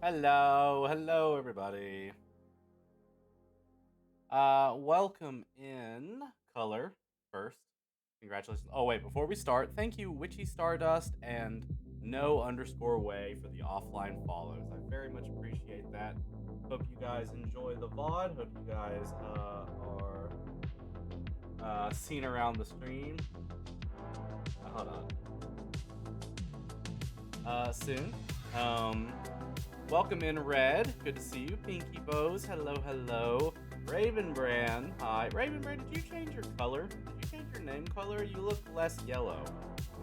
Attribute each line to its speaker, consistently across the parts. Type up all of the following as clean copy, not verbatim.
Speaker 1: Hello everybody. Welcome in color first. Congratulations. Oh wait, before we start, thank you Witchy Stardust and no underscore way for the offline follows. I very much appreciate that. Hope you guys enjoy the VOD. Hope you guys are seen around the stream. Hold on. Soon. Welcome in Red. Good to see you. Pinky Bows. Hello. Ravenbrand. Hi. Ravenbrand, did you change your color? Did you change your name color? You look less yellow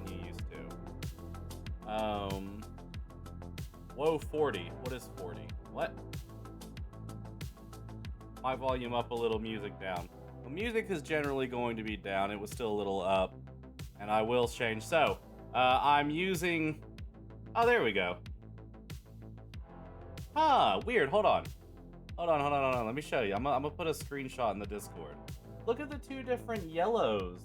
Speaker 1: than you used to. Whoa, 40. What is 40? What? My volume up a little, music down. Well, music is generally going to be down. It was still a little up. And I will change. So, I'm using... Oh, there we go. Weird. Hold on. Let me show you. I'm gonna put a screenshot in the Discord. Look at the two different yellows.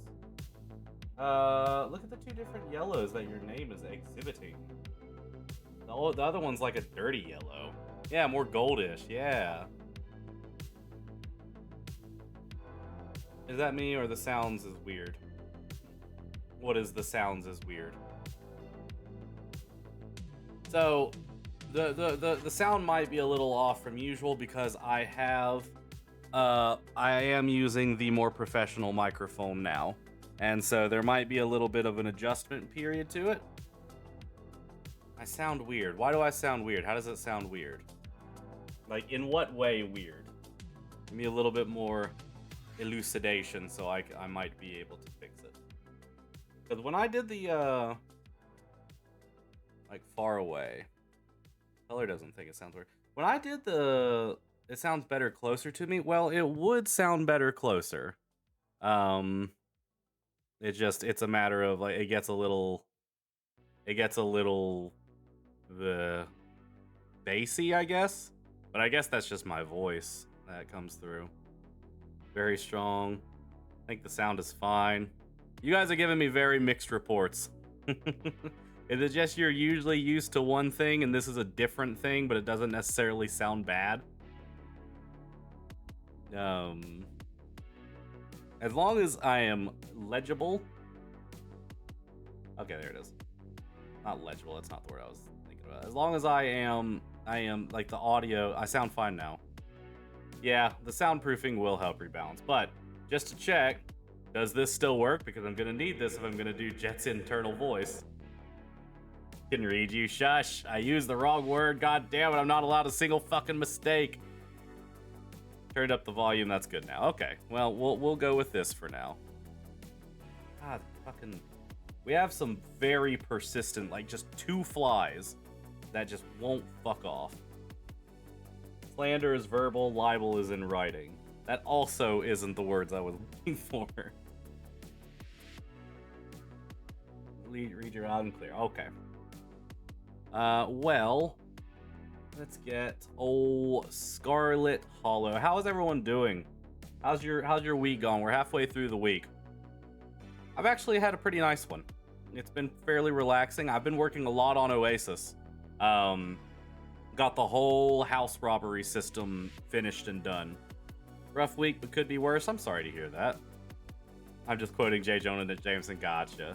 Speaker 1: Look at the two different yellows that your name is exhibiting. The other one's like a dirty yellow. Yeah, more goldish. Yeah. Is that me or the sounds is weird? What is the sounds is weird? So, the sound might be a little off from usual because I am using the more professional microphone now. And so there might be a little bit of an adjustment period to it. I sound weird. Why do I sound weird? How does it sound weird? Like, in what way weird? Give me a little bit more elucidation so I might be able to fix it. Because when I did the, like, far away... Color doesn't think it sounds weird. When I did it sounds better closer to me. Well, it would sound better closer. It's a matter of like it gets a little bassy, I guess. But I guess that's just my voice that comes through. Very strong. I think the sound is fine. You guys are giving me very mixed reports. Is it just you're usually used to one thing and this is a different thing, but it doesn't necessarily sound bad? As long as I am legible. Okay, there it is. Not legible, that's not the word I was thinking about. As long as I am like the audio, I sound fine now. Yeah, the soundproofing will help rebalance, but just to check, does this still work? Because I'm gonna need this if I'm gonna do Jett's internal voice. Can read you. Shush. I used the wrong word. God damn it. I'm not allowed a single fucking mistake. Turned up the volume. That's good now. Okay. Well, we'll go with this for now. God, fucking... We have some very persistent, like, just two flies that just won't fuck off. Slander is verbal. Libel is in writing. That also isn't the words I was looking for. Read your loud and clear. Okay. Well, let's get old Scarlet Hollow. How is everyone doing? How's your week gone? We're halfway through the week. I've actually had a pretty nice one. It's been fairly relaxing. I've been working a lot on Oasis. Got the whole house robbery system finished and done. Rough week, but could be worse. I'm sorry to hear that. I'm just quoting J. Jonah Jameson. Gotcha.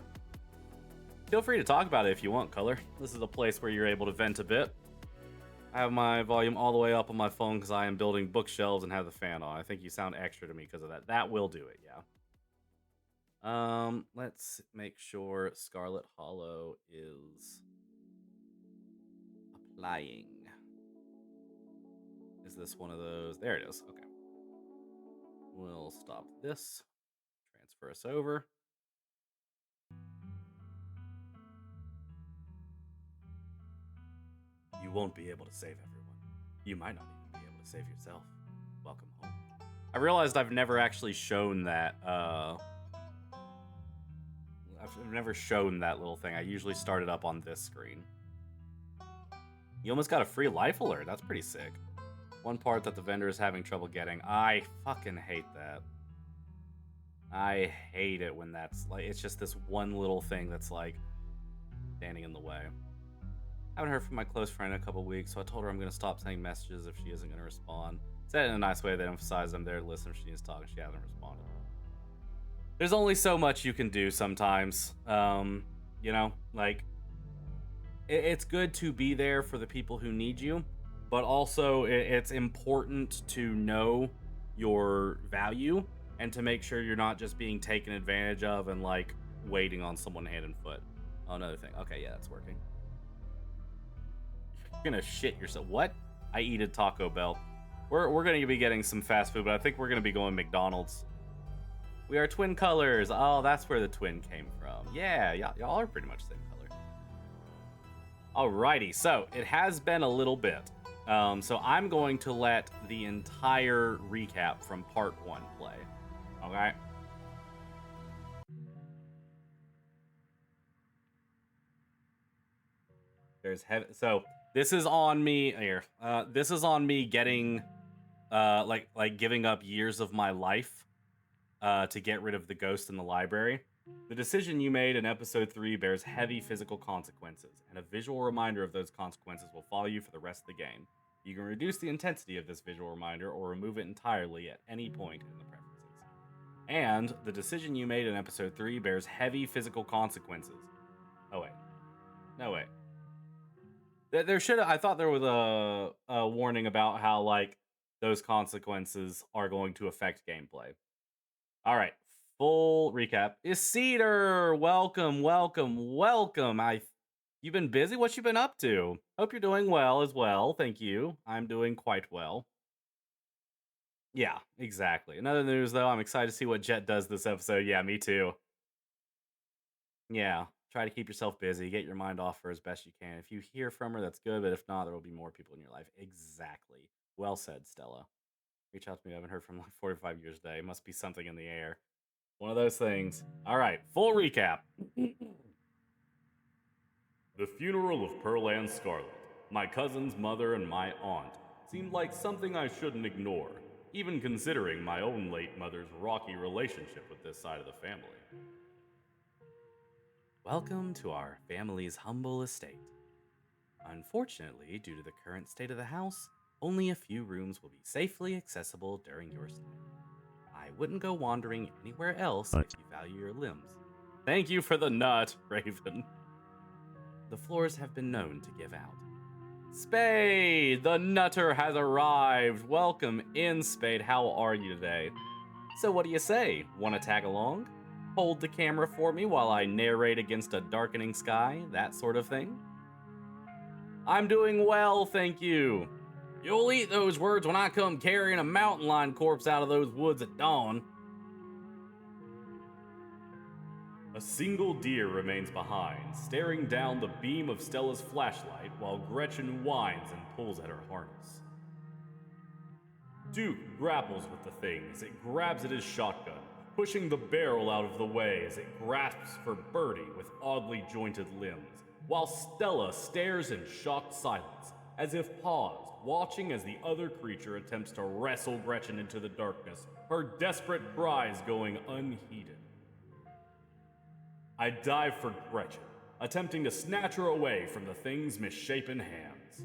Speaker 1: Feel free to talk about it if you want, Color. This is a place where you're able to vent a bit. I have my volume all the way up on my phone because I am building bookshelves and have the fan on. I think you sound extra to me because of that. That will do it, yeah. Let's make sure Scarlet Hollow is applying. Is this one of those? There it is. Okay. We'll stop this. Transfer us over. You won't be able to save everyone. You might not even be able to save yourself. Welcome home. I realized I've never actually shown that, I've never shown that little thing. I usually start it up on this screen. You almost got a free life alert. That's pretty sick. One part that the vendor is having trouble getting. I fucking hate that. I hate it when that's like, it's just this one little thing that's like standing in the way. I haven't heard from my close friend in a couple weeks, so I told her I'm going to stop sending messages if she isn't going to respond. Said it in a nice way that emphasized I'm there to listen if she needs to talk and she hasn't responded. There's only so much you can do sometimes. You know, like, it's good to be there for the people who need you, but also it's important to know your value and to make sure you're not just being taken advantage of and like waiting on someone hand and foot. Oh, another thing. Okay, yeah, that's working. You're gonna shit yourself. What? I eat at Taco Bell. We're gonna be getting some fast food, but I think we're gonna be going McDonald's. We are twin colors. Oh, that's where the twin came from. Yeah, y'all are pretty much the same color. Alrighty, so it has been a little bit. So I'm going to let the entire recap from part 1 play. Okay? So this is on me here. This is on me getting like giving up years of my life to get rid of the ghost in the library. The decision you made in episode 3 bears heavy physical consequences, and a visual reminder of those consequences will follow you for the rest of the game. You can reduce the intensity of this visual reminder or remove it entirely at any point in the preferences. And the decision you made in episode 3 bears heavy physical consequences. Oh wait. No wait. There should I thought there was a warning about how like those consequences are going to affect gameplay. All right, full recap. Is Cedar, welcome. You've been busy? What you been up to? Hope you're doing well as well. Thank you. I'm doing quite well. Yeah, exactly. In other news, though, I'm excited to see what Jett does this episode. Yeah, me too. Yeah, try to keep yourself busy. Get your mind off her as best you can. If you hear from her, that's good. But if not, there will be more people in your life. Exactly. Well said, Stella. Reach out to me. I haven't heard from like 45 years today. Must be something in the air. One of those things. All right, full recap. The funeral of Pearl and Scarlet, my cousin's mother and my aunt, seemed like something I shouldn't ignore, even considering my own late mother's rocky relationship with this side of the family. Welcome to our family's humble estate. Unfortunately, due to the current state of the house, only a few rooms will be safely accessible during your stay. I wouldn't go wandering anywhere else if you value your limbs. Thank you for the nut, Raven. The floors have been known to give out. Spade, the nutter has arrived. Welcome in, Spade. How are you today? So what do you say? Want to tag along? Hold the camera for me while I narrate against a darkening sky, that sort of thing? I'm doing well, thank you. You'll eat those words when I come carrying a mountain lion corpse out of those woods at dawn. A single deer remains behind, staring down the beam of Stella's flashlight while Gretchen whines and pulls at her harness. Duke grapples with the thing as it grabs at his shotgun, pushing the barrel out of the way as it grasps for Birdie with oddly jointed limbs, while Stella stares in shocked silence, as if paused, watching as the other creature attempts to wrestle Gretchen into the darkness, her desperate cries going unheeded. I dive for Gretchen, attempting to snatch her away from the thing's misshapen hands.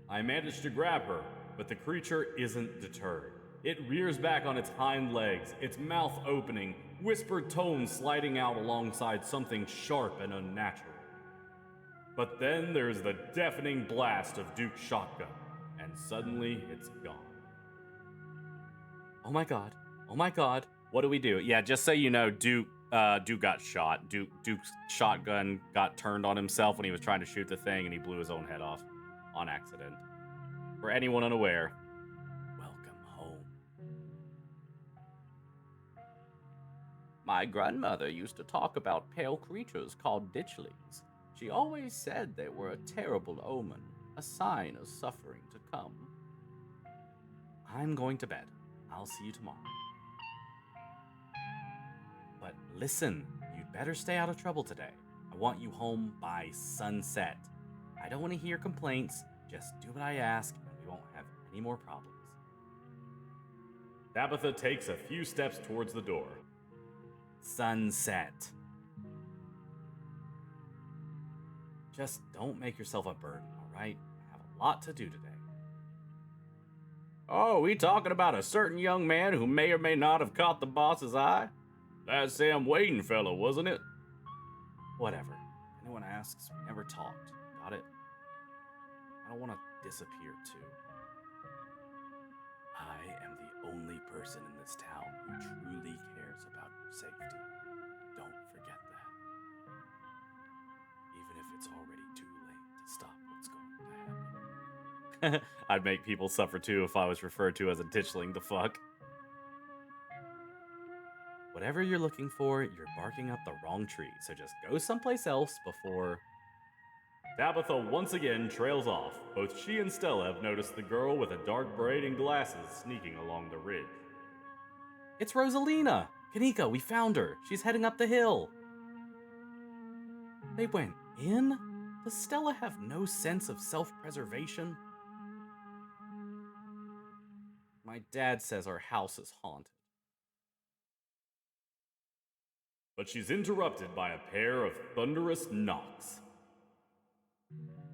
Speaker 1: I manage to grab her, but the creature isn't deterred. It rears back on its hind legs, its mouth opening, whispered tones sliding out alongside something sharp and unnatural. But then there's the deafening blast of Duke's shotgun, and suddenly it's gone. Oh my god, what do we do? Yeah, just so you know, Duke got shot. Duke's shotgun got turned on himself when he was trying to shoot the thing, and he blew his own head off on accident. For anyone unaware, welcome home. My grandmother used to talk about pale creatures called ditchlings. She always said they were a terrible omen, a sign of suffering to come. I'm going to bed. I'll see you tomorrow. But listen, you'd better stay out of trouble today. I want you home by sunset. I don't want to hear complaints. Just do what I ask, and we won't have any more problems. Tabitha takes a few steps towards the door. Sunset. Just don't make yourself a burden, alright? I have a lot to do today. Oh, we talking about a certain young man who may or may not have caught the boss's eye? That Sam Wayne fellow, wasn't it? Whatever. If anyone asks, we never talked. Got it? I don't want to disappear, too. I am the only person in this town who truly cares about your safety. Don't forget that. Even if it's already too late to stop what's going to happen. I'd make people suffer too if I was referred to as a ditchling the fuck. Whatever you're looking for, you're barking up the wrong tree, so just go someplace else before... Tabitha once again trails off. Both she and Stella have noticed the girl with a dark braid and glasses sneaking along the ridge. It's Rosalina! Kanika, we found her! She's heading up the hill! They went in? Does Stella have no sense of self-preservation? My dad says our house is haunted. But she's interrupted by a pair of thunderous knocks.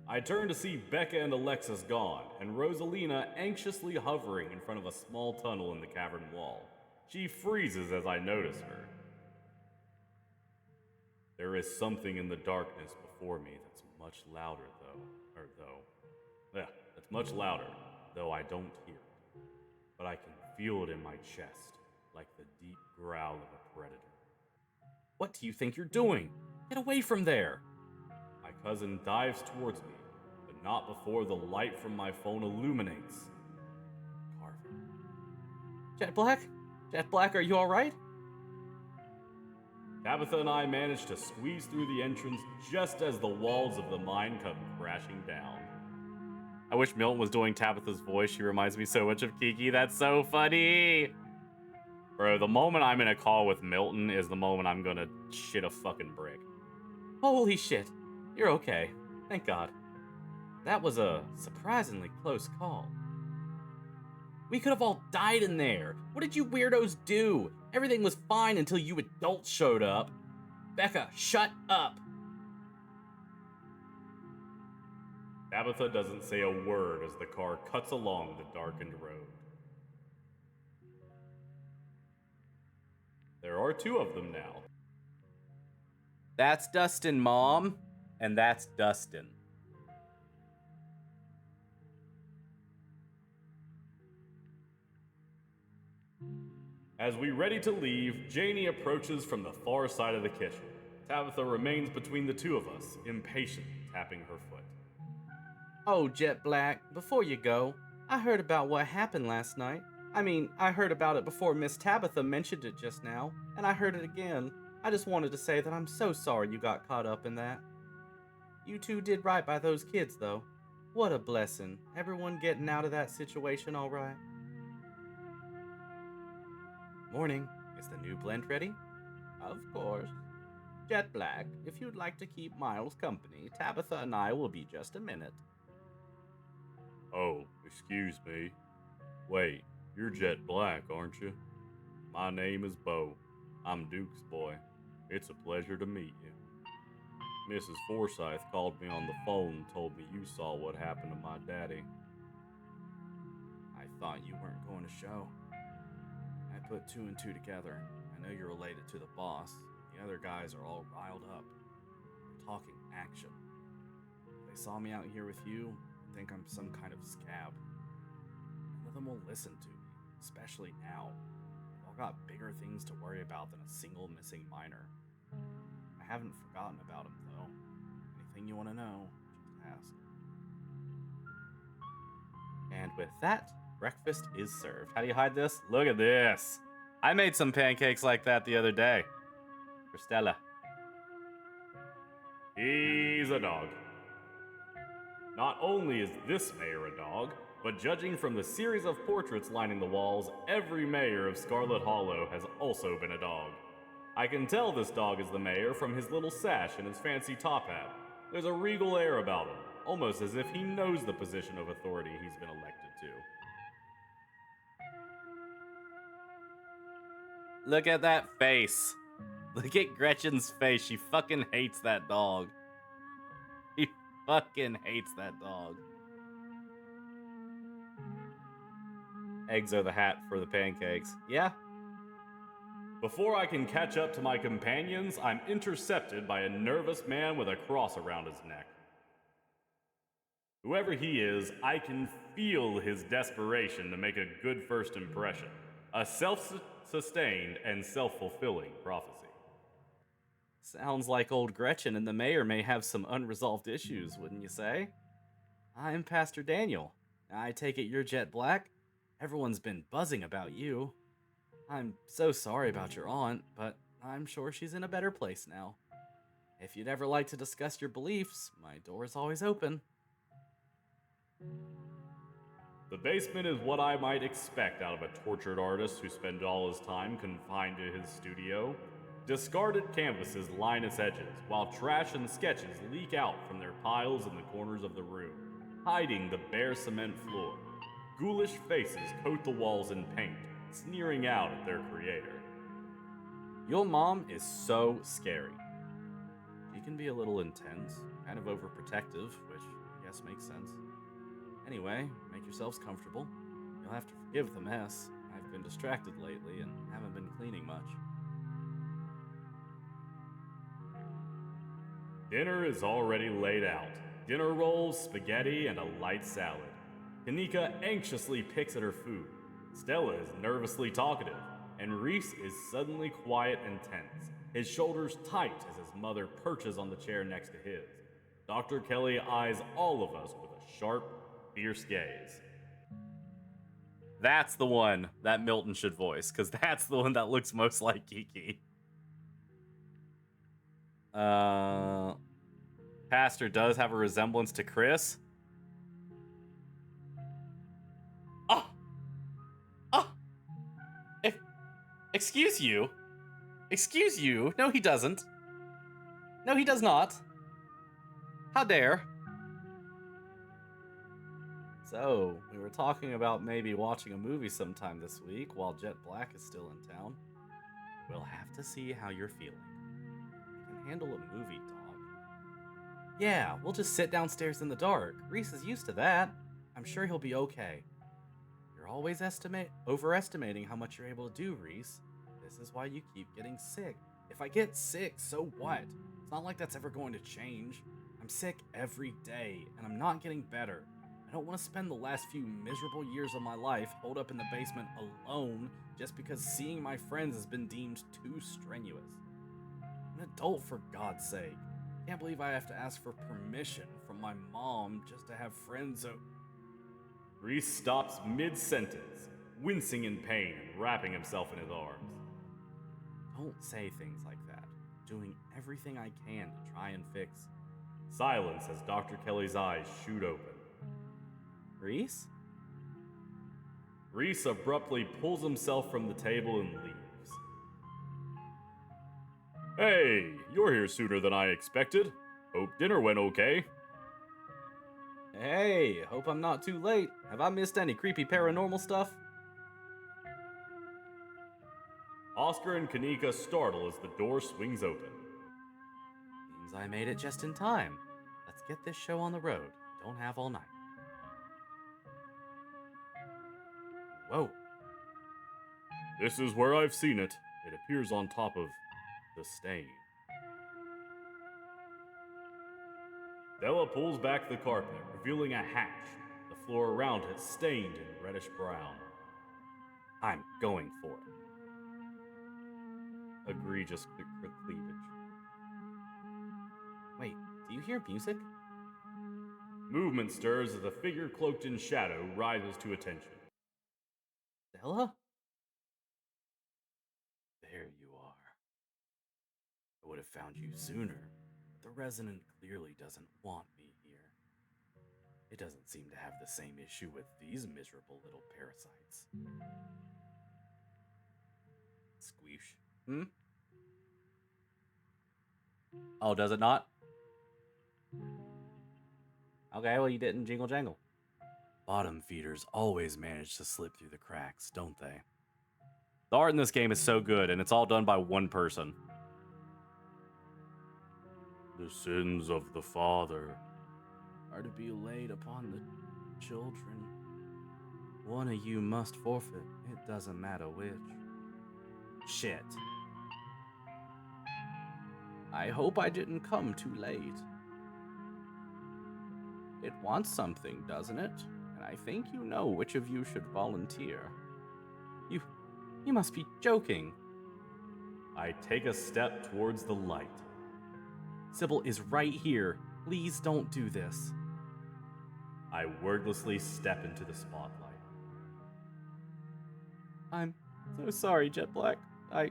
Speaker 1: I turn to see Becca and Alexis gone, and Rosalina anxiously hovering in front of a small tunnel in the cavern wall. She freezes as I notice her. There is something in the darkness before me that's much louder, that's much louder, though I don't hear it. But I can feel it in my chest, like the deep growl of a predator. What do you think you're doing? Get away from there! My cousin dives towards me, but not before the light from my phone illuminates. Carver. Jet Black? Jet Black, are you alright? Tabitha and I manage to squeeze through the entrance just as the walls of the mine come crashing down. I wish Milton was doing Tabitha's voice. She reminds me so much of Kiki. That's so funny! Bro, the moment I'm in a call with Milton is the moment I'm gonna shit a fucking brick. Holy shit. You're okay. Thank God. That was a surprisingly close call. We could have all died in there. What did you weirdos do? Everything was fine until you adults showed up. Becca, shut up. Tabitha doesn't say a word as the car cuts along the darkened road. There are two of them now. That's Dustin, Mom. And that's Dustin. As we ready to leave, Janie approaches from the far side of the kitchen. Tabitha remains between the two of us, impatiently tapping her foot. Oh, Jet Black, before you go, I heard about what happened last night. I heard about it before Miss Tabitha mentioned it just now, and I heard it again. I just wanted to say that I'm so sorry you got caught up in that. You two did right by those kids, though. What a blessing. Everyone getting out of that situation all right? Morning. Is the new blend ready? Of course. Jet Black, if you'd like to keep Miles company, Tabitha and I will be just a minute. Oh, excuse me. Wait, you're Jet Black, aren't you? My name is Bo. I'm Duke's boy. It's a pleasure to meet you. Mrs. Forsyth called me on the phone and told me you saw what happened to my daddy. I thought you weren't going to show. I put two and two together. I know you're related to the boss. The other guys are all riled up. We're talking action. If they saw me out here with you, they think I'm some kind of scab. None of them will listen to me, especially now. We've all got bigger things to worry about than a single missing miner. I haven't forgotten about him, though. Anything you want to know, just ask. And with that, breakfast is served. How do you hide this? Look at this. I made some pancakes like that the other day. For Stella. He's a dog. Not only is this mayor a dog, but judging from the series of portraits lining the walls, every mayor of Scarlet Hollow has also been a dog. I can tell this dog is the mayor from his little sash and his fancy top hat. There's a regal air about him, almost as if he knows the position of authority he's been elected to. Look at that face. Look at Gretchen's face. She fucking hates that dog. She fucking hates that dog. Eggs are the hat for the pancakes. Yeah. Before I can catch up to my companions, I'm intercepted by a nervous man with a cross around his neck. Whoever he is, I can feel his desperation to make a good first impression. A self-sustained and self-fulfilling prophecy. Sounds like old Gretchen and the mayor may have some unresolved issues, wouldn't you say? I'm Pastor Daniel. I take it you're Jet Black? Everyone's been buzzing about you. I'm so sorry about your aunt, but I'm sure she's in a better place now. If you'd ever like to discuss your beliefs, my door is always open. The basement is what I might expect out of a tortured artist who spent all his time confined to his studio. Discarded canvases line its edges, while trash and sketches leak out from their piles in the corners of the room, hiding the bare cement floor. Ghoulish faces coat the walls in paint, sneering out at their creator. Your mom is so scary. She can be a little intense, kind of overprotective, which I guess makes sense. Anyway, make yourselves comfortable. You'll have to forgive the mess. I've been distracted lately and haven't been cleaning much. Dinner is already laid out. Dinner rolls, spaghetti, and a light salad. Kanika anxiously picks at her food. Stella is nervously talkative, and Reese is suddenly quiet and tense, his shoulders tight as his mother perches on the chair next to his. Dr. Kelly eyes all of us with a sharp, fierce gaze. That's the one that Milton should voice, because that's the one that looks most like Kiki. Pastor does have a resemblance to Chris. Excuse you? Excuse you? No, he doesn't. No, he does not. How dare? So, we were talking about maybe watching a movie sometime this week while Jet Black is still in town. We'll have to see how you're feeling. I can handle a movie, dog. Yeah, we'll just sit downstairs in the dark. Reese is used to that. I'm sure he'll be okay. You're always overestimating how much you're able to do, Reese. This is why you keep getting sick. If I get sick, so what? It's not like that's ever going to change. I'm sick every day, and I'm not getting better. I don't want to spend the last few miserable years of my life holed up in the basement alone just because seeing my friends has been deemed too strenuous. I'm an adult, for God's sake. Can't believe I have to ask for permission from my mom just to have friends. Reese stops mid-sentence, wincing in pain and wrapping himself in his arms. Don't say things like that. I'm doing everything I can to try and fix. Silence as Dr. Kelly's eyes shoot open. Reese? Reese abruptly pulls himself from the table and leaves. Hey, you're here sooner than I expected. Hope dinner went okay. Hey, hope I'm not too late. Have I missed any creepy paranormal stuff? Oscar and Kanika startle as the door swings open. Seems I made it just in time. Let's get this show on the road. We don't have all night. Whoa. This is where I've seen it. It appears on top of the stain. Stella pulls back the carpet, revealing a hatch, the floor around it stained in reddish brown. I'm going for it. Egregious cleavage. Wait, do you hear music? Movement stirs as a figure cloaked in shadow rises to attention. Stella? There you are. I would have found you sooner. The resident clearly doesn't want me here. It doesn't seem to have the same issue with these miserable little parasites. Squeesh. Oh, does it not? Okay, well you didn't jingle jangle. Bottom feeders always manage to slip through the cracks, don't they? The art in this game is so good, and it's all done by one person. The sins of the father are to be laid upon the children. One of you must forfeit. It doesn't matter which. Shit. I hope I didn't come too late. It wants something, doesn't it? And I think you know which of you should volunteer. You must be joking. I take a step towards the light. Sybil is right here. Please don't do this. I wordlessly step into the spotlight. I'm so sorry, Jet Black. I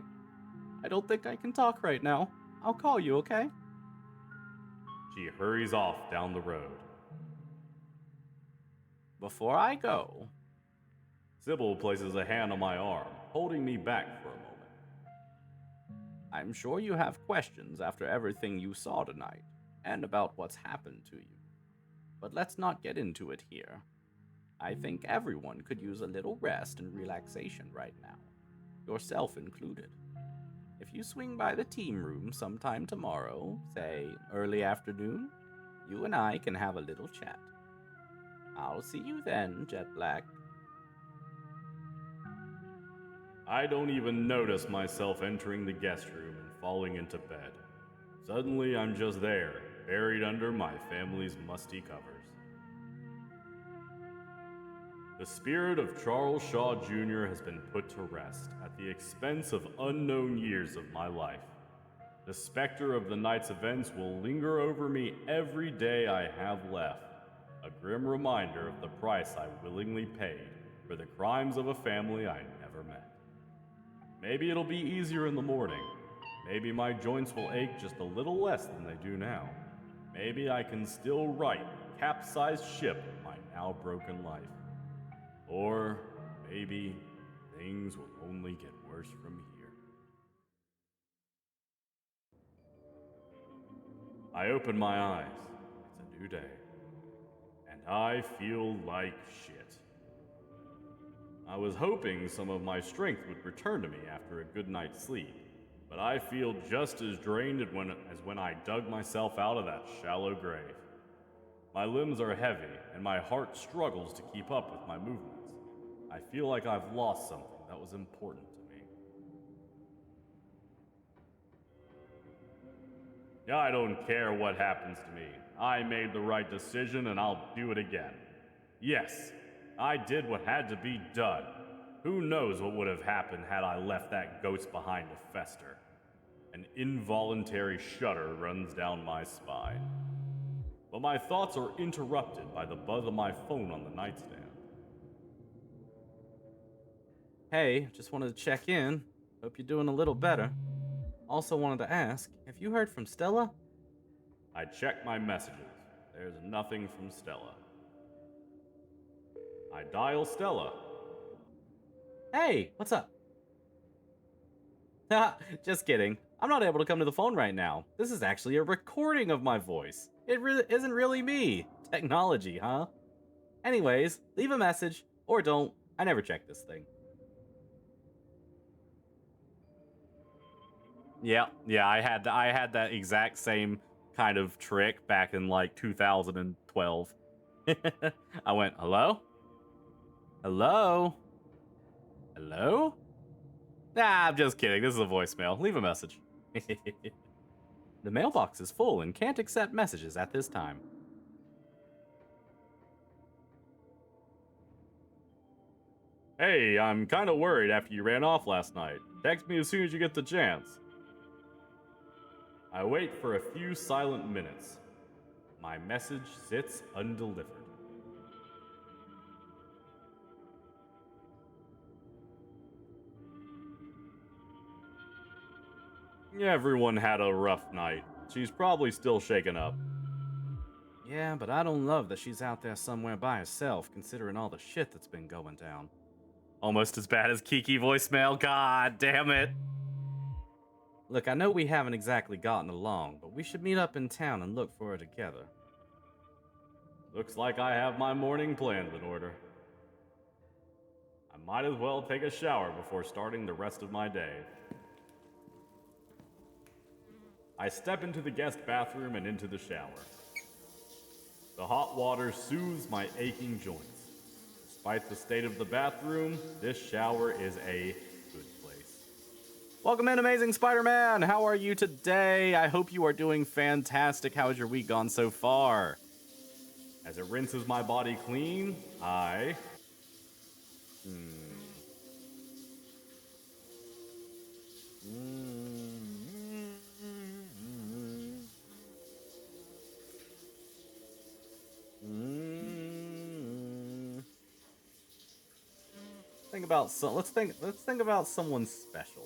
Speaker 1: don't think I can talk right now. I'll call you, okay? She hurries off down the road. Before I go... Sybil places a hand on my arm, holding me back for a moment. I'm sure you have questions after everything you saw tonight, and about what's happened to you. But let's not get into it here. I think everyone could use a little rest and relaxation right now, yourself included. If you swing by the team room sometime tomorrow, say early afternoon, you and I can have a little chat. I'll see you then, Jet Black. I don't even notice myself entering the guest room and falling into bed. Suddenly, I'm just there, buried under my family's musty covers. The spirit of Charles Shaw Jr. has been put to rest at the expense of unknown years of my life. The specter of the night's events will linger over me every day I have left, a grim reminder of the price I willingly paid for the crimes of a family I never met. Maybe it'll be easier in the morning. Maybe my joints will ache just a little less than they do now. Maybe I can still right the capsized ship of my now broken life. Or maybe things will only get worse from here. I open my eyes. It's a new day. And I feel like shit. I was hoping some of my strength would return to me after a good night's sleep, but I feel just as drained as when I dug myself out of that shallow grave. My limbs are heavy, and my heart struggles to keep up with my movements. I feel like I've lost something that was important to me. Yeah, I don't care what happens to me. I made the right decision, and I'll do it again. Yes, I did what had to be done. Who knows what would have happened had I left that ghost behind to fester? An involuntary shudder runs down my spine. But my thoughts are interrupted by the buzz of my phone on the nightstand. Hey, just wanted to check in. Hope you're doing a little better. Also wanted to ask, have you heard from Stella? I checked my messages. There's nothing from Stella. I dial Stella. Hey, what's up? Just kidding. I'm not able to come to the phone right now. This is actually a recording of my voice. It isn't really me. Technology, huh? Anyways, leave a message, or don't. I never check this thing. Yeah, I had that exact same kind of trick back in like 2012. I went, hello? Hello? Hello? Nah, I'm just kidding. This is a voicemail. Leave a message. The mailbox is full and can't accept messages at this time. Hey, I'm kind of worried after you ran off last night. Text me as soon as you get the chance. I wait for a few silent minutes. My message sits undelivered. Everyone had a rough night. She's probably still shaken up. Yeah, but I don't love that she's out there somewhere by herself, considering all the shit that's been going down. Almost as bad as Kiki voicemail, god damn it. Look, I know we haven't exactly gotten along, but we should meet up in town and look for her together. Looks like I have my morning plans in order. I might as well take a shower before starting the rest of my day. I step into the guest bathroom and into the shower. The hot water soothes my aching joints. Despite the state of the bathroom, this shower is a good place. Welcome in, Amazing Spider-Man! How are you today? I hope you are doing fantastic. How has your week gone so far? As it rinses my body clean, I... Let's think about someone special.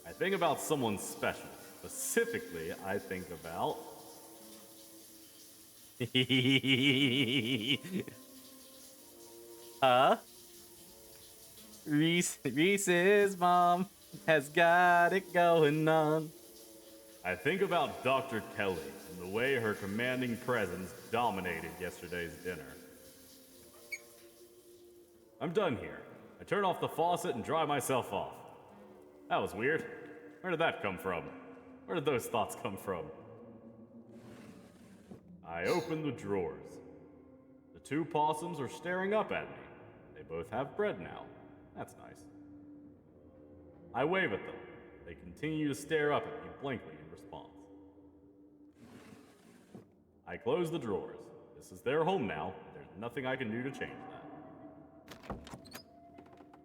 Speaker 1: I think about someone special. Specifically, I think about Reese's mom has got it going on. I think about Dr. Kelly and the way her commanding presence dominated yesterday's dinner. I'm done here. I turn off the faucet and dry myself off. That was weird. Where did that come from? Where did those thoughts come from? I open the drawers. The two possums are staring up at me. They both have bread now. That's nice. I wave at them. They continue to stare up at me blankly in response. I close the drawers. This is their home now. There's nothing I can do to change that.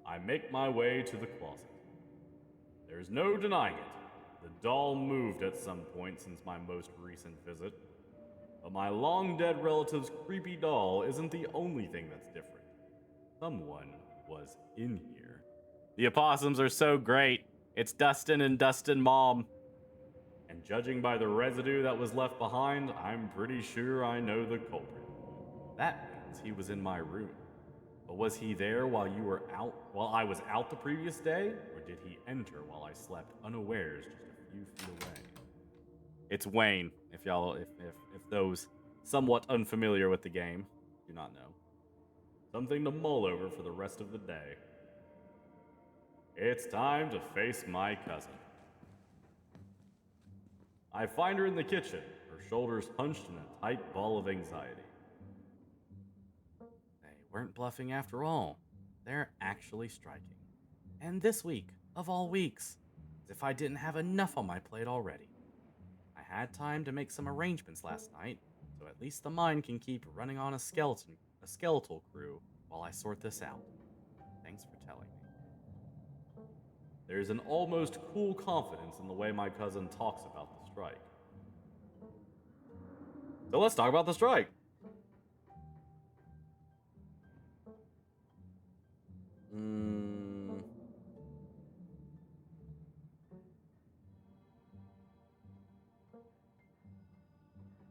Speaker 1: I make my way to the closet. There's no denying it. The doll moved at some point since my most recent visit. But my long-dead relative's creepy doll isn't the only thing that's different. Someone was in here. The opossums are so great. It's Dustin and Dustin Mom. And judging by the residue that was left behind, I'm pretty sure I know the culprit. That means he was in my room. But was he there while I was out the previous day? Or did he enter while I slept unawares just a few feet away? It's Wayne, if those somewhat unfamiliar with the game do not know. Something to mull over for the rest of the day. It's time to face my cousin. I find her in the kitchen, her shoulders hunched in a tight ball of anxiety. They weren't bluffing after all. They're actually striking. And this week, of all weeks, as if I didn't have enough on my plate already. I had time to make some arrangements last night, so at least the mine can keep running on a skeletal crew while I sort this out. Thanks for telling me. There's an almost cool confidence in the way my cousin talks about the strike. So let's talk about the strike.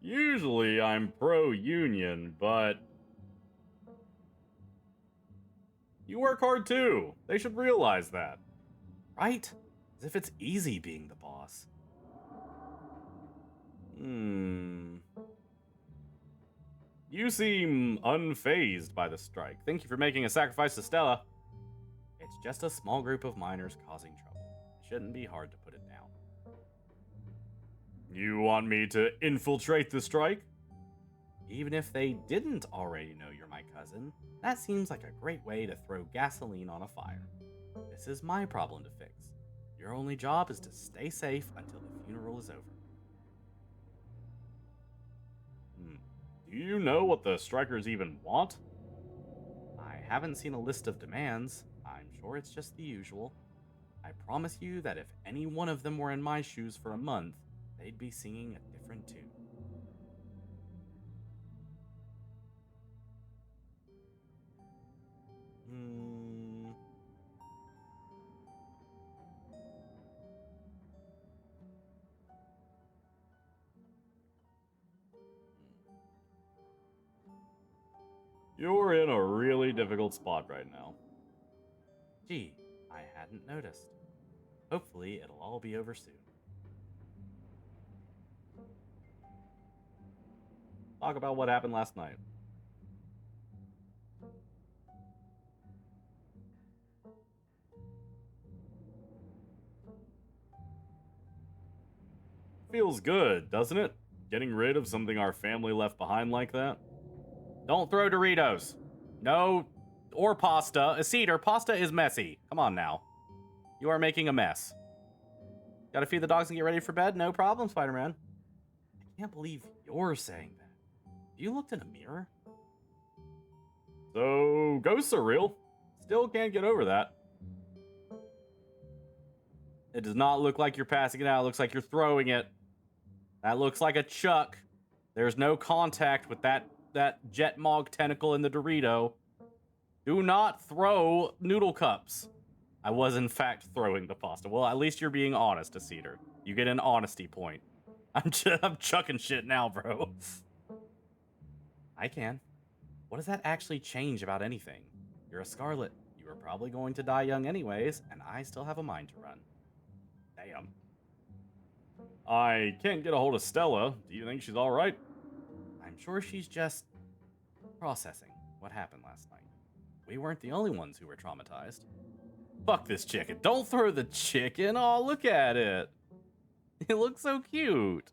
Speaker 1: Usually I'm pro-union, but you work hard too. They should realize that. Right? As if it's easy being the boss. You seem unfazed by the strike. Thank you for making a sacrifice to Stella. It's just a small group of miners causing trouble. It shouldn't be hard to put it down. You want me to infiltrate the strike? Even if they didn't already know you're my cousin, that seems like a great way to throw gasoline on a fire. This is my problem to fix. Your only job is to stay safe until the funeral is over. Do you know what the strikers even want? I haven't seen a list of demands. I'm sure it's just the usual. I promise you that if any one of them were in my shoes for a month, they'd be singing a different tune. You're in a really difficult spot right now. Gee, I hadn't noticed. Hopefully, it'll all be over soon. Talk about what happened last night. Feels good, doesn't it? Getting rid of something our family left behind like that. Don't throw Doritos. No, or pasta. Cedar, pasta is messy. Come on now. You are making a mess. Gotta feed the dogs and get ready for bed? No problem, Spider-Man. I can't believe you're saying that. You looked in a mirror? So, ghosts are real. Still can't get over that. It does not look like you're passing it out. It looks like you're throwing it. That looks like a chuck. There's no contact with that Jett Mog tentacle in the Dorito. Do not throw noodle cups. I was, in fact, throwing the pasta. Well, at least you're being honest, Cedar. You get an honesty point. I'm chucking shit now, bro. I can. What does that actually change about anything? You're a Scarlet. You were probably going to die young anyways, and I still have a mind to run. Damn. I can't get a hold of Stella. Do you think she's alright? I'm sure she's just processing what happened last night. We weren't the only ones who were traumatized. Fuck this chicken. Don't throw the chicken. Oh, look at it. It looks so cute.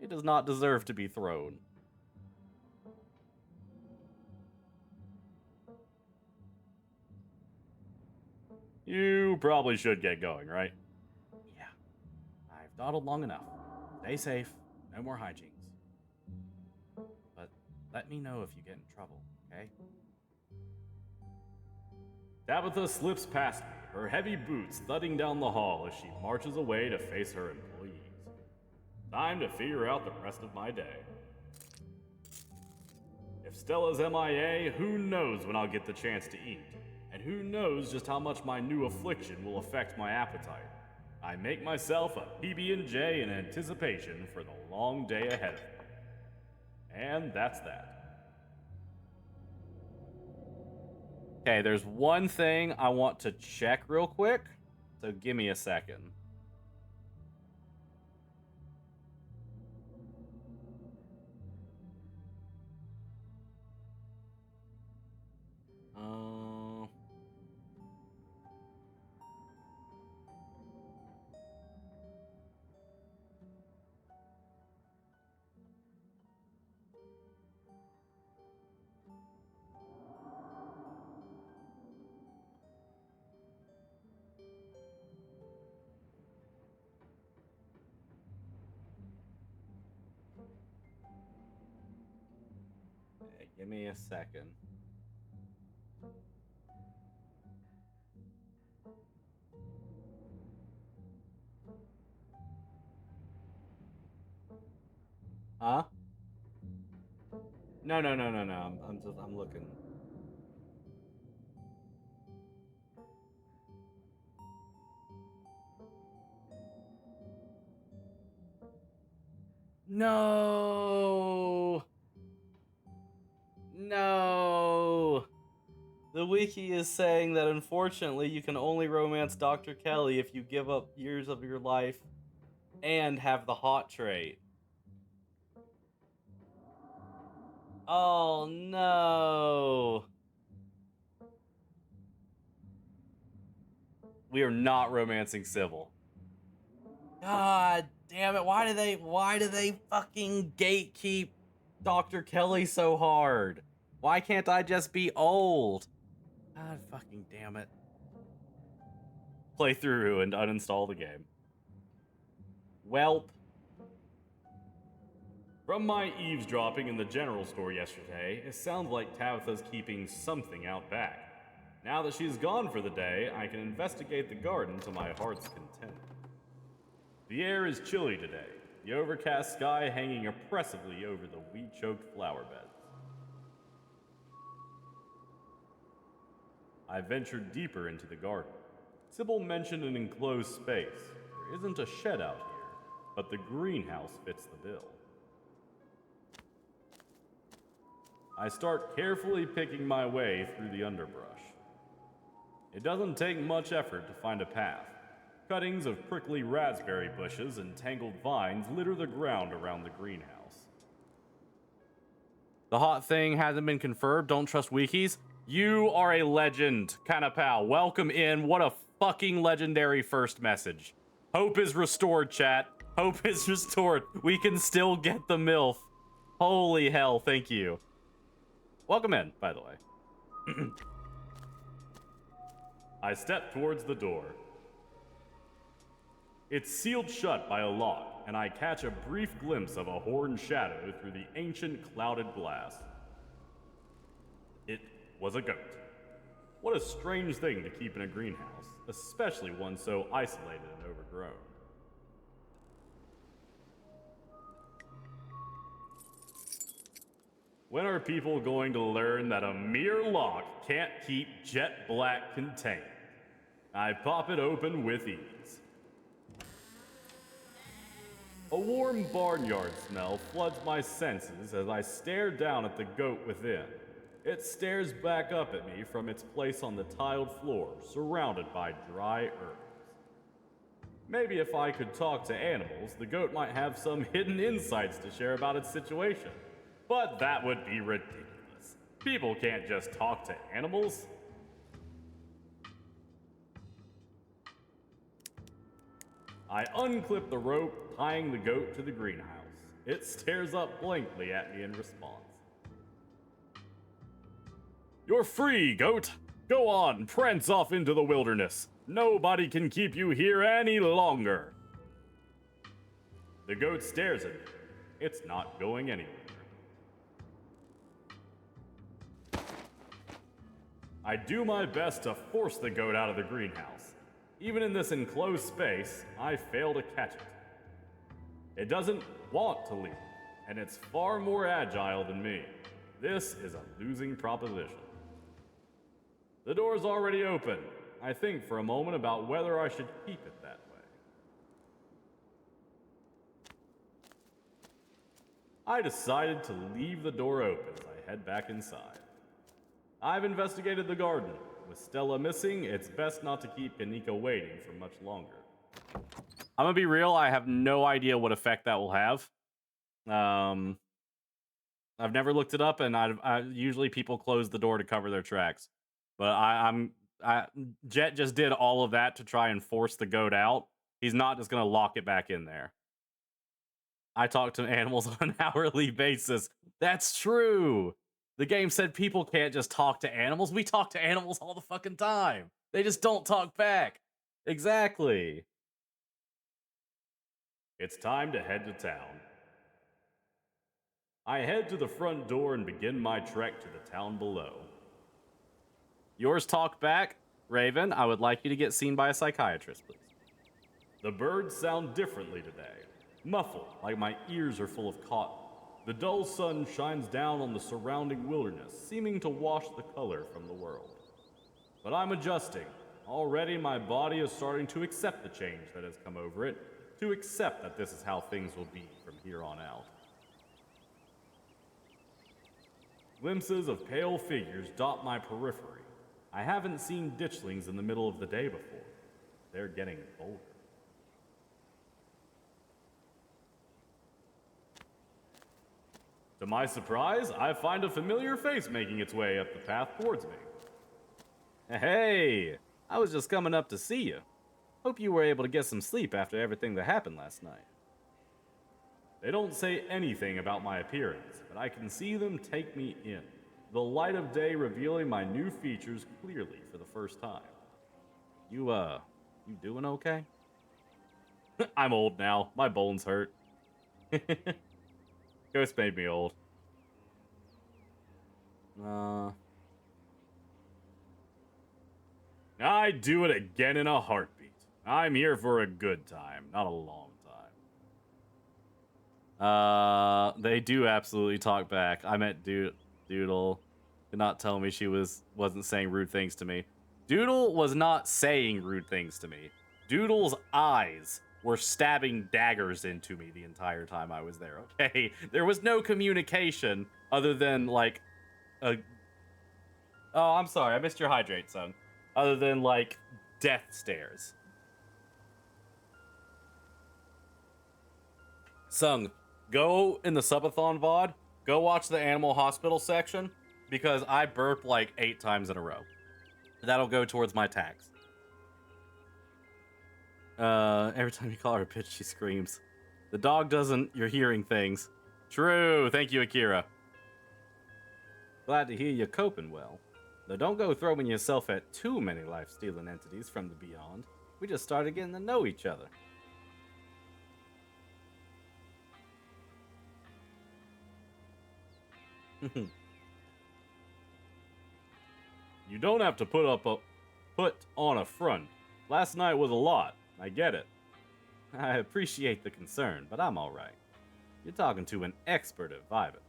Speaker 1: It does not deserve to be thrown. You probably should get going, right? Yeah. I've dawdled long enough. Stay safe. No more hijinks. But let me know if you get in trouble, okay? Tabitha slips past me, her heavy boots thudding down the hall as she marches away to face her employees. Time to figure out the rest of my day. If Stella's MIA, who knows when I'll get the chance to eat, and who knows just how much my new affliction will affect my appetite. I make myself a PB&J in anticipation for the long day ahead of me. And that's that. Okay, there's one thing I want to check real quick, so give me a second. Give me a second. Huh? No. I'm looking. No. No. The wiki is saying that unfortunately you can only romance Dr. Kelly if you give up years of your life and have the hot trait. Oh no. We are not romancing Sybil. God damn it. Why do they fucking gatekeep Dr. Kelly so hard? Why can't I just be old? God fucking damn it. Play through and uninstall the game. Welp. From my eavesdropping in the general store yesterday, it sounds like Tabitha's keeping something out back. Now that she's gone for the day, I can investigate the garden to my heart's content. The air is chilly today, the overcast sky hanging oppressively over the weed-choked flower beds. I ventured deeper into the garden. Sybil mentioned an enclosed space. There isn't a shed out here, but the greenhouse fits the bill. I start carefully picking my way through the underbrush. It doesn't take much effort to find a path. Cuttings of prickly raspberry bushes and tangled vines litter the ground around the greenhouse. The hot thing hasn't been confirmed. Don't trust wikis. You are a legend, Kanapal. Welcome in. What a fucking legendary first message. Hope is restored, chat. Hope is restored. We can still get the MILF. Holy hell, thank you. Welcome in, by the way. I step towards the door. It's sealed shut by a lock, and I catch a brief glimpse of a horned shadow through the ancient clouded glass. It was a goat. What a strange thing to keep in a greenhouse, especially one so isolated and overgrown. When are people going to learn that a mere lock can't keep Jet Black contained? I pop it open with ease. A warm barnyard smell floods my senses as I stare down at the goat within. It stares back up at me from its place on the tiled floor, surrounded by dry earth. Maybe if I could talk to animals, the goat might have some hidden insights to share about its situation. But that would be ridiculous. People can't just talk to animals. I unclip the rope, tying the goat to the greenhouse. It stares up blankly at me in response. You're free, goat! Go on, prance off into the wilderness. Nobody can keep you here any longer. The goat stares at me. It's not going anywhere. I do my best to force the goat out of the greenhouse. Even in this enclosed space, I fail to catch it. It doesn't want to leave, and it's far more agile than me. This is a losing proposition. The door's already open. I think for a moment about whether I should keep it that way. I decided to leave the door open as I head back inside. I've investigated the garden. With Stella missing, it's best not to keep Kanika waiting for much longer. I'm gonna be real, I have no idea what effect that will have. I've never looked it up, and I usually people close the door to cover their tracks. But Jett just did all of that to try and force the goat out. He's not just gonna lock it back in there. I talk to animals on an hourly basis. That's true. The game said people can't just talk to animals. We talk to animals all the fucking time. They just don't talk back. Exactly. It's time to head to town. I head to the front door and begin my trek to the town below. Yours talk back? Raven, I would like you to get seen by a psychiatrist, please. The birds sound differently today. Muffled, like my ears are full of cotton. The dull sun shines down on the surrounding wilderness, seeming to wash the color from the world. But I'm adjusting. Already my body is starting to accept the change that has come over it, to accept that this is how things will be from here on out. Glimpses of pale figures dot my periphery. I haven't seen ditchlings in the middle of the day before. They're getting bolder. To my surprise, I find a familiar face making its way up the path towards me. Hey, I was just coming up to see you. Hope you were able to get some sleep after everything that happened last night. They don't say anything about my appearance, but I can see them take me in, the light of day revealing my new features clearly for the first time. You doing okay? I'm old now. My bones hurt. Ghost made me old. I'd do it again in a heartbeat. I'm here for a good time, not a long time. They do absolutely talk back. I met Doodle. Did not tell me she wasn't saying rude things to me. Doodle was not saying rude things to me. Doodle's eyes were stabbing daggers into me the entire time I was there, okay? There was no communication other than, like, Oh, I'm sorry. I missed your hydrate, son. Other than, like, death stares. Sung, go in the subathon VOD, go watch the animal hospital section, because I burped, like, 8 times in a row. That'll go towards my tags. Every time you call her a bitch, she screams. The dog doesn't. You're hearing things. True. Thank you, Akira. Glad to hear you're coping well. Though don't go throwing yourself at too many life-stealing entities from the beyond. We just started getting to know each other. You don't have to put on a front. Last night was a lot. I get it. I appreciate the concern, but I'm alright. You're talking to an expert at vibing.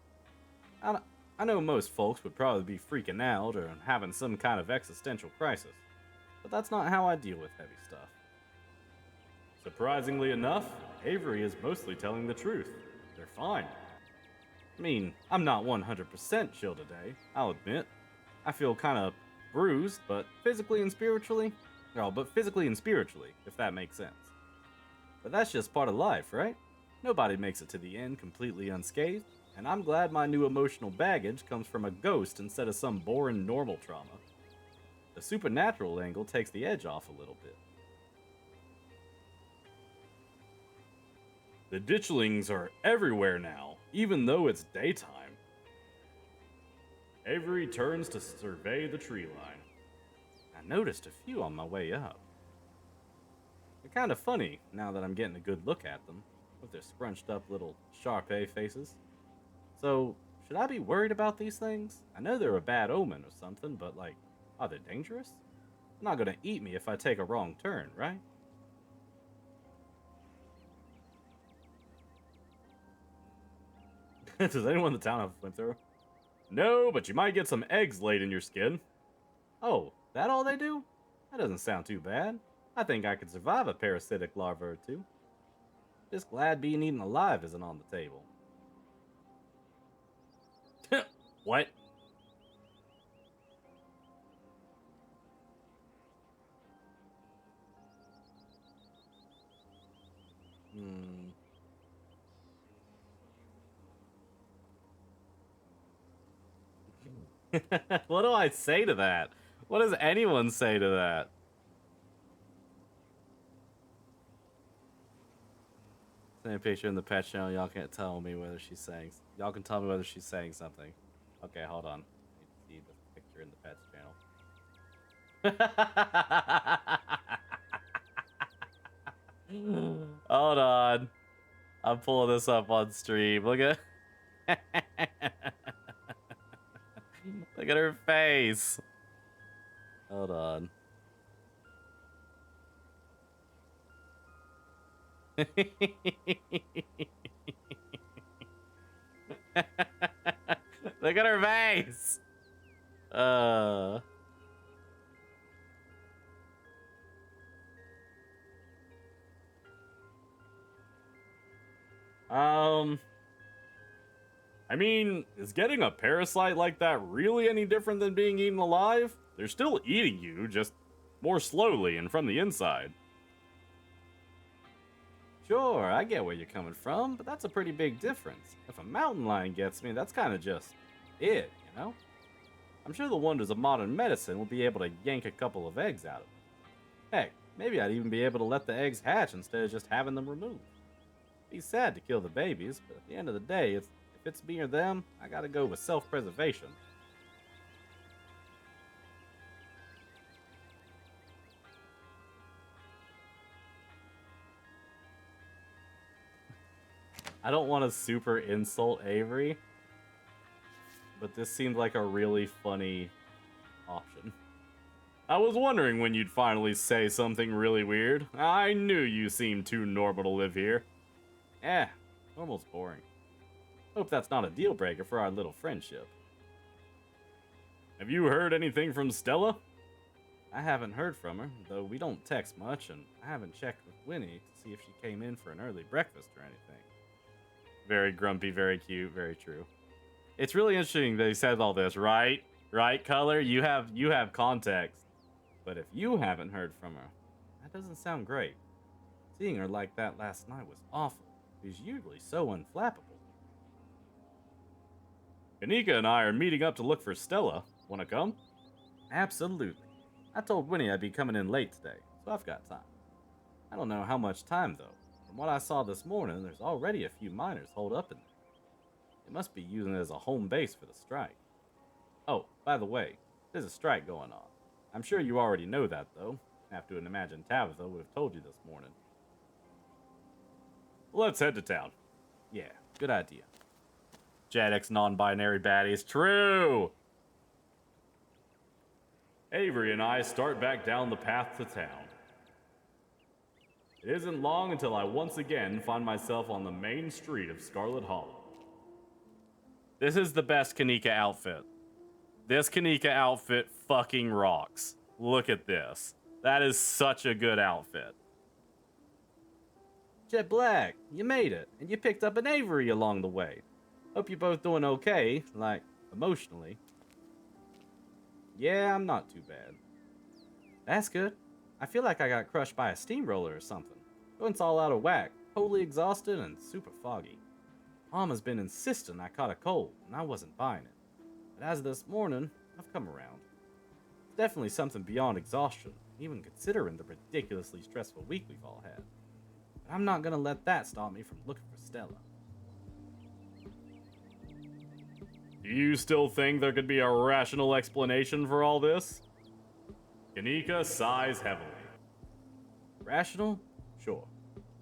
Speaker 1: I know most folks would probably be freaking out or having some kind of existential crisis, but that's not how I deal with heavy stuff. Surprisingly enough, Avery is mostly telling the truth. They're fine. I mean, I'm not 100% chill today, I'll admit. I feel kind of bruised, but physically and spiritually, if that makes sense. But that's just part of life, right? Nobody makes it to the end completely unscathed, and I'm glad my new emotional baggage comes from a ghost instead of some boring normal trauma. The supernatural angle takes the edge off a little bit. The ditchlings are everywhere now, even though it's daytime. Avery turns to survey the tree line. I noticed a few on my way up. They're kind of funny now that I'm getting a good look at them, with their scrunched up little Sharpay faces. So, should I be worried about these things? I know they're a bad omen or something, but like, are they dangerous? They're not gonna eat me if I take a wrong turn, right? Does anyone in the town have a flamethrower? No, but you might get some eggs laid in your skin. Oh, that all they do? That doesn't sound too bad. I think I could survive a parasitic larva or two. Just glad being eaten alive isn't on the table. What? What do I say to that? What does anyone say to that? Same picture in the pet channel. Y'all can't tell me whether she's saying. Y'all can tell me whether she's saying something. Okay, hold on. Let me see the picture in the pets channel. Hold on. I'm pulling this up on stream. Look at. Look at her face. Hold on. Look at her face. I mean, is getting a parasite like that really any different than being eaten alive? They're still eating you, just more slowly and from the inside. Sure, I get where you're coming from, but that's a pretty big difference. If a mountain lion gets me, that's kind of just it, you know? I'm sure the wonders of modern medicine will be able to yank a couple of eggs out of them. Heck, maybe I'd even be able to let the eggs hatch instead of just having them removed. Be sad to kill the babies, but at the end of the day, if it's me or them, I gotta go with self-preservation. I don't want to super insult Avery, but this seemed like a really funny option. I was wondering when you'd finally say something really weird. I knew you seemed too normal to live here. Normal's boring. Hope that's not a deal breaker for our little friendship. Have you heard anything from Stella? I haven't heard from her, though we don't text much, and I haven't checked with Winnie to see if she came in for an early breakfast or anything. Very grumpy, very cute, very true. It's really interesting that he says all this, right? Right, Color? You have context. But if you haven't heard from her, that doesn't sound great. Seeing her like that last night was awful. She's usually so unflappable. Kanika and I are meeting up to look for Stella. Wanna come? Absolutely. I told Winnie I'd be coming in late today, so I've got time. I don't know how much time, though. From what I saw this morning, there's already a few miners holed up in there. They must be using it as a home base for the strike. Oh, by the way, there's a strike going on. I'm sure you already know that, though. I have to imagine Tabitha would have told you this morning. Let's head to town. Yeah, good idea. Jadek's non-binary baddies. True! Avery and I start back down the path to town. It isn't long until I once again find myself on the main street of Scarlet Hollow. This is the best Kanika outfit. This Kanika outfit fucking rocks. Look at this. That is such a good outfit. Jet Black, you made it, and you picked up an Avery along the way. Hope you're both doing okay, like, emotionally. Yeah, I'm not too bad. That's good. I feel like I got crushed by a steamroller or something. Joint's all out of whack, totally exhausted and super foggy. Mama's been insisting I caught a cold, and I wasn't buying it. But as of this morning, I've come around. It's definitely something beyond exhaustion, even considering the ridiculously stressful week we've all had. But I'm not gonna let that stop me from looking for Stella. Do you still think there could be a rational explanation for all this? Kanika sighs heavily. Rational? Sure.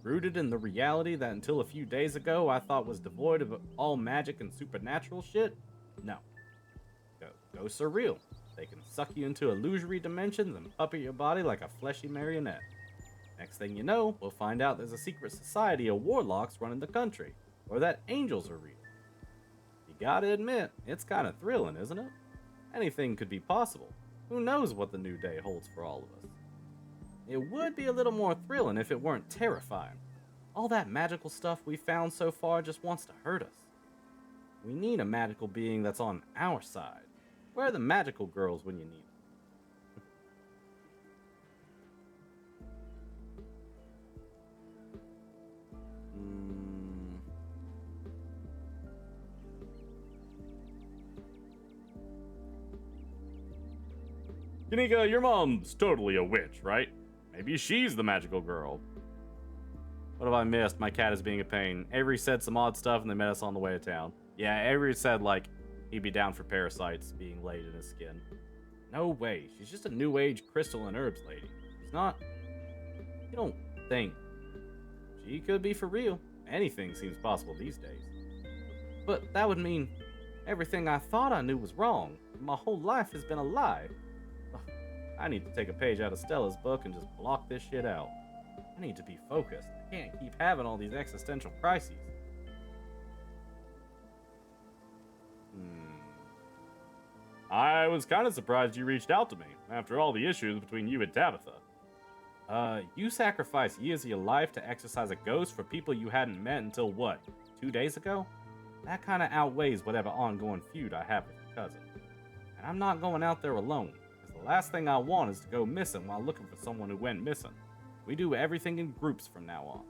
Speaker 1: Rooted in the reality that until a few days ago I thought was devoid of all magic and supernatural shit? No. Ghosts are real. They can suck you into illusory dimensions and puppet your body like a fleshy marionette. Next thing you know, we'll find out there's a secret society of warlocks running the country, or that angels are real. You gotta admit, it's kinda thrilling, isn't it? Anything could be possible. Who knows what the new day holds for all of us? It would be a little more thrilling if it weren't terrifying. All that magical stuff we found so far just wants to hurt us. We need a magical being that's on our side. Where are the magical girls when you need them? Kanika, your mom's totally a witch, right? Maybe she's the magical girl. What have I missed? My cat is being a pain. Avery said some odd stuff and they met us on the way to town. Yeah, Avery said, like, he'd be down for parasites being laid in his skin. No way. She's just a new age crystal and herbs lady. She's not... You don't think... She could be for real. Anything seems possible these days. But that would mean everything I thought I knew was wrong. My whole life has been a lie. I need to take a page out of Stella's book and just block this shit out. I need to be focused. I can't keep having all these existential crises. I was kind of surprised you reached out to me, after all the issues between you and Tabitha. You sacrificed years of your life to exorcise a ghost for people you hadn't met until what, 2 days ago? That kind of outweighs whatever ongoing feud I have with your cousin. And I'm not going out there alone. The last thing I want is to go missing while looking for someone who went missing. We do everything in groups from now on.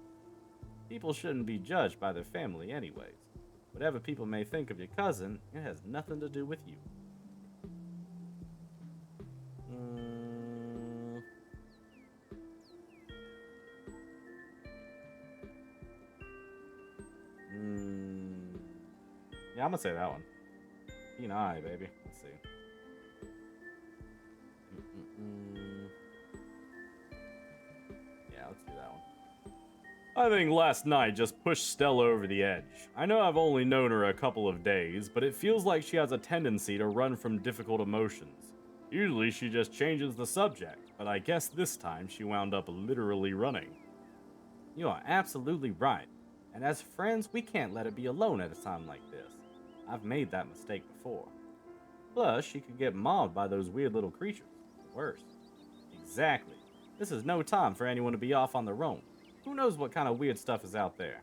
Speaker 1: People shouldn't be judged by their family anyways. Whatever people may think of your cousin, it has nothing to do with you. Yeah, I'm gonna say that one. Keen eye, baby. Let's see. Yeah, let's do that one. I think last night just pushed Stella over the edge. I know I've only known her a couple of days, but it feels like she has a tendency to run from difficult emotions. Usually she just changes the subject, but I guess this time she wound up literally running. You are absolutely right. And as friends, we can't let her be alone at a time like this. I've made that mistake before. Plus, she could get mobbed by those weird little creatures. Worse. Exactly. This is no time for anyone to be off on their own. Who knows what kind of weird stuff is out there?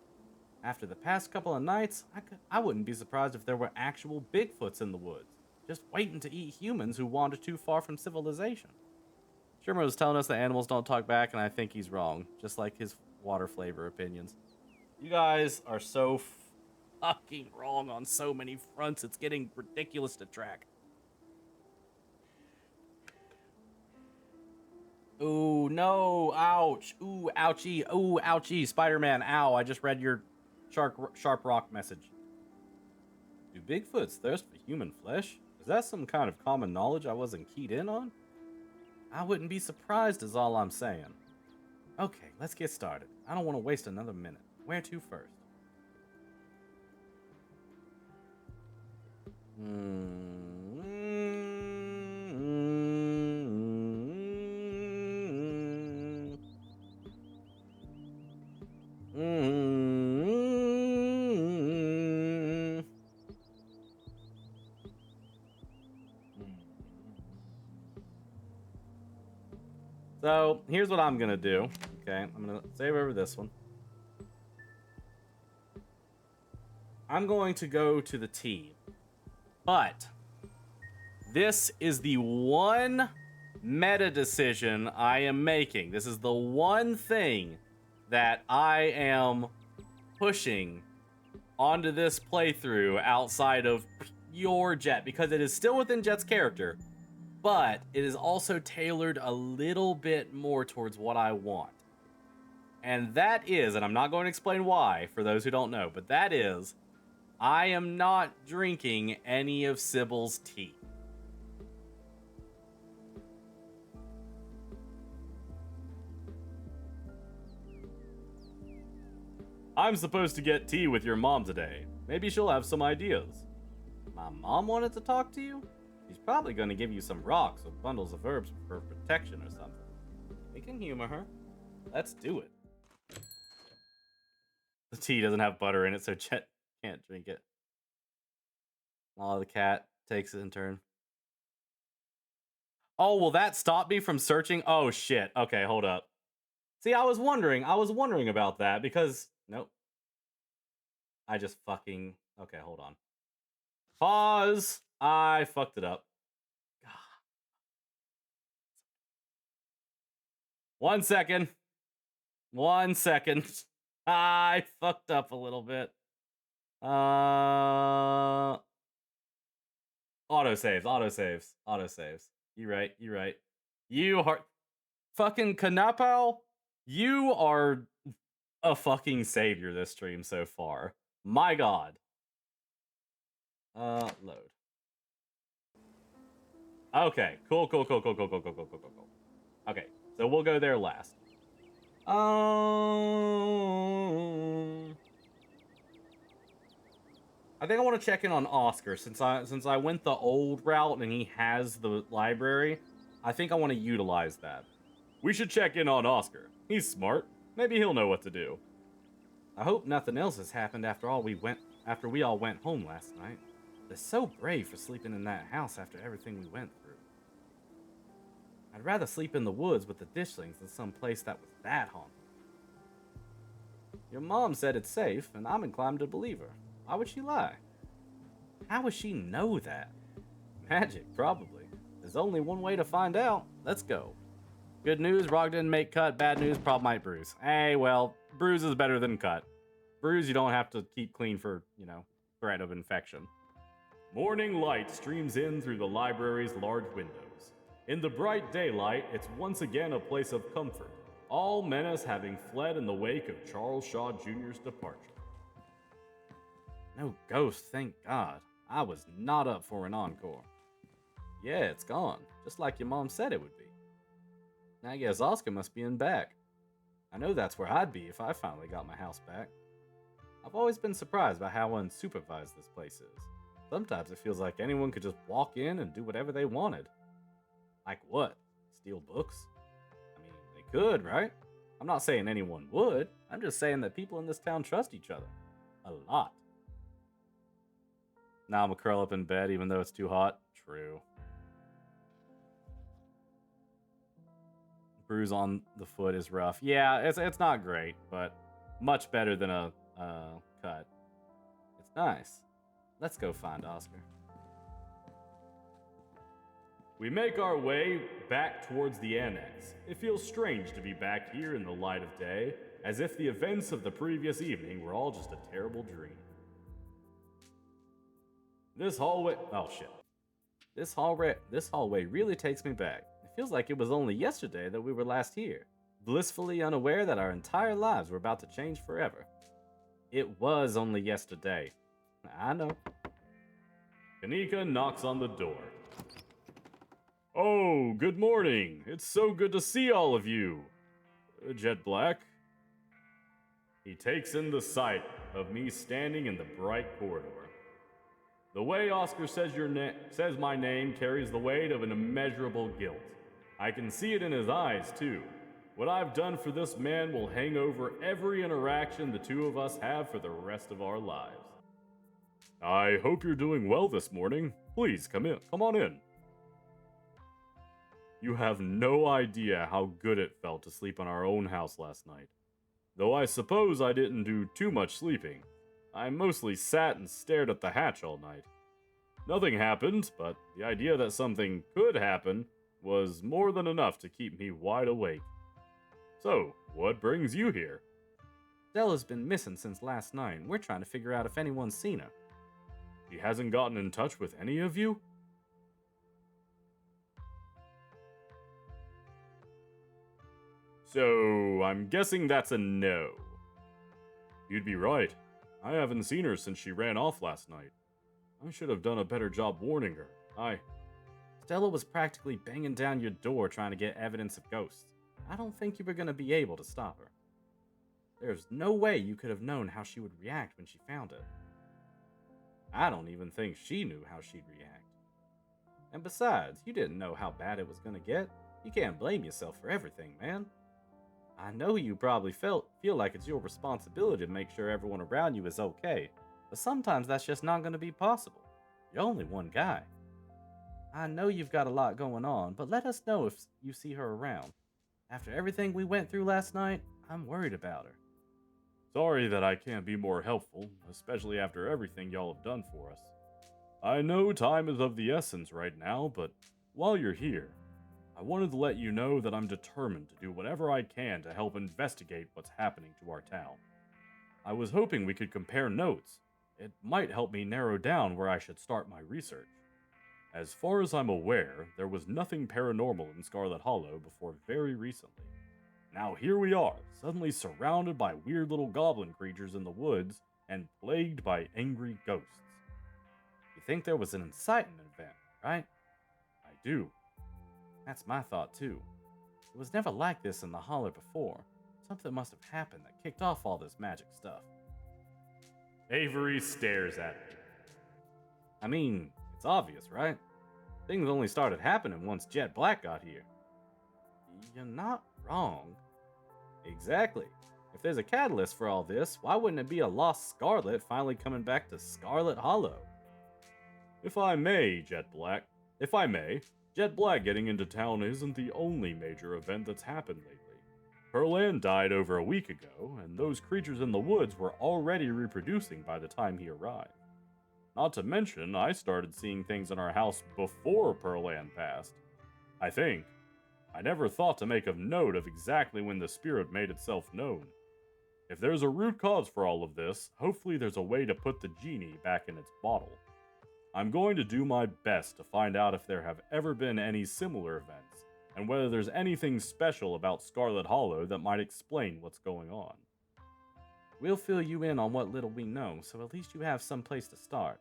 Speaker 1: After the past couple of nights, I wouldn't be surprised if there were actual Bigfoots in the woods, just waiting to eat humans who wander too far from civilization. Sherman was telling us that animals don't talk back, and I think he's wrong, just like his water flavor opinions. You guys are so fucking wrong on so many fronts, it's getting ridiculous to track. Ooh, no. Ouch. Ooh, ouchie. Ooh, ouchie. Spider-Man, ow. I just read your sharp rock message. Do Bigfoots thirst for human flesh? Is that some kind of common knowledge I wasn't keyed in on? I wouldn't be surprised is all I'm saying. Okay, let's get started. I don't want to waste another minute. Where to first? So here's what I'm gonna do. Okay, I'm gonna save over this one. I'm going to go to the T, but this is the one meta decision I am making. This is the one thing that I am pushing onto this playthrough outside of pure Jett, because it is still within Jett's character, but it is also tailored a little bit more towards what I want. And that is, and I'm not going to explain why for those who don't know, but that is, I am not drinking any of Sybil's tea. I'm supposed to get tea with your mom today. Maybe she'll have some ideas. My mom wanted to talk to you? She's probably going to give you some rocks or bundles of herbs for protection or something. We can humor her. Let's do it. The tea doesn't have butter in it, so Jett can't drink it. Oh, the cat takes it in turn. Oh, will that stop me from searching? Oh, shit. Okay, hold up. See, I was wondering about that because... Nope. I just fucking... Okay, hold on. Pause! I fucked it up. God. 1 second. 1 second. I fucked up a little bit. Autosaves. You right. You are... Fucking Kanapao, you are a fucking savior this stream so far. My god. Load. Okay, cool. Okay, so we'll go there last. I think I want to check in on Oscar since I went the old route and he has the library. I think I want to utilize that. We should check in on Oscar. He's smart. Maybe he'll know what to do. I hope nothing else has happened after we all went home last night. They're so brave for sleeping in that house after everything we went through. I'd rather sleep in the woods with the dishlings than some place that was that haunted. Your mom said it's safe, and I'm inclined to believe her. Why would she lie? How would she know that? Magic, probably. There's only one way to find out. Let's go. Good news, Rock didn't make cut. Bad news, Prob might bruise. Hey, well, bruise is better than cut. Bruise you don't have to keep clean for, threat of infection. Morning light streams in through the library's large windows. In the bright daylight, it's once again a place of comfort, all menace having fled in the wake of Charles Shaw Jr.'s departure. No ghost, thank God. I was not up for an encore. Yeah, it's gone, just like your mom said it would be. I guess Oscar must be in back. I know that's where I'd be if I finally got my house back. I've always been surprised by how unsupervised this place is. Sometimes it feels like anyone could just walk in and do whatever they wanted. Like what? Steal books? I mean, they could, right? I'm not saying anyone would. I'm just saying that people in this town trust each other. A lot. Now I'm gonna curl up in bed even though it's too hot. True. Bruise on the foot is rough. Yeah, it's not great, but much better than a cut. It's nice. Let's go find Oscar. We make our way back towards the annex. It feels strange to be back here in the light of day, as if the events of the previous evening were all just a terrible dream. This hallway... Oh, shit. This hallway really takes me back. It feels like it was only yesterday that we were last here, blissfully unaware that our entire lives were about to change forever. It was only yesterday. I know.
Speaker 2: Kanika knocks on the door. Oh, good morning. It's so good to see all of you. Jet Black. He takes in the sight of me standing in the bright corridor. The way Oscar says says my name carries the weight of an immeasurable guilt. I can see it in his eyes, too. What I've done for this man will hang over every interaction the two of us have for the rest of our lives. I hope you're doing well this morning. Please come in. Come on in. You have no idea how good it felt to sleep in our own house last night. Though I suppose I didn't do too much sleeping. I mostly sat and stared at the hatch all night. Nothing happened, but the idea that something could happen was more than enough to keep me wide awake. So, what brings you here?
Speaker 1: Stella's been missing since last night, and we're trying to figure out if anyone's seen her.
Speaker 2: She hasn't gotten in touch with any of you? So, I'm guessing that's a no. You'd be right. I haven't seen her since she ran off last night. I should have done a better job warning her.
Speaker 1: Stella was practically banging down your door trying to get evidence of ghosts. I don't think you were going to be able to stop her. There's no way you could have known how she would react when she found it. I don't even think she knew how she'd react. And besides, you didn't know how bad it was going to get. You can't blame yourself for everything, man. I know you probably feel like it's your responsibility to make sure everyone around you is okay, but sometimes that's just not going to be possible. You're only one guy. I know you've got a lot going on, but let us know if you see her around. After everything we went through last night, I'm worried about her.
Speaker 2: Sorry that I can't be more helpful, especially after everything y'all have done for us. I know time is of the essence right now, but while you're here, I wanted to let you know that I'm determined to do whatever I can to help investigate what's happening to our town. I was hoping we could compare notes. It might help me narrow down where I should start my research. As far as I'm aware, there was nothing paranormal in Scarlet Hollow before very recently. Now here we are, suddenly surrounded by weird little goblin creatures in the woods and plagued by angry ghosts.
Speaker 1: You think there was an incitement event, right?
Speaker 2: I do.
Speaker 1: That's my thought too. It was never like this in the Holler before. Something must have happened that kicked off all this magic stuff.
Speaker 2: Avery stares at me.
Speaker 1: I mean, it's obvious, right? Things only started happening once Jet Black got here. You're not wrong. Exactly. If there's a catalyst for all this, why wouldn't it be a lost Scarlet finally coming back to Scarlet Hollow?
Speaker 2: If I may, Jet Black getting into town isn't the only major event that's happened lately. Pearl Ann died over a week ago, and those creatures in the woods were already reproducing by the time he arrived. Not to mention, I started seeing things in our house before Pearl Ann passed. I never thought to make a note of exactly when the spirit made itself known. If there's a root cause for all of this, hopefully there's a way to put the genie back in its bottle. I'm going to do my best to find out if there have ever been any similar events, and whether there's anything special about Scarlet Hollow that might explain what's going on.
Speaker 1: We'll fill you in on what little we know, so at least you have some place to start.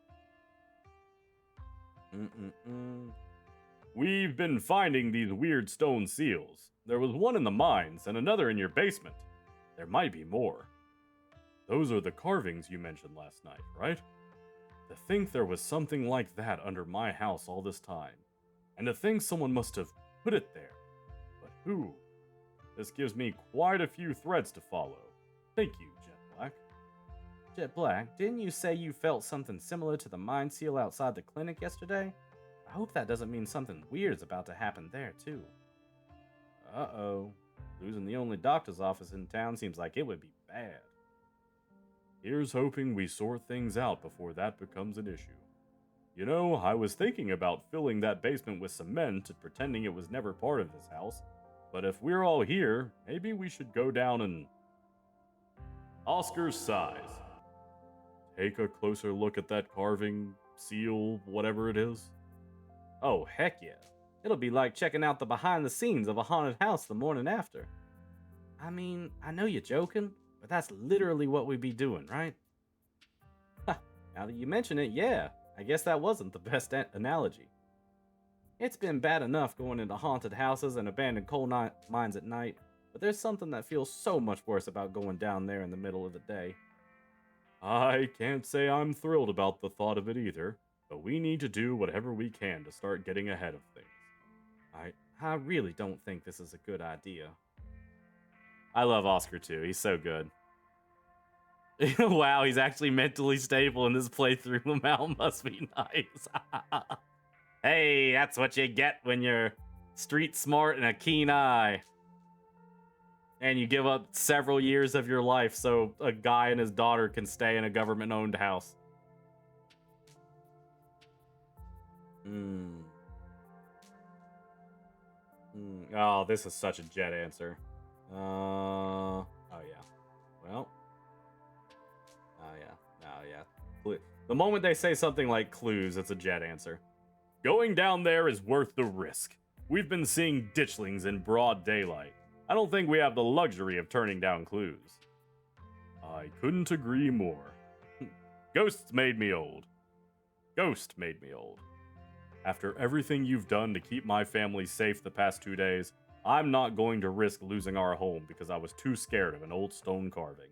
Speaker 2: We've been finding these weird stone seals. There was one in the mines and another in your basement. There might be more. Those are the carvings you mentioned last night, right? To think there was something like that under my house all this time, and to think someone must have put it there. But who? This gives me quite a few threads to follow. Thank you, Jet Black.
Speaker 1: Jet Black, didn't you say you felt something similar to the mine seal outside the clinic yesterday? I hope that doesn't mean something weird's about to happen there, too. Uh-oh. Losing the only doctor's office in town seems like it would be bad.
Speaker 2: Here's hoping we sort things out before that becomes an issue. You know, I was thinking about filling that basement with cement and pretending it was never part of this house, but if we're all here, maybe we should go down and... Oscar sighs. Take a closer look at that carving, seal, whatever it is.
Speaker 1: Oh, heck yeah. It'll be like checking out the behind the scenes of a haunted house the morning after. I mean, I know you're joking, but that's literally what we'd be doing, right? Ha, now that you mention it, yeah, I guess that wasn't the best analogy. It's been bad enough going into haunted houses and abandoned coal mines at night, but there's something that feels so much worse about going down there in the middle of the day.
Speaker 2: I can't say I'm thrilled about the thought of it either, but we need to do whatever we can to start getting ahead of things.
Speaker 1: I really don't think this is a good idea. I love Oscar too. He's so good. Wow, he's actually mentally stable in this playthrough. Lamau must be nice. Hey, that's what you get when you're street smart and a keen eye. And you give up several years of your life so a guy and his daughter can stay in a government-owned house. Oh, this is such a Jett answer. Oh yeah. Well. Oh yeah. The moment they say something like clues, it's a Jett answer.
Speaker 2: Going down there is worth the risk. We've been seeing ditchlings in broad daylight. I don't think we have the luxury of turning down clues. I couldn't agree more. Ghosts made me old. Ghost made me old. After everything you've done to keep my family safe the past 2 days, I'm not going to risk losing our home because I was too scared of an old stone carving.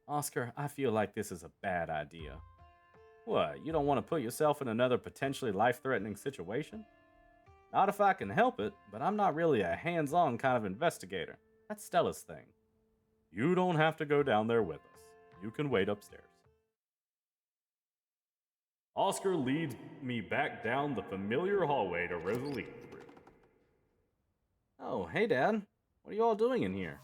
Speaker 1: Oscar, I feel like this is a bad idea. What, you don't want to put yourself in another potentially life-threatening situation? Not if I can help it, but I'm not really a hands-on kind of investigator. That's Stella's thing.
Speaker 2: You don't have to go down there with us. You can wait upstairs. Oscar leads me back down the familiar hallway to Rosalie's room.
Speaker 1: Oh, hey Dad. What are you all doing in here?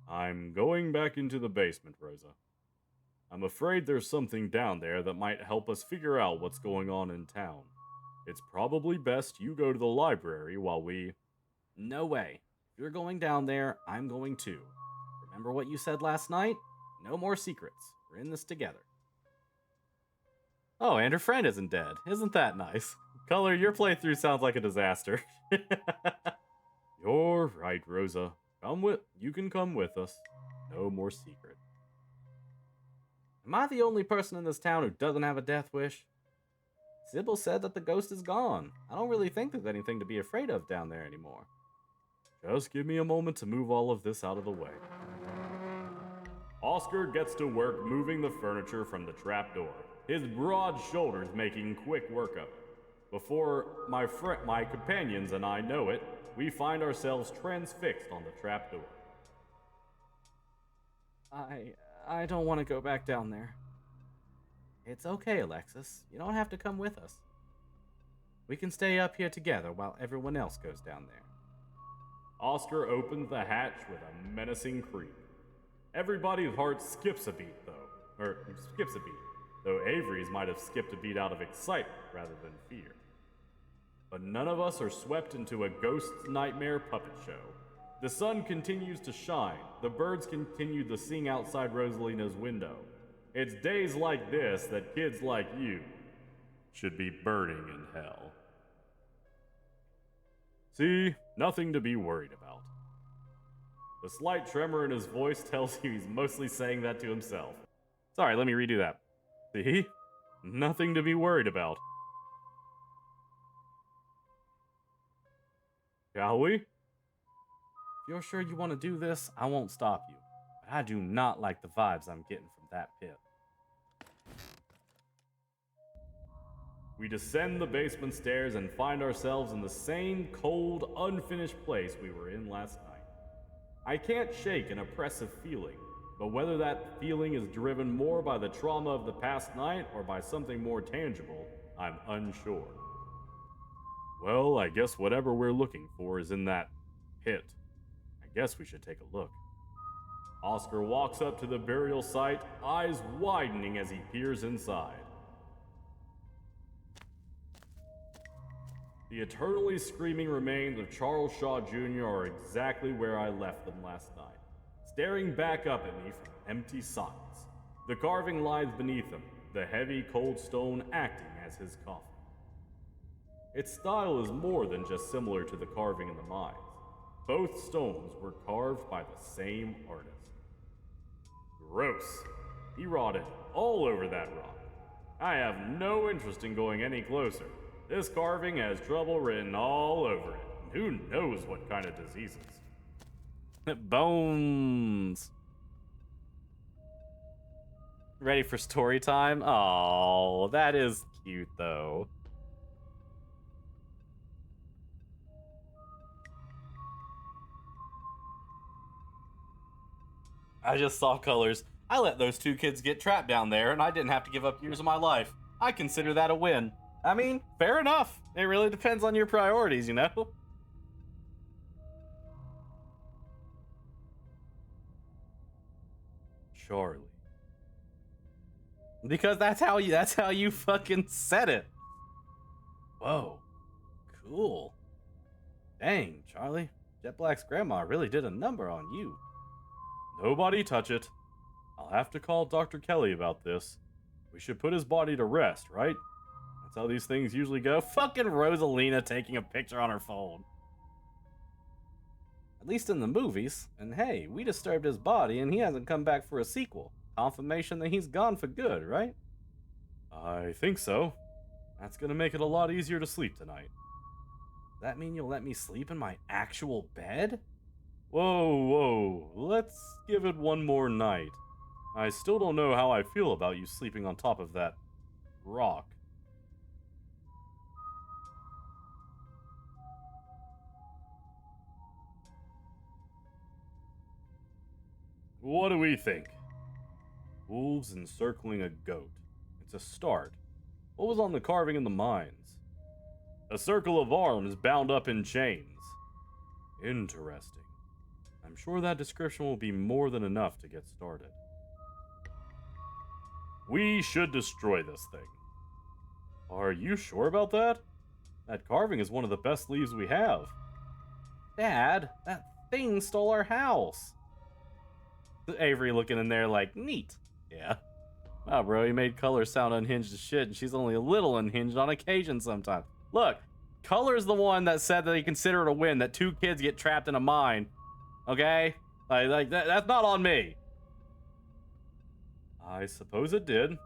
Speaker 2: I'm going back into the basement, Rosa. I'm afraid there's something down there that might help us figure out what's going on in town. It's probably best you go to the library while we...
Speaker 1: No way. If you're going down there, I'm going too. Remember what you said last night? No more secrets. We're in this together. Oh, and her friend isn't dead. Isn't that nice? Color, your playthrough sounds like a disaster.
Speaker 2: You're right, Rosa. You can come with us. No more secret.
Speaker 1: Am I the only person in this town who doesn't have a death wish? Sybil said that the ghost is gone. I don't really think there's anything to be afraid of down there anymore.
Speaker 2: Just give me a moment to move all of this out of the way. Oscar gets to work moving the furniture from the trapdoor, his broad shoulders making quick work of it. Before my companions and I know it, we find ourselves transfixed on the trapdoor.
Speaker 1: I don't want to go back down there. It's okay, Alexis. You don't have to come with us. We can stay up here together while everyone else goes down there.
Speaker 2: Oscar opens the hatch with a menacing creak. Everybody's heart skips a beat, though Avery's might have skipped a beat out of excitement rather than fear. But none of us are swept into a ghost's nightmare puppet show. The sun continues to shine, the birds continue to sing outside Rosalina's window. It's days like this that kids like you should be burning in hell. See, nothing to be worried about. The slight tremor in his voice tells you he's mostly saying that to himself.
Speaker 1: Sorry, let me redo that.
Speaker 2: See? Nothing to be worried about. Shall we?
Speaker 1: If you're sure you want to do this, I won't stop you. But I do not like the vibes I'm getting from that pit.
Speaker 2: We descend the basement stairs and find ourselves in the same cold, unfinished place we were in last night. I can't shake an oppressive feeling, but whether that feeling is driven more by the trauma of the past night or by something more tangible, I'm unsure. Well, I guess whatever we're looking for is in that pit. I guess we should take a look. Oscar walks up to the burial site, eyes widening as he peers inside. The eternally screaming remains of Charles Shaw Jr. are exactly where I left them last night, staring back up at me from empty sockets. The carving lies beneath him, the heavy, cold stone acting as his coffin. Its style is more than just similar to the carving in the mines. Both stones were carved by the same artist. Gross. He rotted all over that rock. I have no interest in going any closer. This carving has trouble written all over it. Who knows what kind of diseases?
Speaker 1: Bones. Ready for story time? Oh, that is cute though. I just saw colors. I let those two kids get trapped down there, and I didn't have to give up years of my life. I consider that a win. I mean, fair enough. It really depends on your priorities, you know?
Speaker 2: Charlie.
Speaker 1: Because that's how you fucking said it. Whoa. Cool. Dang, Charlie. Jet Black's grandma really did a number on you.
Speaker 2: Nobody touch it. I'll have to call Dr. Kelly about this. We should put his body to rest, right? That's how these things usually go.
Speaker 1: Fucking Rosalina taking a picture on her phone. At least in the movies. And hey, we disturbed his body and he hasn't come back for a sequel. Confirmation that he's gone for good, right?
Speaker 2: I think so. That's gonna make it a lot easier to sleep tonight.
Speaker 1: Does that mean you'll let me sleep in my actual bed?
Speaker 2: Whoa. Let's give it one more night. I still don't know how I feel about you sleeping on top of that rock. What do we think? Wolves encircling a goat. It's a start. What was on the carving in the mines? A circle of arms bound up in chains. Interesting. I'm sure that description will be more than enough to get started. We should destroy this thing. Are you sure about that? That carving is one of the best leaves we have.
Speaker 1: Dad, that thing stole our house. Avery looking in there like, neat. Yeah. Wow, bro, you made Color sound unhinged as shit, and she's only a little unhinged on occasion sometimes. Look, Color's the one that said that he considered it a win that two kids get trapped in a mine. Okay? That's not on me.
Speaker 2: I suppose it did.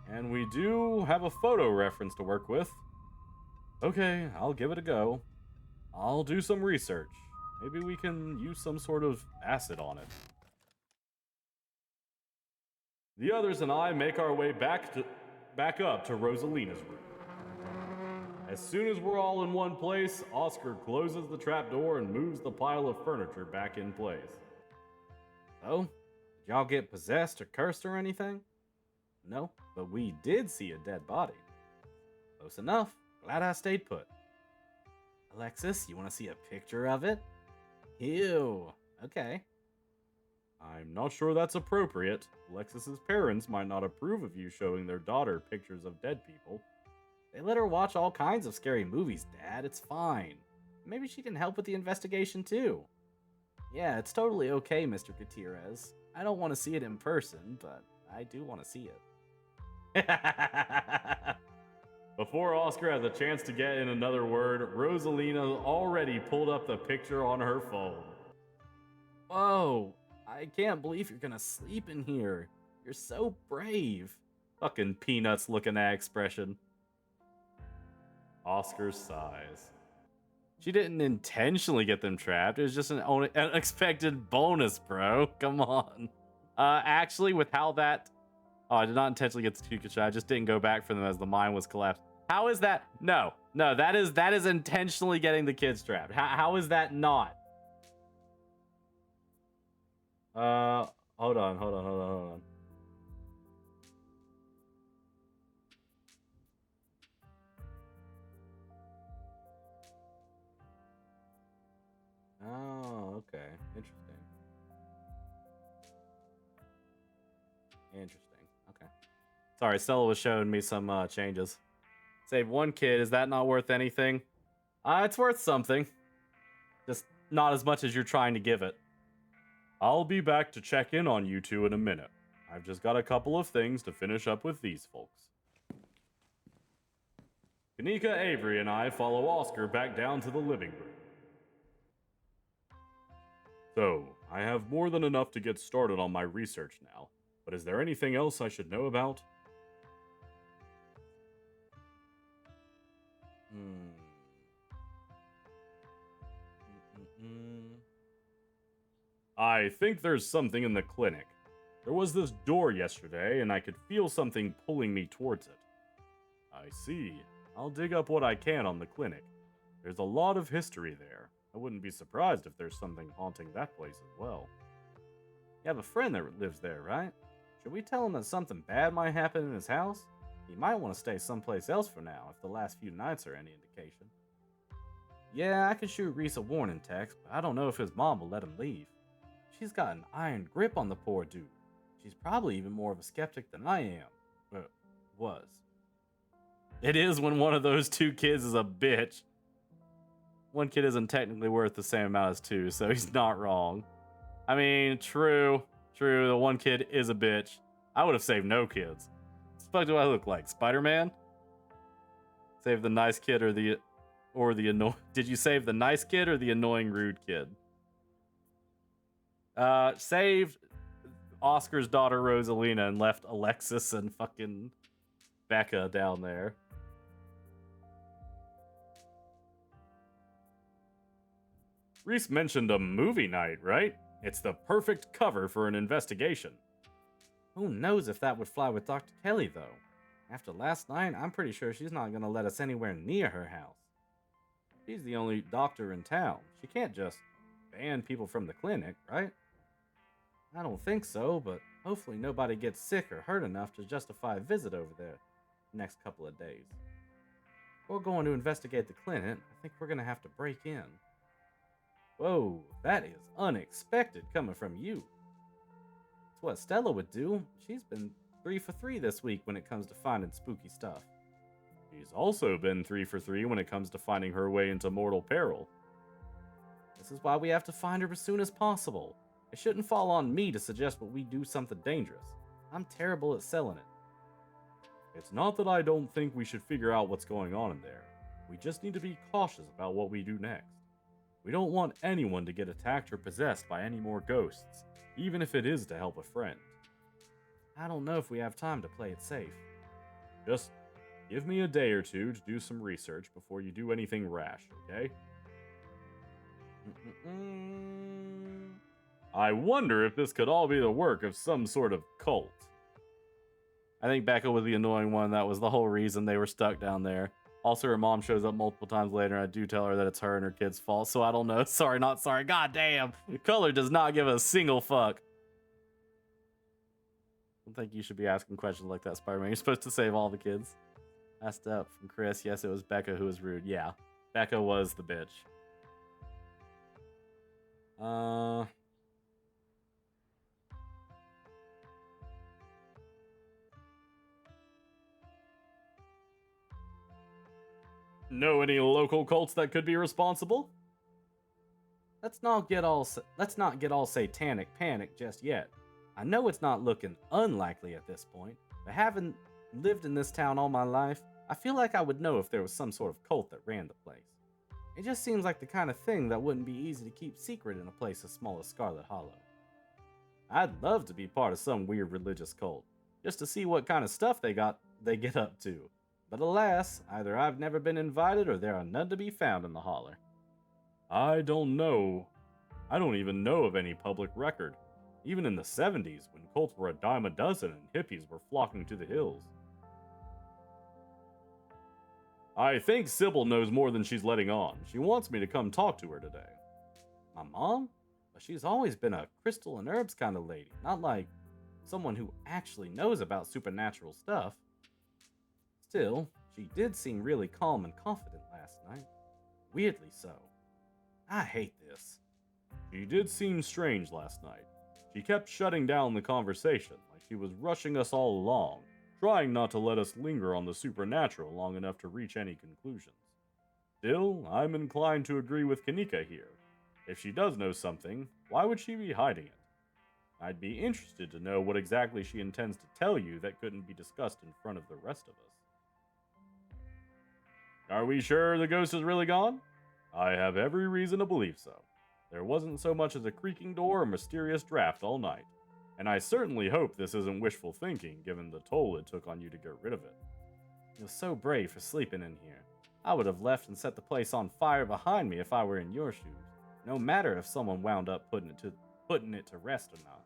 Speaker 2: And we do have a photo reference to work with. Okay, I'll give it a go. I'll do some research. Maybe we can use some sort of acid on it. The others and I make our way back up to Rosalina's room. As soon as we're all in one place, Oscar closes the trapdoor and moves the pile of furniture back in place.
Speaker 1: So, did y'all get possessed or cursed or anything? No, but we did see a dead body. Close enough. Glad I stayed put. Alexis, you want to see a picture of it? Ew. Okay.
Speaker 2: I'm not sure that's appropriate. Alexis's parents might not approve of you showing their daughter pictures of dead people.
Speaker 1: They let her watch all kinds of scary movies, Dad. It's fine. Maybe she can help with the investigation, too. Yeah, it's totally okay, Mr. Gutierrez. I don't want to see it in person, but I do want to see it.
Speaker 2: Before Oscar has a chance to get in another word, Rosalina already pulled up the picture on her phone.
Speaker 1: Whoa, I can't believe you're gonna sleep in here. You're so brave. Fucking Peanuts looking at expression.
Speaker 2: Oscar sighs.
Speaker 1: She didn't intentionally get them trapped. It was just an unexpected bonus, bro. Come on. Actually, with how that... Oh, I did not intentionally get the Kikucha. I just didn't go back for them as the mine was collapsed. How is that? No, that is intentionally getting the kids trapped. How is that not?
Speaker 2: Hold on.
Speaker 1: Oh, okay. Interesting. Okay. Sorry, Stella was showing me some changes. Save one kid. Is that not worth anything? It's worth something. Just not as much as you're trying to give it.
Speaker 2: I'll be back to check in on you two in a minute. I've just got a couple of things to finish up with these folks. Kanika, Avery, and I follow Oscar back down to the living room. So, I have more than enough to get started on my research now, but is there anything else I should know about? I think there's something in the clinic. There was this door yesterday, and I could feel something pulling me towards it. I see. I'll dig up what I can on the clinic. There's a lot of history there. I wouldn't be surprised if there's something haunting that place as well. You have a friend that lives there, right? Should we tell him that something bad might happen in his house? He might want to stay someplace else for now, if the last few nights are any indication. Yeah, I can shoot Reese a warning text, but I don't know if his mom will let him leave. She's got an iron grip on the poor dude. She's probably even more of a skeptic than I am. Was. It is when one of those two kids is a bitch. One kid isn't technically worth the same amount as two, so he's not wrong. I mean, true, the one kid is a bitch. I would have saved no kids. What the fuck do I look like, Spider-Man? Save the nice kid or the annoying... Did you save the nice kid or the annoying rude kid? Saved Oscar's daughter Rosalina and left Alexis and fucking Becca down there. Reese mentioned a movie night, right? It's the perfect cover for an investigation. Who knows if that would fly with Dr. Kelly, though? After last night, I'm pretty sure she's not gonna let us anywhere near her house. She's the only doctor in town. She can't just ban people from the clinic, right? I don't think so, but hopefully nobody gets sick or hurt enough to justify a visit over there the next couple of days. If we're going to investigate the clinic, I think we're gonna have to break in. Whoa, that is unexpected coming from you. It's what Stella would do. She's been 3 for 3 this week when it comes to finding spooky stuff. She's also been 3 for 3 when it comes to finding her way into mortal peril. This is why we have to find her as soon as possible. It shouldn't fall on me to suggest that we do something dangerous. I'm terrible at selling it. It's not that I don't think we should figure out what's going on in there. We just need to be cautious about what we do next. We don't want anyone to get attacked or possessed by any more ghosts, even if it is to help a friend. I don't know if we have time to play it safe. Just give me a day or two to do some research before you do anything rash, okay? I wonder if this could all be the work of some sort of cult. I think Becca was the annoying one. That was the whole reason they were stuck down there. Also, her mom shows up multiple times later, and I do tell her that it's her and her kid's fault, so I don't know. Sorry, not sorry. God damn. Color does not give a single fuck. I don't think you should be asking questions like that, Spider-Man. You're supposed to save all the kids. Asked up from Chris. Yes, it was Becca who was rude. Yeah, Becca was the bitch. Know any local cults that could be responsible? Let's not get all satanic panic just yet. I know it's not looking unlikely at this point, but having lived in this town all my life, I feel like I would know if there was some sort of cult that ran the place. It just seems like the kind of thing that wouldn't be easy to keep secret in a place as small as Scarlet Hollow. I'd love to be part of some weird religious cult, just to see what kind of stuff they get up to. But alas, either I've never been invited or there are none to be found in the holler. I don't know. I don't even know of any public record. Even in the 70s, when cults were a dime a dozen and hippies were flocking to the hills. I think Sybil knows more than she's letting on. She wants me to come talk to her today. My mom? But she's always been a crystal and herbs kind of lady, not like someone who actually knows about supernatural stuff. Still, she did seem really calm and confident last night. Weirdly so. I hate this. She did seem strange last night. She kept shutting down the conversation, like she was rushing us all along, trying not to let us linger on the supernatural long enough to reach any conclusions. Still, I'm inclined to agree with Kanika here. If she does know something, why would she be hiding it? I'd be interested to know what exactly she intends to tell you that couldn't be discussed in front of the rest of us. Are we sure the ghost is really gone? I have every reason to believe so. There wasn't so much as a creaking door or mysterious draft all night. And I certainly hope this isn't wishful thinking, given the toll it took on you to get rid of it.
Speaker 1: You're so brave for sleeping in here. I would have left and set the place on fire behind me if I were in your shoes, no matter if someone wound up putting it to rest or not.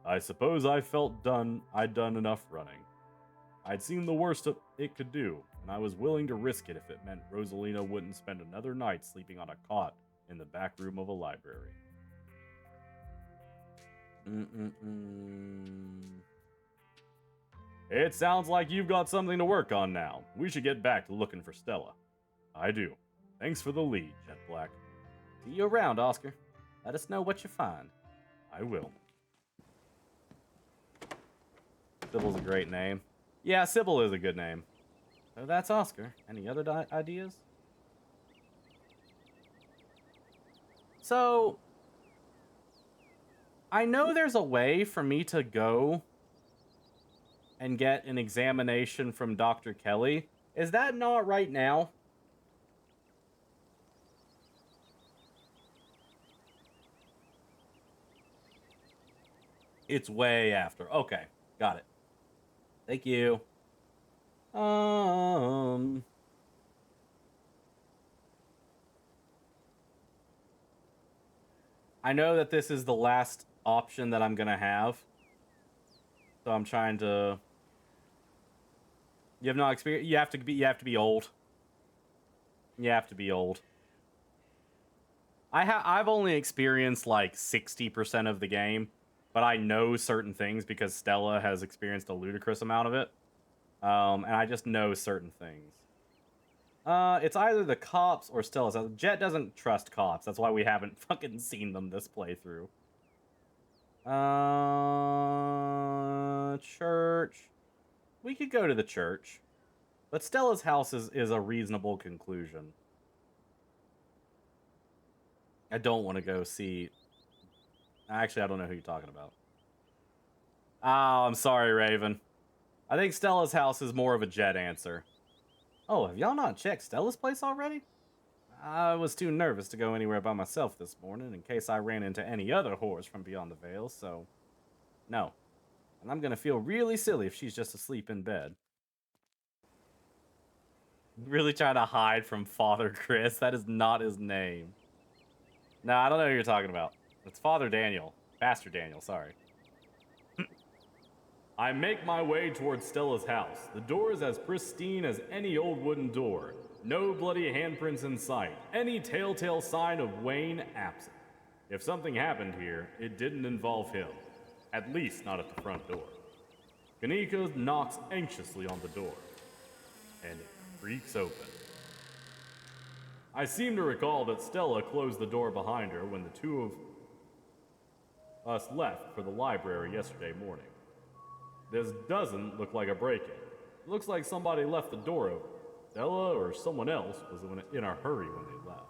Speaker 2: I suppose I felt I'd done enough running. I'd seen the worst it could do, and I was willing to risk it if it meant Rosalina wouldn't spend another night sleeping on a cot in the back room of a library. It sounds like you've got something to work on now. We should get back to looking for Stella. I do. Thanks for the lead, Jet Black.
Speaker 1: See you around, Oscar. Let us know what you find.
Speaker 2: I will.
Speaker 1: Sybil's a great name. Yeah, Sybil is a good name. So that's Oscar. Any other ideas? So, I know there's a way for me to go and get an examination from Dr. Kelly. Is that not right now? It's way after. Okay, got it. Thank you. I know that this is the last option that I'm gonna have. So I'm trying to. You have no experience. You have to be old. You have to be old. I've only experienced like 60% of the game, but I know certain things because Stella has experienced a ludicrous amount of it. And I just know certain things. It's either the cops or Stella's. Jett doesn't trust cops. That's why we haven't fucking seen them this playthrough. Church. We could go to the church. But Stella's house is a reasonable conclusion. I don't want to go see... Actually, I don't know who you're talking about. Oh, I'm sorry, Raven. I think Stella's house is more of a Jett answer. Oh, have y'all not checked Stella's place already? I was too nervous to go anywhere by myself this morning in case I ran into any other whores from beyond the veil, so... No. And I'm gonna feel really silly if she's just asleep in bed. Really trying to hide from Father Chris? That is not his name. No, I don't know who you're talking about. It's Father Daniel. Pastor Daniel, sorry.
Speaker 2: I make my way towards Stella's house. The door is as pristine as any old wooden door. No bloody handprints in sight. Any telltale sign of Wayne absent. If something happened here, it didn't involve him. At least not at the front door. Kanika knocks anxiously on the door. And it creaks open. I seem to recall that Stella closed the door behind her when the two of us left for the library yesterday morning. This doesn't look like a break-in. It looks like somebody left the door open. Stella or someone else was in a hurry when they left.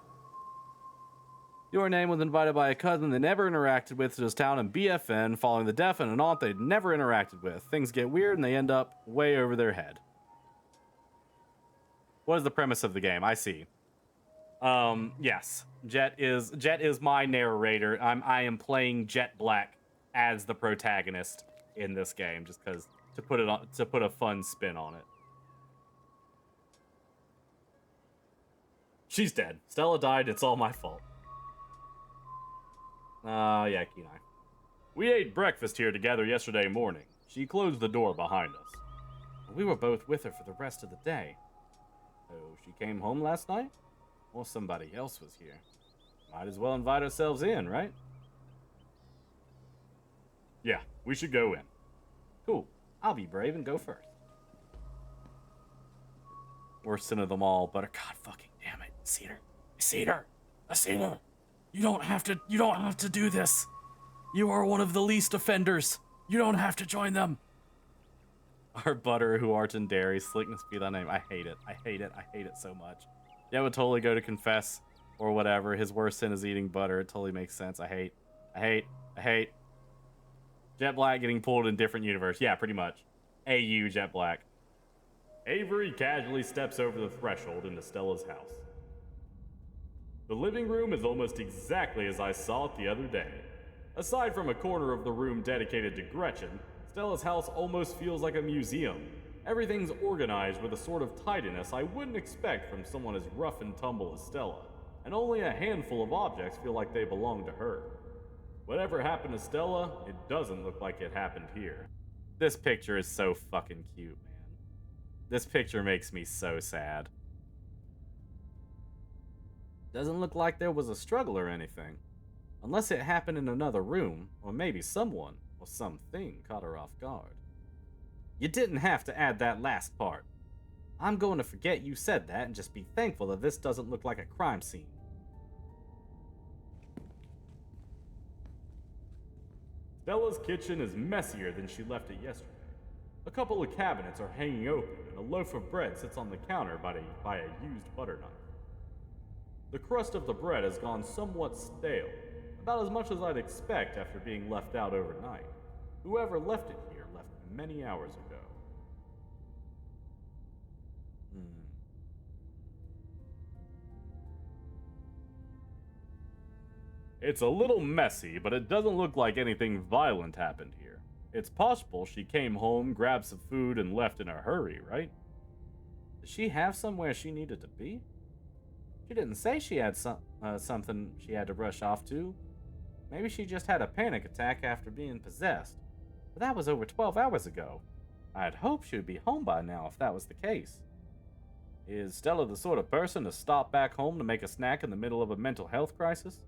Speaker 1: Your name was invited by a cousin they never interacted with to this town in BFN, following the deaf and an aunt they'd never interacted with. Things get weird and they end up way over their head. What is the premise of the game? I see. Yes. Jett is my narrator. I am playing Jet Black as the protagonist in this game, just because to put a fun spin on it. She's dead. Stella died. It's all my fault. Yeah, Kenai.
Speaker 2: We ate breakfast here together yesterday morning. She closed the door behind us.
Speaker 1: We were both with her for the rest of the day. Oh, she came home last night? Or somebody else was here. Might as well invite ourselves in, right?
Speaker 2: Yeah, we should go in.
Speaker 1: Cool. I'll be brave and go first. Worst sin of them all, but God fucking damn it. Cedar. Cedar. Cedar. You don't have to do this. You are one of the least offenders. You don't have to join them. Our butter who art in dairy, slickness be thy name. I hate it. I hate it. I hate it so much. Yeah, would totally go to confess or whatever. His worst sin is eating butter. It totally makes sense. I hate. Jet Black getting pulled in different universe. Yeah, pretty much. AU Jet Black.
Speaker 2: Avery casually steps over the threshold into Stella's house. The living room is almost exactly as I saw it the other day. Aside from a corner of the room dedicated to Gretchen, Stella's house almost feels like a museum. Everything's organized with a sort of tidiness I wouldn't expect from someone as rough and tumble as Stella, and only a handful of objects feel like they belong to her. Whatever happened to Stella, it doesn't look like it happened here.
Speaker 1: This picture is so fucking cute, man. This picture makes me so sad. Doesn't look like there was a struggle or anything. Unless it happened in another room, or maybe someone or something caught her off guard. You didn't have to add that last part. I'm going to forget you said that and just be thankful that this doesn't look like a crime scene.
Speaker 2: Stella's kitchen is messier than she left it yesterday. A couple of cabinets are hanging open, and a loaf of bread sits on the counter by a used butter knife. The crust of the bread has gone somewhat stale, about as much as I'd expect after being left out overnight. Whoever left it here left many hours ago. It's a little messy, but it doesn't look like anything violent happened here. It's possible she came home, grabbed some food, and left in a hurry, right?
Speaker 1: Does she have somewhere she needed to be? She didn't say she had something she had to rush off to. Maybe she just had a panic attack after being possessed. But that was over 12 hours ago. I'd hoped she would be home by now if that was the case. Is Stella the sort of person to stop back home to make a snack in the middle of a mental health crisis?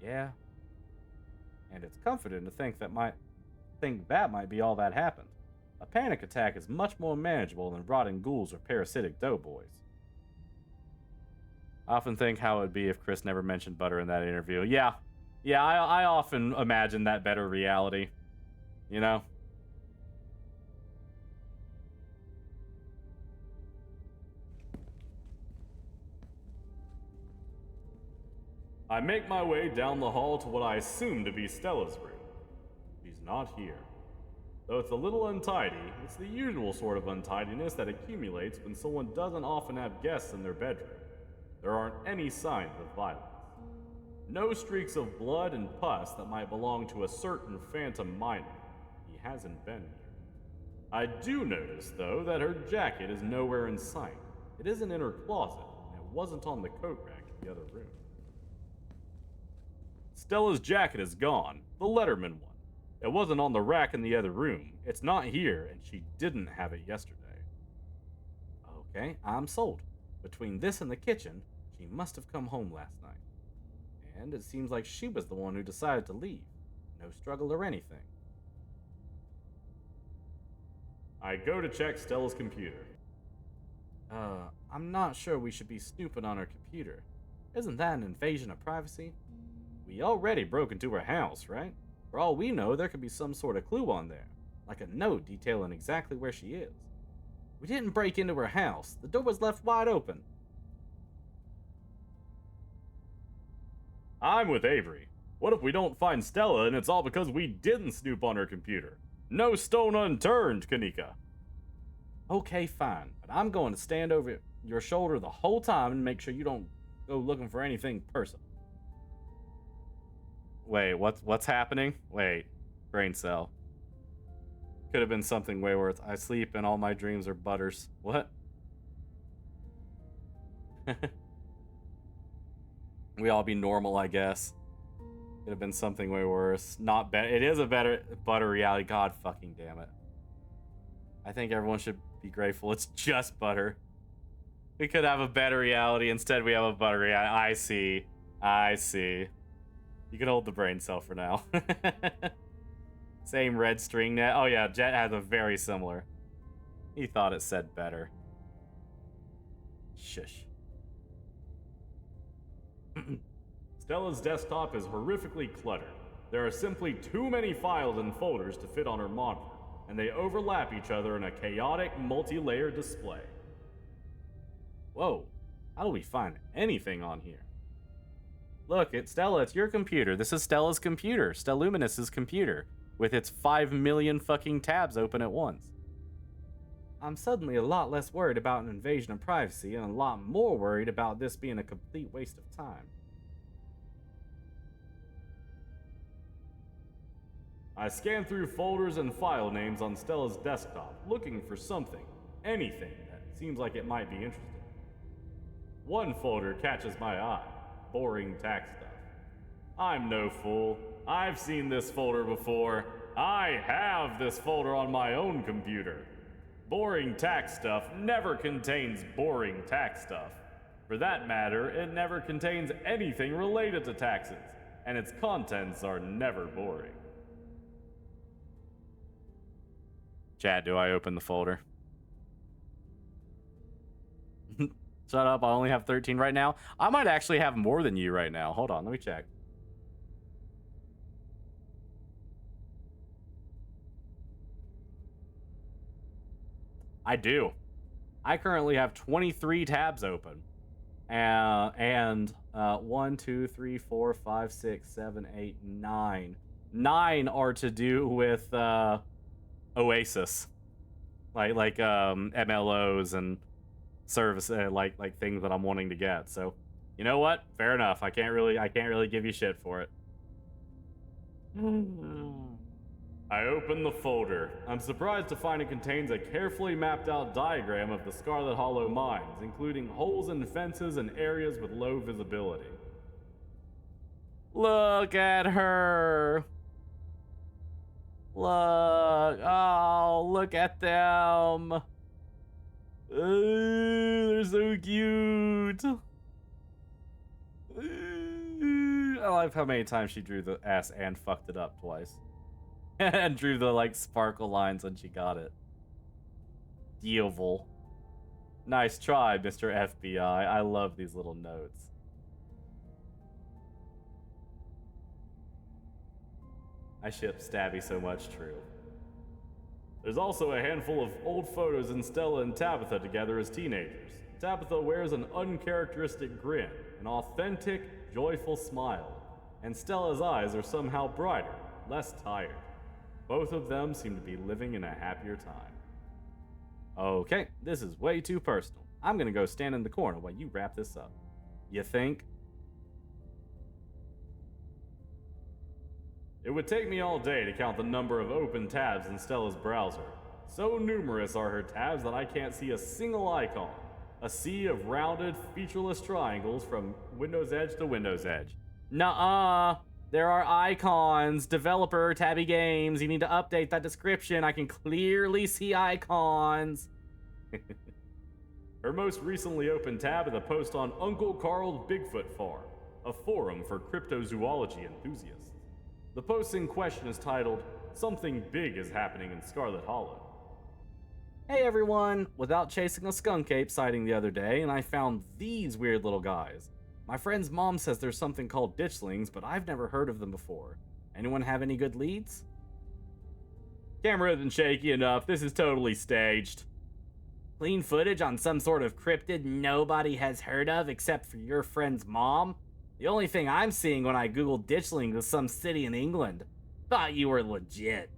Speaker 1: Yeah. And it's comforting to think that might be all that happened. A panic attack is much more manageable than rotting ghouls or parasitic doughboys. I often think how it would be if Chris never mentioned butter in that interview. Yeah, I often imagine that better reality. You know?
Speaker 2: I make my way down the hall to what I assume to be Stella's room. She's not here. Though it's a little untidy, it's the usual sort of untidiness that accumulates when someone doesn't often have guests in their bedroom. There aren't any signs of violence. No streaks of blood and pus that might belong to a certain phantom minor. He hasn't been here. I do notice, though, that her jacket is nowhere in sight. It isn't in her closet, and it wasn't on the coat rack in the other room. Stella's jacket is gone, the Letterman one. It wasn't on the rack in the other room. It's not here, and she didn't have it yesterday.
Speaker 1: Okay, I'm sold. Between this and the kitchen, she must have come home last night. And it seems like she was the one who decided to leave. No struggle or anything.
Speaker 2: I go to check Stella's computer.
Speaker 1: I'm not sure we should be snooping on her computer. Isn't that an invasion of privacy? We already broke into her house, right? For all we know, there could be some sort of clue on there, like a note detailing exactly where she is. We didn't break into her house. The door was left wide open.
Speaker 2: I'm with Avery. What if we don't find Stella and it's all because we didn't snoop on her computer? No stone unturned, Kanika.
Speaker 1: Okay, fine, but I'm going to stand over your shoulder the whole time and make sure you don't go looking for anything personal. Wait, what's happening? Wait, brain cell. Could have been something way worse. I sleep and all my dreams are butters. What? We all be normal, I guess. Could have been something way worse. Not better. It is a better butter reality. God fucking damn it. I think everyone should be grateful it's just butter. We could have a better reality. Instead, we have a butter reality. I see. You can hold the brain cell for now. Same red string net. Oh yeah, Jett has a very similar. He thought it said better. Shush.
Speaker 2: Stella's desktop is horrifically cluttered. There are simply too many files and folders to fit on her monitor, and they overlap each other in a chaotic, multi-layered display.
Speaker 1: Whoa, how do we find anything on here? Look, Stella, it's your computer. This is Stella's computer. Stelluminous' computer. With its 5 million fucking tabs open at once. I'm suddenly a lot less worried about an invasion of privacy and a lot more worried about this being a complete waste of time.
Speaker 2: I scanned through folders and file names on Stella's desktop, looking for something, anything that seems like it might be interesting. One folder catches my eye, boring tax stuff. I'm no fool. I've seen this folder before. I have this folder on my own computer. Boring tax stuff never contains boring tax stuff. For that matter, it never contains anything related to taxes, and its contents are never boring.
Speaker 1: Chad, do I open the folder? Shut up, I only have 13 right now. I might actually have more than you right now. Hold on, let me check. I do. I currently have 23 tabs open. And 1, 2, 3, 4, 5, 6, 7, 8, 9. 9 are to do with Oasis. Like MLOs and service like things that I'm wanting to get. So, you know what? Fair enough. I can't really give you shit for it.
Speaker 2: I open the folder. I'm surprised to find it contains a carefully mapped out diagram of the Scarlet Hollow mines, including holes in fences and areas with low visibility.
Speaker 1: Look at her. Look. Oh, look at them. They're so cute. I love how many times she drew the ass and fucked it up twice. And drew the like sparkle lines when she got it. Evil. Nice try, Mr. FBI. I love these little notes. I ship Stabby so much, true.
Speaker 2: There's also a handful of old photos in Stella and Tabitha together as teenagers. Tabitha wears an uncharacteristic grin, an authentic, joyful smile, and Stella's eyes are somehow brighter, less tired. Both of them seem to be living in a happier time.
Speaker 1: Okay, this is way too personal. I'm gonna go stand in the corner while you wrap this up. You think?
Speaker 2: It would take me all day to count the number of open tabs in Stella's browser. So numerous are her tabs that I can't see a single icon. A sea of rounded, featureless triangles from Windows Edge to Windows Edge.
Speaker 1: Nuh-uh. There are icons. Developer, Tabby Games. You need to update that description. I can clearly see icons.
Speaker 2: Her most recently opened tab is a post on Uncle Carl's Bigfoot Farm, a forum for cryptozoology enthusiasts. The post in question is titled, "Something Big is Happening in Scarlet Hollow."
Speaker 1: Hey everyone, without chasing a skunk ape sighting the other day, and I found these weird little guys. My friend's mom says there's something called ditchlings, but I've never heard of them before. Anyone have any good leads?
Speaker 2: Camera isn't shaky enough, this is totally staged.
Speaker 1: Clean footage on some sort of cryptid nobody has heard of except for your friend's mom? The only thing I'm seeing when I Google ditchling is some city in England. Thought you were legit.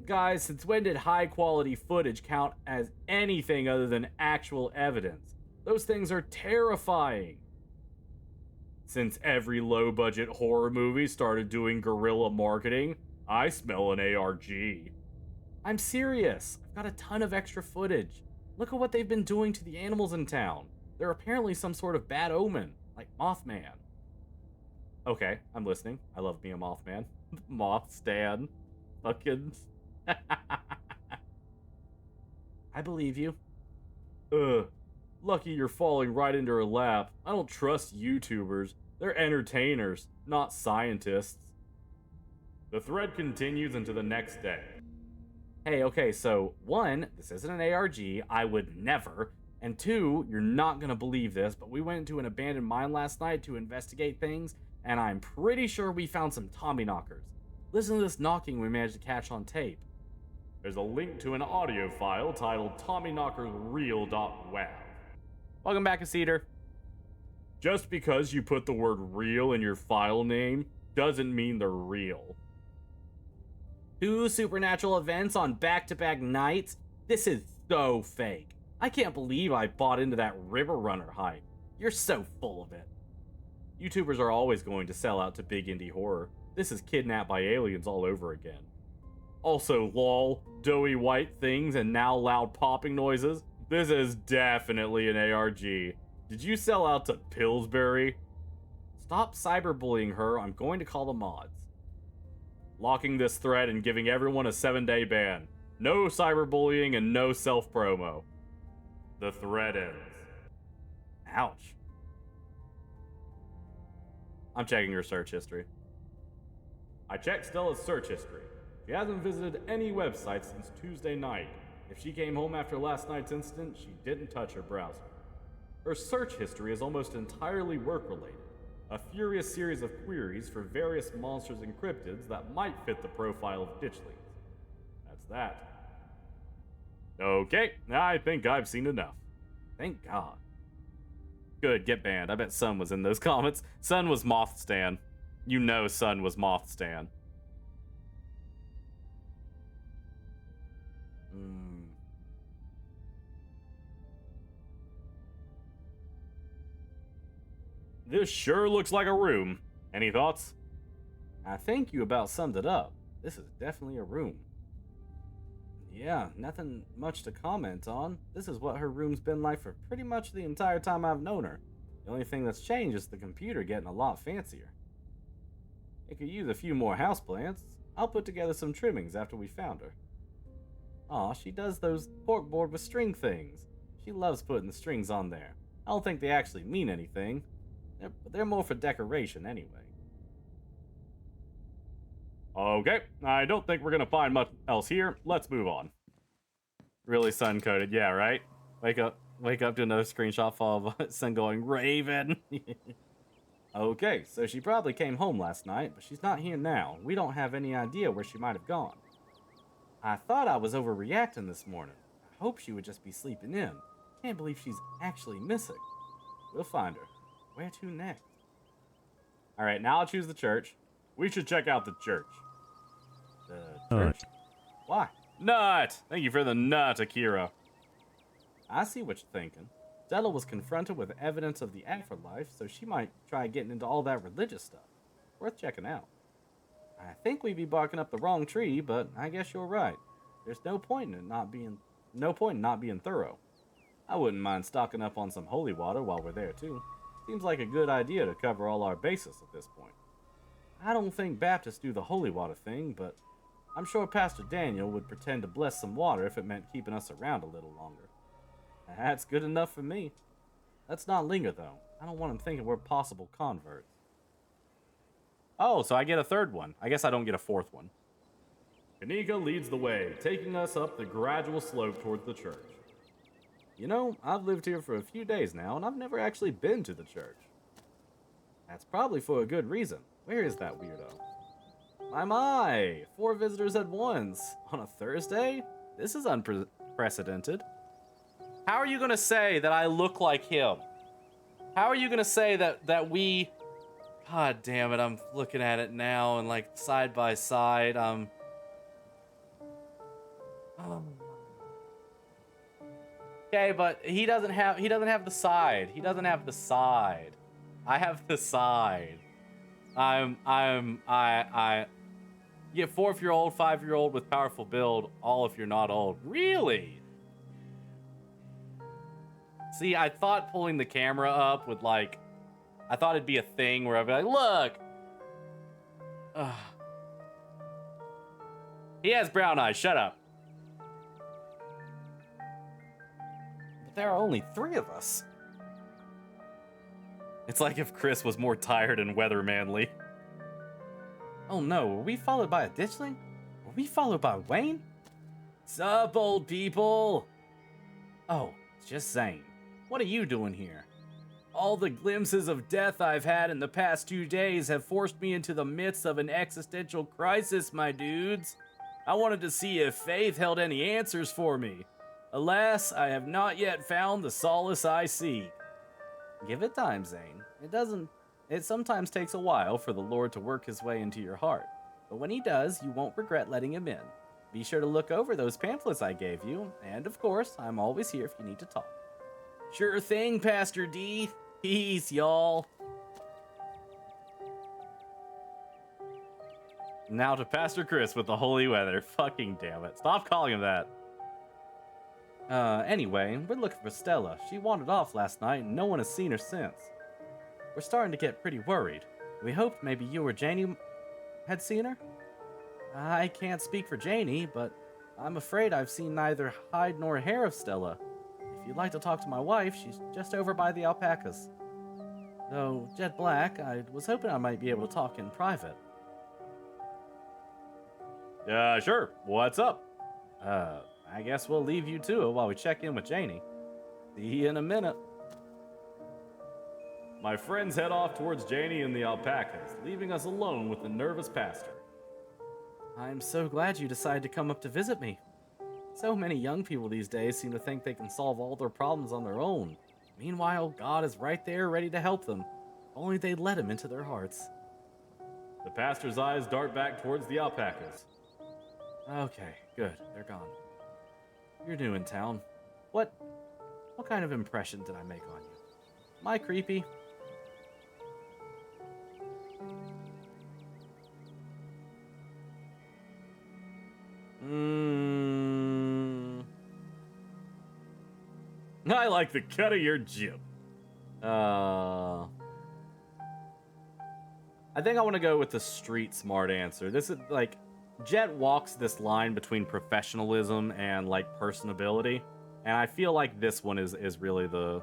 Speaker 1: Guys, since when did high quality footage count as anything other than actual evidence? Those things are terrifying. Since every low budget horror movie started doing guerrilla marketing, I smell an ARG. I'm serious. I've got a ton of extra footage. Look at what they've been doing to the animals in town. They're apparently some sort of bad omen, like Mothman. Okay, I'm listening. I love being a Mothman. Moth Stan. Fucking. I believe you.
Speaker 2: Lucky you're falling right into her lap. I don't trust YouTubers. They're entertainers, not scientists. The thread continues into the next day.
Speaker 1: Hey, okay, so 1, this isn't an ARG, I would never. And 2, you're not gonna believe this, but we went into an abandoned mine last night to investigate things, and I'm pretty sure we found some Tommyknockers. Listen to this knocking we managed to catch on tape.
Speaker 2: There's a link to an audio file titled TommyknockersReal.wav.
Speaker 1: Welcome back, Cedar.
Speaker 2: Just because you put the word real in your file name doesn't mean they're real.
Speaker 1: 2 supernatural events on back-to-back nights? This is so fake. I can't believe I bought into that River Runner hype. You're so full of it. YouTubers are always going to sell out to big indie horror. This is Kidnapped by Aliens all over again. Also, lol, doughy white things and now loud popping noises. This is definitely an ARG. Did you sell out to Pillsbury? Stop cyberbullying her, I'm going to call the mods. Locking this thread and giving everyone a 7-day ban. No cyberbullying and no self-promo. The thread ends. Ouch. I'm checking her search history. I checked Stella's search history. She hasn't visited any websites since Tuesday night. If she came home after last night's incident, she didn't touch her browser. Her search history is almost entirely work-related. A furious series of queries for various monsters and cryptids that might fit the profile of ditchlings. That's that. Okay, I think I've seen enough. Thank God. Good, get banned. I bet Sun was in those comments. Sun was Moth Stan. You know Sun was Moth Stan. This sure looks like a room. Any thoughts? I think you about summed it up. This is definitely a room. Yeah, nothing much to comment on. This is what her room's been like for pretty much the entire time I've known her. The only thing that's changed is the computer getting a lot fancier. It could use a few more houseplants. I'll put together some trimmings after we found her. Aw, she does those corkboard with string things. She loves putting the strings on there. I don't think they actually mean anything. They're more for decoration anyway. Okay, I don't think we're gonna find much else here. Let's move on. Really sun-coated, yeah, right? Wake up to another screenshot of Sun going, Raven! Okay, so she probably came home last night, but she's not here now. We don't have any idea where she might have gone. I thought I was overreacting this morning. I hope she would just be sleeping in. Can't believe she's actually missing. We'll find her. Where to next? Alright, now I'll choose the church. We should check out the church. The church? Why? Nut! Thank you for the nut, Akira. I see what you're thinking. Stella was confronted with evidence of the afterlife, so she might try getting into all that religious stuff. Worth checking out. I think we'd be barking up the wrong tree, but I guess you're right. There's no point in not being thorough. I wouldn't mind stocking up on some holy water while we're there too. Seems like a good idea to cover all our bases at this point. I don't think Baptists do the holy water thing, but I'm sure Pastor Daniel would pretend to bless some water if it meant keeping us around a little longer. That's good enough for me. Let's not linger, though. I don't want him thinking we're possible converts. Oh, so I get a third one. I guess I don't get a fourth one. Kanika leads the way, taking us up the gradual slope towards the church. You know, I've lived here for a few days now, and I've never actually been to the church. That's probably for a good reason. Where is that weirdo? My! 4 visitors at once. On a Thursday? This is unprecedented. How are you gonna say that I look like him? How are you gonna say that we... God damn it, I'm looking at it now and like side by side, Okay, but he doesn't have the side. He doesn't have the side. I have the side. I you get 4-year-old, 5-year-old with powerful build, all if you're not old. Really? See, I thought pulling the camera up would like, I thought it'd be a thing where I'd be like, look. Ugh. He has brown eyes, shut up. But there are only 3 of us. It's like if Chris was more tired and weathermanly. Oh no, were we followed by a ditchling? Were we followed by Wayne? Sup, old people? Oh, it's just Zane. What are you doing here? All the glimpses of death I've had in the past 2 days have forced me into the midst of an existential crisis, my dudes. I wanted to see if faith held any answers for me. Alas, I have not yet found the solace I seek. Give it time, Zane. It sometimes takes a while for the Lord to work his way into your heart. but when he does, you won't regret letting him in. Be sure to look over those pamphlets I gave you, and of course, I'm always here if you need to talk. Sure thing, Pastor D. Peace, y'all. Now to Pastor Chris with the holy weather. Fucking damn it. Stop calling him that. Anyway, we're looking for Stella. She wandered off last night and no one has seen her since. We're starting to get pretty worried. We hoped maybe you or Janie had seen her? I can't speak for Janie, but I'm afraid I've seen neither hide nor hair of Stella. If you'd like to talk to my wife, she's just over by the alpacas. Though, Jett Black, I was hoping I might be able to talk in private.
Speaker 2: Sure. What's up?
Speaker 1: I guess we'll leave you to it while we check in with Janie. See you in a minute.
Speaker 2: My friends head off towards Janie and the alpacas, leaving us alone with the nervous pastor.
Speaker 1: I'm so glad you decided to come up to visit me. So many young people these days seem to think they can solve all their problems on their own. Meanwhile, God is right there ready to help them. Only they'd let him into their hearts.
Speaker 2: The pastor's eyes dart back towards the alpacas.
Speaker 1: Okay, good. They're gone. You're new in town. What kind of impression did I make on you? Am I creepy?
Speaker 2: I like the cut of your jib.
Speaker 1: I think I want to go with the street smart answer. This is like, Jett walks this line between professionalism and like personability, and I feel like this one is really the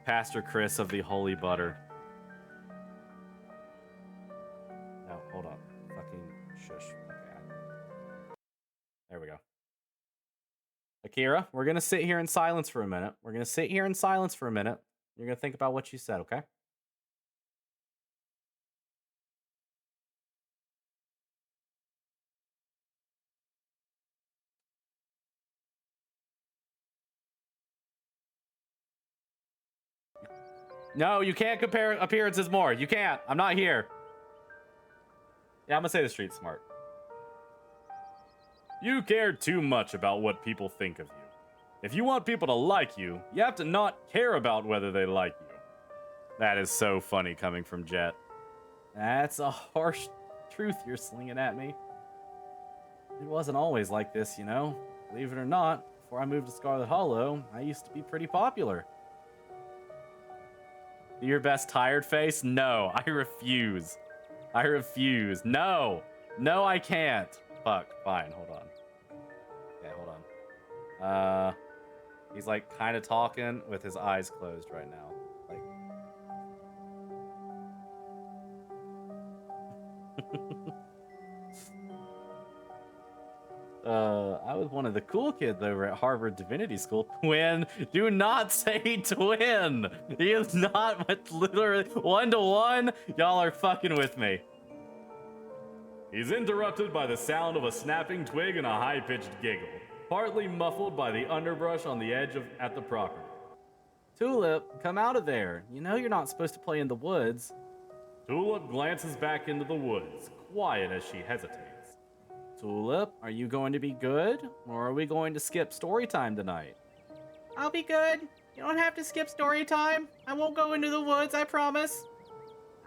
Speaker 1: Pastor Chris of the Holy Butter. No, hold on. Fucking shush. Okay. There we go. Akira, we're gonna sit here in silence for a minute. You're gonna think about what you said, okay? No, you can't compare appearances more. You can't. I'm not here. Yeah, I'm gonna say the street smart.
Speaker 2: You care too much about what people think of you. If you want people to like you, you have to not care about whether they like you.
Speaker 1: That is so funny coming from Jett. That's a harsh truth you're slinging at me. It wasn't always like this, you know. Believe it or not, before I moved to Scarlet Hollow, I used to be pretty popular. Your best tired face? No, I refuse. No, I can't. Fuck, fine, hold on. Okay, hold on. He's like kind of talking with his eyes closed right now. I was one of the cool kids over at Harvard Divinity School. Twin, do not say twin. He is not, but literally 1-to-1. Y'all are fucking with me.
Speaker 2: He's interrupted by the sound of a snapping twig and a high-pitched giggle, partly muffled by the underbrush on the edge at the property.
Speaker 1: Tulip, come out of there. You know you're not supposed to play in the woods.
Speaker 2: Tulip glances back into the woods, quiet as she hesitates.
Speaker 1: Tulip, are you going to be good, or are we going to skip story time tonight? I'll be good. You don't have to skip story time. I won't go into the woods, I promise.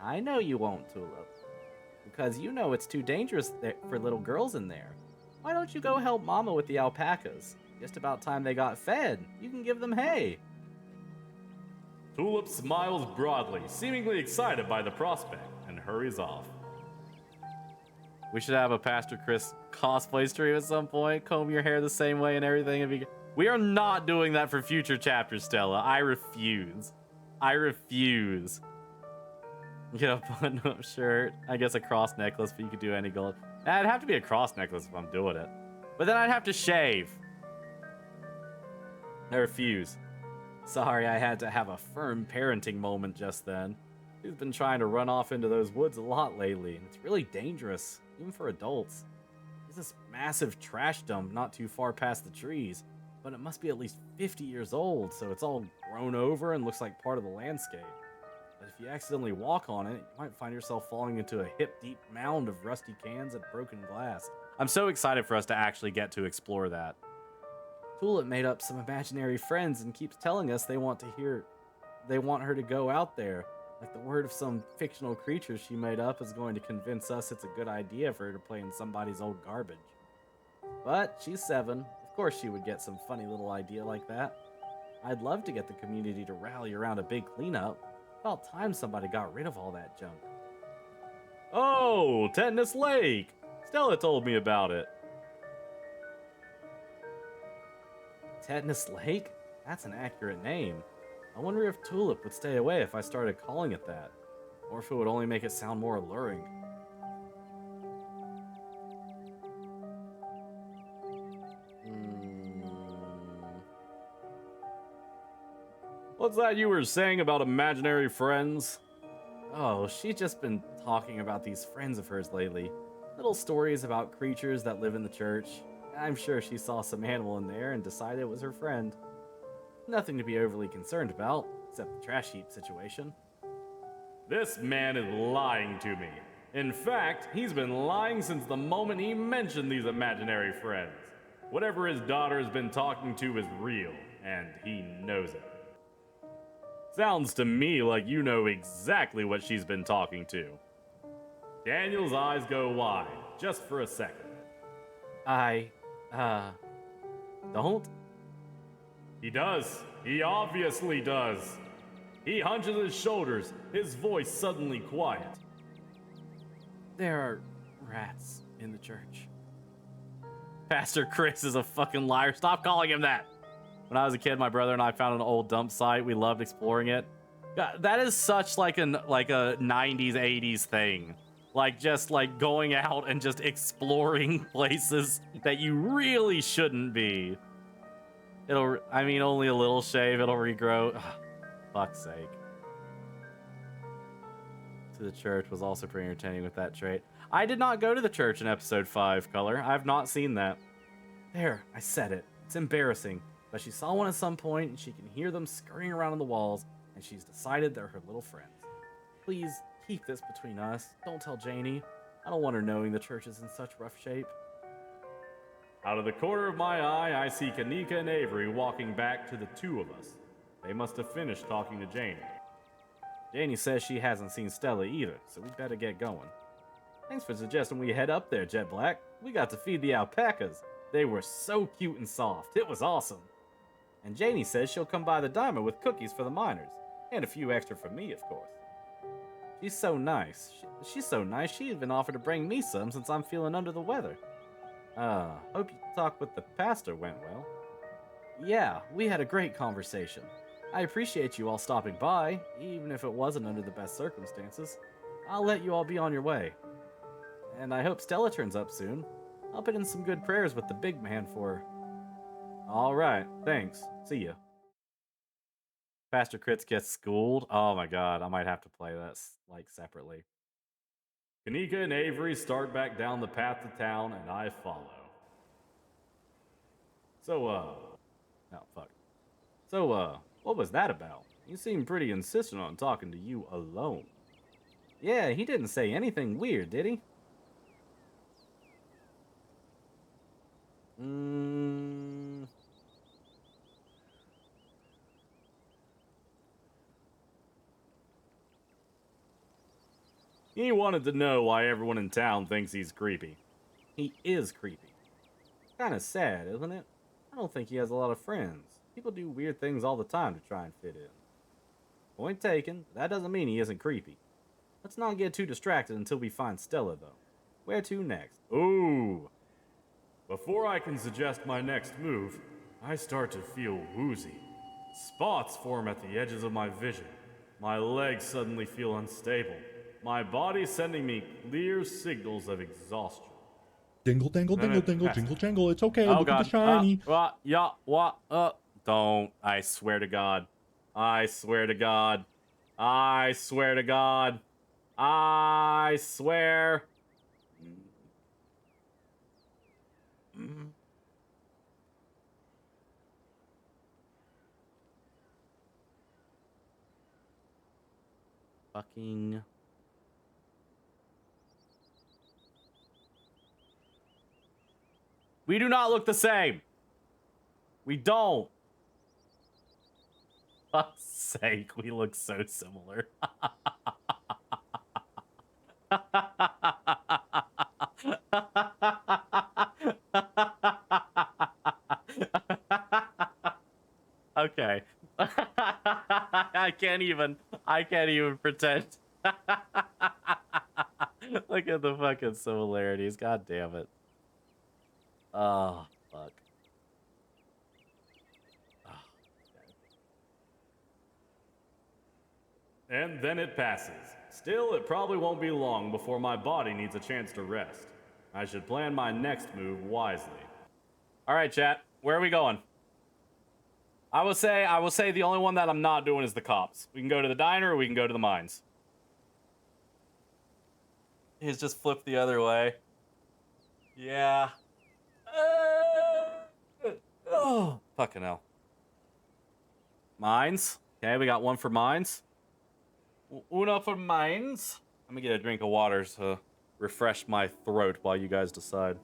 Speaker 1: I know you won't, Tulip. Because you know it's too dangerous for little girls in there. Why don't you go help Mama with the alpacas? Just about time they got fed. You can give them hay.
Speaker 2: Tulip smiles broadly, seemingly excited by the prospect, and hurries off.
Speaker 1: We should have a Pastor Chris cosplay stream at some point. Comb your hair the same way and everything. We are not doing that for future chapters, Stella. I refuse. Get a button-up shirt. I guess a cross necklace, but you could do any gold. It'd have to be a cross necklace if I'm doing it. But then I'd have to shave. I refuse. Sorry, I had to have a firm parenting moment just then. He's been trying to run off into those woods a lot lately, and it's really dangerous, even for adults. There's this massive trash dump not too far past the trees, but it must be at least 50 years old, so it's all grown over and looks like part of the landscape. But if you accidentally walk on it, you might find yourself falling into a hip-deep mound of rusty cans and broken glass. I'm so excited for us to actually get to explore that. Tulip made up some imaginary friends and keeps telling us they want her to go out there. Like the word of some fictional creature she made up is going to convince us it's a good idea for her to play in somebody's old garbage. But she's 7. Of course she would get some funny little idea like that. I'd love to get the community to rally around a big cleanup. About time somebody got rid of all that junk.
Speaker 2: Oh, Tetanus Lake! Stella told me about it.
Speaker 1: Tetanus Lake? That's an accurate name. I wonder if Tulip would stay away if I started calling it that. Or if it would only make it sound more alluring.
Speaker 2: What's that you were saying about imaginary friends?
Speaker 1: Oh, she's just been talking about these friends of hers lately. Little stories about creatures that live in the church. I'm sure she saw some animal in there and decided it was her friend. Nothing to be overly concerned about, except the trash heap situation.
Speaker 2: This man is lying to me. In fact, he's been lying since the moment he mentioned these imaginary friends. Whatever his daughter has been talking to is real, and he knows it. Sounds to me like you know exactly what she's been talking to. Daniel's eyes go wide, just for a second.
Speaker 1: I, don't?
Speaker 2: He does. He obviously does. He hunches his shoulders, his voice suddenly quiet.
Speaker 1: There are rats in the church. Pastor Chris is a fucking liar. Stop calling him that. When I was a kid, my brother and I found an old dump site. We loved exploring it. God, that is such like a 90s, 80s thing. Like just like going out and just exploring places that you really shouldn't be. Only a little shave, it'll regrow. Ugh, fuck's sake. To the church was also pretty entertaining with that trait. I did not go to the church in episode 5, Color. I've not seen that. There, I said it. It's embarrassing. But she saw one at some point, and she can hear them scurrying around on the walls, and she's decided they're her little friends. Please, keep this between us. Don't tell Janie. I don't want her knowing the church is in such rough shape.
Speaker 2: Out of the corner of my eye, I see Kanika and Avery walking back to the two of us. They must have finished talking to Janie.
Speaker 1: Janie says she hasn't seen Stella either, so we better get going. Thanks for suggesting we head up there, Jet Black. We got to feed the alpacas. They were so cute and soft. It was awesome. And Janie says she'll come by the diner with cookies for the miners. And a few extra for me, of course. She's so nice. She's so nice, she even offered to bring me some since I'm feeling under the weather. Hope your talk with the pastor went well. Yeah, we had a great conversation. I appreciate you all stopping by, even if it wasn't under the best circumstances. I'll let you all be on your way. And I hope Stella turns up soon. I'll put in some good prayers with the big man for her. Alright, thanks. See ya. Pastor Kritz gets schooled. Oh my god, I might have to play that separately.
Speaker 2: Kanika and Avery start back down the path to town, and I follow.
Speaker 1: What was that about? You seem pretty insistent on talking to you alone. Yeah, he didn't say anything weird, did he?
Speaker 2: He wanted to know why everyone in town thinks he's creepy.
Speaker 1: He is creepy. Kinda sad, isn't it? I don't think he has a lot of friends. People do weird things all the time to try and fit in. Point taken, that doesn't mean he isn't creepy. Let's not get too distracted until we find Stella, though. Where to next?
Speaker 2: Ooh. Before I can suggest my next move, I start to feel woozy. Spots form at the edges of my vision. My legs suddenly feel unstable. My body sending me clear signals of exhaustion.
Speaker 3: Dingle, dangle, dingle, dingle, jingle, jangle. It's okay.
Speaker 1: Oh
Speaker 3: Look
Speaker 1: god.
Speaker 3: at the shiny.
Speaker 1: Don't. I swear to God. I swear to God. I swear to God. I swear. fucking... We do not look the same. We don't. For fuck's sake, we look so similar. Okay. I can't even pretend. Look at the fucking similarities. God damn it. Oh, fuck. Oh, okay.
Speaker 2: And then it passes. Still, it probably won't be long before my body needs a chance to rest. I should plan my next move wisely.
Speaker 1: All right, chat. Where are we going? I will say the only one that I'm not doing is the cops. We can go to the diner or we can go to the mines. He's just flipped the other way. Yeah. Oh, fucking hell. Mines. Okay, we got one for mines. Una for mines. Let me get a drink of water to refresh my throat while you guys decide.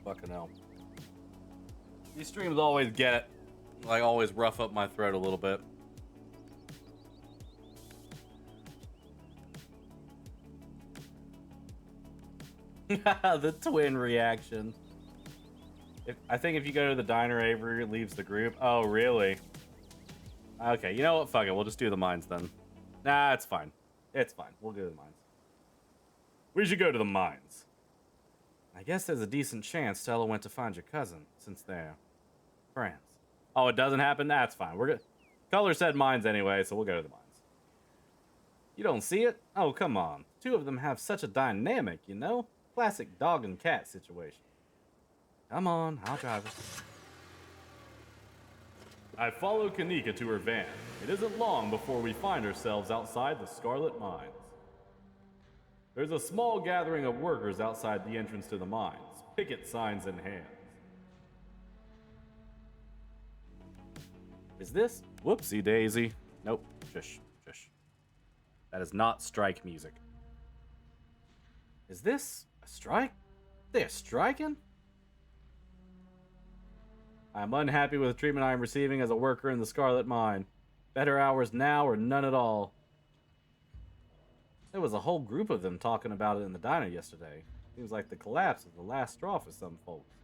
Speaker 1: Fucking hell. These streams always always rough up my throat a little bit. The twin reaction. I think if you go to the diner, Avery leaves the group. Oh, really? Okay, you know what? Fuck it. We'll just do the mines then. Nah, it's fine. It's fine. We'll go to the mines.
Speaker 2: We should go to the mines.
Speaker 1: I guess there's a decent chance Stella went to find your cousin, since they're friends. Oh, it doesn't happen? That's fine. We're good. Color said mines anyway, so we'll go to the mines. You don't see it? Oh, come on. Two of them have such a dynamic, you know? Classic dog and cat situation. Come on, I'll drive us.
Speaker 2: I follow Kanika to her van. It isn't long before we find ourselves outside the Scarlet Mines. There's a small gathering of workers outside the entrance to the mines, picket signs in hand.
Speaker 1: Is this? Whoopsie daisy. Nope. Shush. Shush. That is not strike music. Is this a strike? They're striking? I'm unhappy with the treatment I am receiving as a worker in the Scarlet Mine. Better hours now or none at all. There was a whole group of them talking about it in the diner yesterday. Seems like the collapse is the last straw for some folks.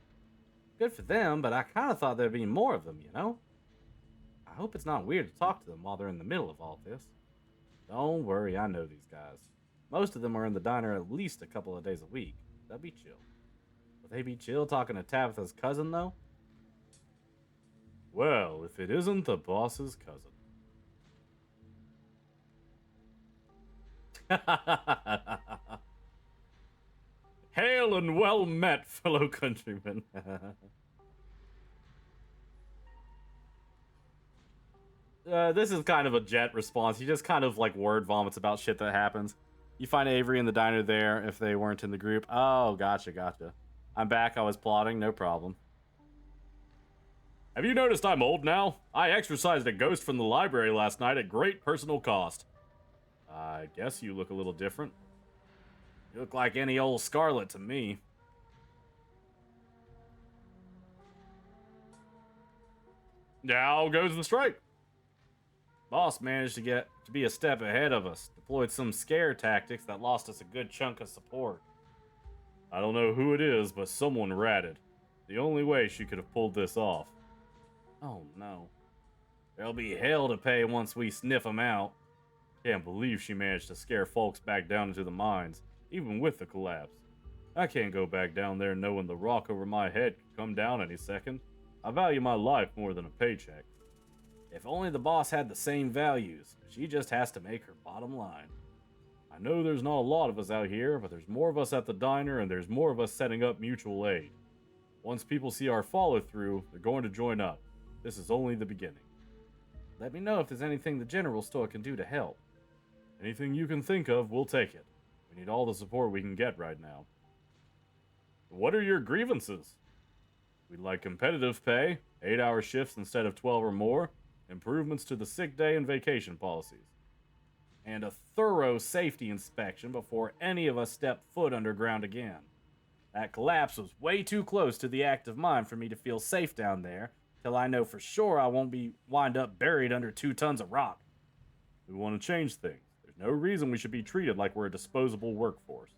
Speaker 1: Good for them, but I kind of thought there'd be more of them, you know? I hope it's not weird to talk to them while they're in the middle of all this. Don't worry, I know these guys. Most of them are in the diner at least a couple of days a week. They'll be chill. Will they be chill talking to Tabitha's cousin, though?
Speaker 2: Well, if it isn't the boss's cousin.
Speaker 1: Hail and well met, fellow countrymen. This is kind of a Jett response. He just kind of like word vomits about shit that happens. You find Avery in the diner there if they weren't in the group. Oh, gotcha. I'm back. I was plotting. No problem.
Speaker 2: Have you noticed I'm old now? I exorcised a ghost from the library last night at great personal cost. I guess you look a little different.
Speaker 1: You look like any old Scarlet to me.
Speaker 2: Now goes the strike.
Speaker 1: Boss managed to be a step ahead of us. Deployed some scare tactics that lost us a good chunk of support.
Speaker 2: I don't know who it is, but someone ratted. The only way she could have pulled this off.
Speaker 1: Oh no. There'll be hell to pay once we sniff them out.
Speaker 2: Can't believe she managed to scare folks back down into the mines, even with the collapse. I can't go back down there knowing the rock over my head could come down any second. I value my life more than a paycheck.
Speaker 1: If only the boss had the same values. She just has to make her bottom line.
Speaker 2: I know there's not a lot of us out here, but there's more of us at the diner and there's more of us setting up mutual aid. Once people see our follow-through, they're going to join up. This is only the beginning.
Speaker 1: Let me know if there's anything the general store can do to help.
Speaker 2: Anything you can think of, we'll take it. We need all the support we can get right now. What are your grievances? We'd like competitive pay, 8-hour shifts instead of 12 or more, improvements to the sick day and vacation policies, and a thorough safety inspection before any of us step foot underground again. That collapse was way too close to the active mine for me to feel safe down there, till I know for sure I won't be wind up buried under 2 tons of rock. We want to change things. There's no reason we should be treated like we're a disposable workforce.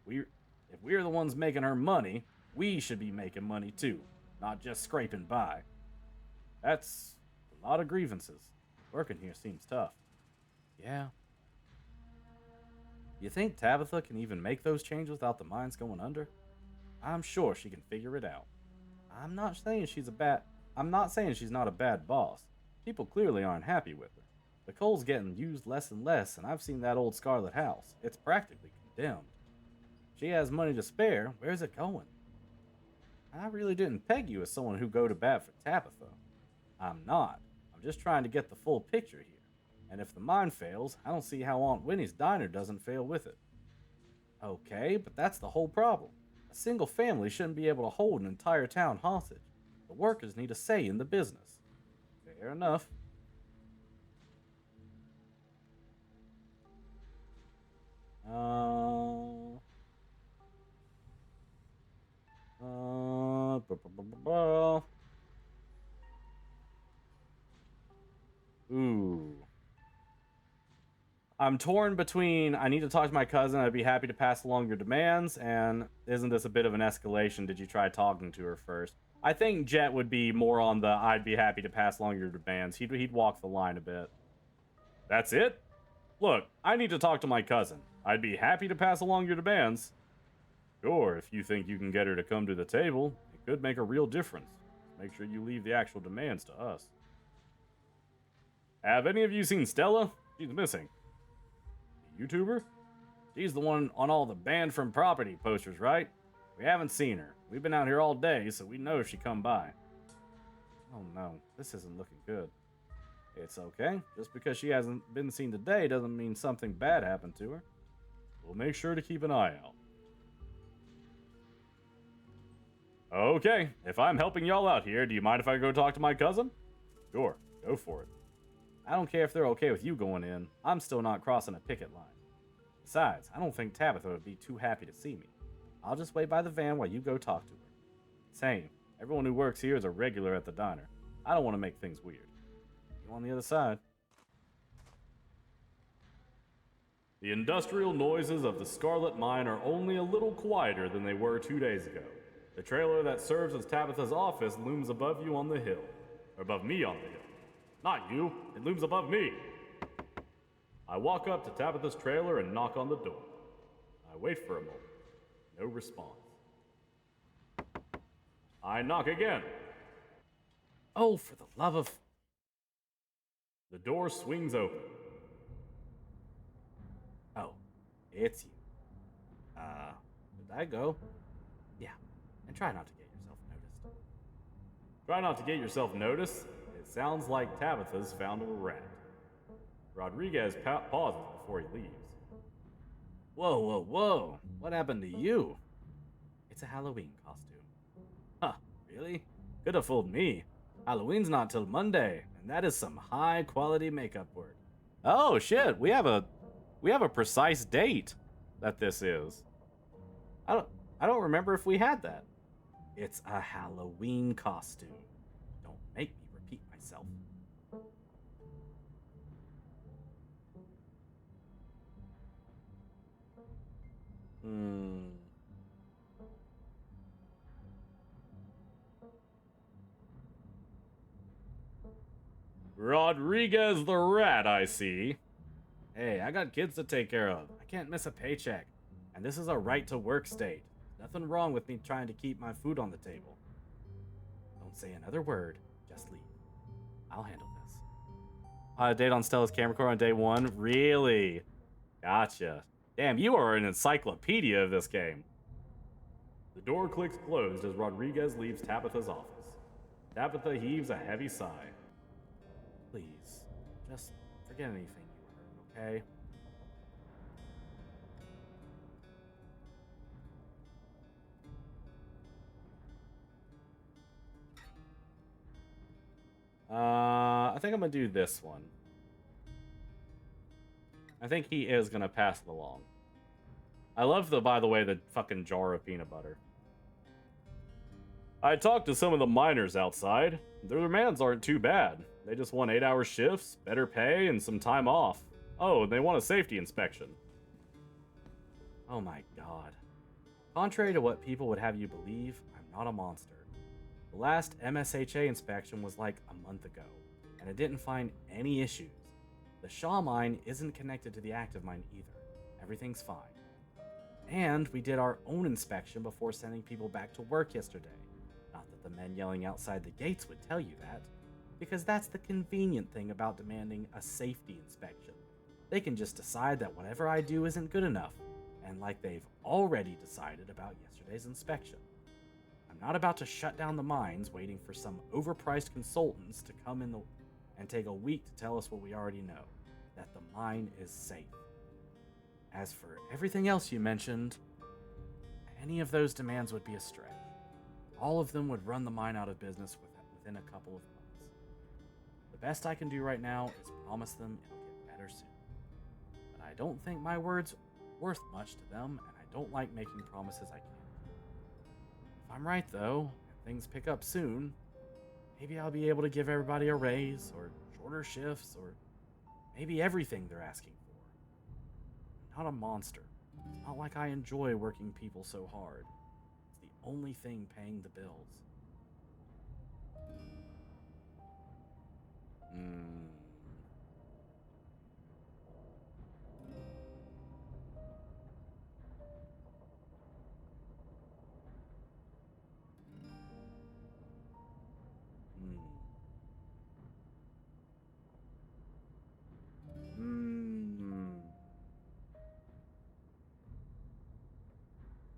Speaker 2: If we're the ones making her money, we should be making money too, not just scraping by. That's a lot of grievances. Working here seems tough.
Speaker 1: Yeah. You think Tabitha can even make those changes without the mines going under? I'm sure she can figure it out. I'm not saying she's not a bad boss. People clearly aren't happy with her. The coal's getting used less and less, and I've seen that old Scarlet house. It's practically condemned. She has money to spare. Where's it going? I really didn't peg you as someone who'd go to bat for Tabitha. I'm not. I'm just trying to get the full picture here. And if the mine fails, I don't see how Aunt Winnie's diner doesn't fail with it. Okay, but that's the whole problem. A single family shouldn't be able to hold an entire town hostage. The workers need a say in the business. Fair enough. Ooh. I'm torn between I need to talk to my cousin, I'd be happy to pass along your demands, and isn't this a bit of an escalation? Did you try talking to her first? I think Jett would be more on the I'd be happy to pass along your demands. He'd walk the line a bit. That's it? Look, I need to talk to my cousin. I'd be happy to pass along your demands. Sure, if you think you can get her to come to the table, it could make a real difference. Make sure you leave the actual demands to us. Have any of you seen Stella? She's missing. The YouTuber? She's the one on all the banned from property posters, right? We haven't seen her. We've been out here all day, so we know if she come by. Oh no, this isn't looking good. It's okay. Just because she hasn't been seen today doesn't mean something bad happened to her. We'll make sure to keep an eye out. Okay, if I'm helping y'all out here, do you mind if I go talk to my cousin? Sure, go for it. I don't care if they're okay with you going in. I'm still not crossing a picket line. Besides, I don't think Tabitha would be too happy to see me. I'll just wait by the van while you go talk to her. Same. Everyone who works here is a regular at the diner. I don't want to make things weird. You on the other side. The industrial noises of the Scarlet mine are only a little quieter than they were 2 days ago. The trailer that serves as Tabitha's office looms above you on the hill. Or above me on the hill. Not you, it looms above me. I walk up to Tabitha's trailer and knock on the door. I wait for a moment. No response. I knock again. Oh, for the love of...
Speaker 2: The door swings open.
Speaker 1: Oh, it's you. Did I go? Yeah, and try not to get yourself noticed.
Speaker 2: Try not to get yourself noticed? It sounds like Tabitha's found a rat. Rodriguez pauses before he leaves.
Speaker 1: Whoa, whoa, whoa. What happened to you? It's a Halloween costume. Huh, really? Could have fooled me. Halloween's not till Monday, and that is some high-quality makeup work. Oh, shit, we have a precise date that this is. I don't remember if we had that. It's a Halloween costume. Don't make me repeat myself.
Speaker 2: Rodriguez the rat, I see.
Speaker 1: Hey, I got kids to take care of. I can't miss a paycheck. And this is a right-to-work state. Nothing wrong with me trying to keep my food on the table. Don't say another word. Just leave. I'll handle this. A date on Stella's camera core on day 1? Really? Gotcha. Damn, you are an encyclopedia of this game.
Speaker 2: The door clicks closed as Rodriguez leaves Tabitha's office. Tabitha heaves a heavy sigh.
Speaker 1: Please, just forget anything you heard, okay? gonna do this one. I think he is gonna pass it along. I love by the way, the fucking jar of peanut butter.
Speaker 2: I talked to some of the miners outside. Their demands aren't too bad. They just want 8-hour shifts, better pay, and some time off. Oh, and they want a safety inspection.
Speaker 1: Oh my god. Contrary to what people would have you believe, I'm not a monster. The last MSHA inspection was like a month ago, and it didn't find any issues. The Shaw mine isn't connected to the active mine either. Everything's fine. And we did our own inspection before sending people back to work yesterday. Not that the men yelling outside the gates would tell you that, because that's the convenient thing about demanding a safety inspection. They can just decide that whatever I do isn't good enough, and like they've already decided about yesterday's inspection. I'm not about to shut down the mines waiting for some overpriced consultants to come in and take a week to tell us what we already know, that the mine is safe. As for everything else you mentioned, any of those demands would be a stretch. All of them would run the mine out of business within a couple of months. The best I can do right now is promise them it'll get better soon. But I don't think my word's worth much to them, and I don't like making promises I can't. If I'm right, though, and things pick up soon, maybe I'll be able to give everybody a raise, or shorter shifts, or maybe everything they're asking for. I'm not a monster. It's not like I enjoy working people so hard. It's the only thing paying the bills.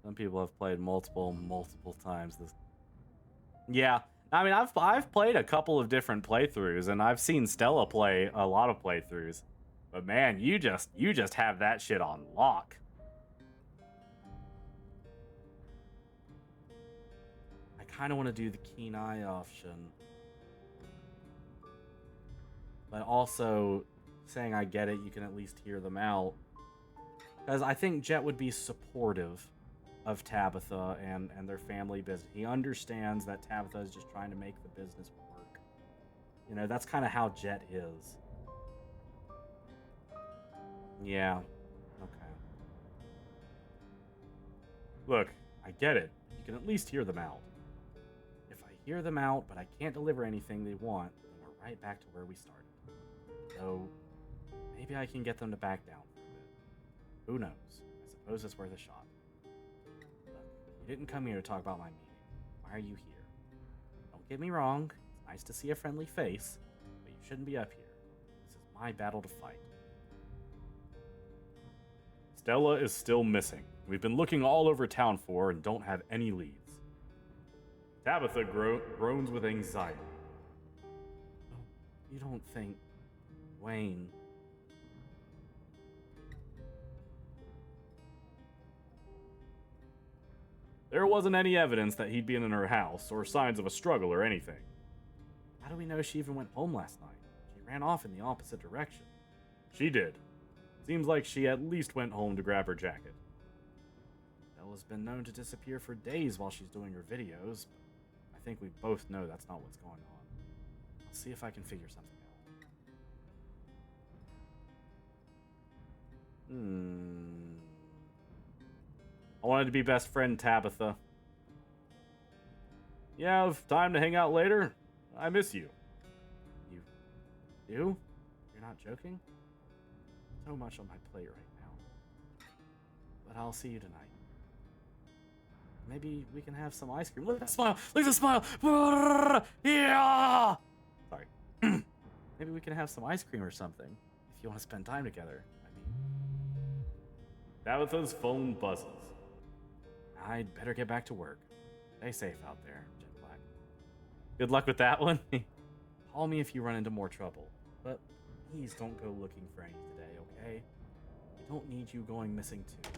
Speaker 1: Some people have played multiple times this. Yeah, I mean, I've played a couple of different playthroughs, and I've seen Stella play a lot of playthroughs. But man, you just have that shit on lock. I kind of want to do the keen eye option, but also saying I get it, you can at least hear them out, because I think Jett would be supportive of Tabitha and their family business. He understands that Tabitha is just trying to make the business work. You know, that's kind of how Jett is. Yeah. Okay.
Speaker 2: Look, I get it.
Speaker 1: You can at least hear them out. If I hear them out, but I can't deliver anything they want, then we're right back to where we started. So, maybe I can get them to back down for a bit. Who knows? I suppose it's worth a shot. You didn't come here to talk about my meeting. Why are you here? Don't get me wrong, it's nice to see a friendly face, but you shouldn't be up here. This is my battle to fight.
Speaker 2: Stella is still missing. We've been looking all over town for her and don't have any leads. Tabitha groans with anxiety.
Speaker 1: Oh, you don't think Wayne...
Speaker 2: There wasn't any evidence that he'd been in her house or signs of a struggle or anything.
Speaker 1: How do we know she even went home last night? She ran off in the opposite direction.
Speaker 2: She did. Seems like she at least went home to grab her jacket.
Speaker 1: Bella's been known to disappear for days while she's doing her videos, but I think we both know that's not what's going on. I'll see if I can figure something out.
Speaker 2: I wanted to be best friend Tabitha. You have time to hang out later? I miss you.
Speaker 1: You do? You're not joking? So much on my plate right now. But I'll see you tonight. Maybe we can have some ice cream. Look at that smile! Look at the smile! Yeah! Sorry. Maybe we can have some ice cream or something. If you want to spend time together, I mean.
Speaker 2: Tabitha's phone buzzes.
Speaker 1: I'd better get back to work. Stay safe out there, Jett Black. Good luck with that one. Call me if you run into more trouble. But please don't go looking for any today, okay? I don't need you going missing too.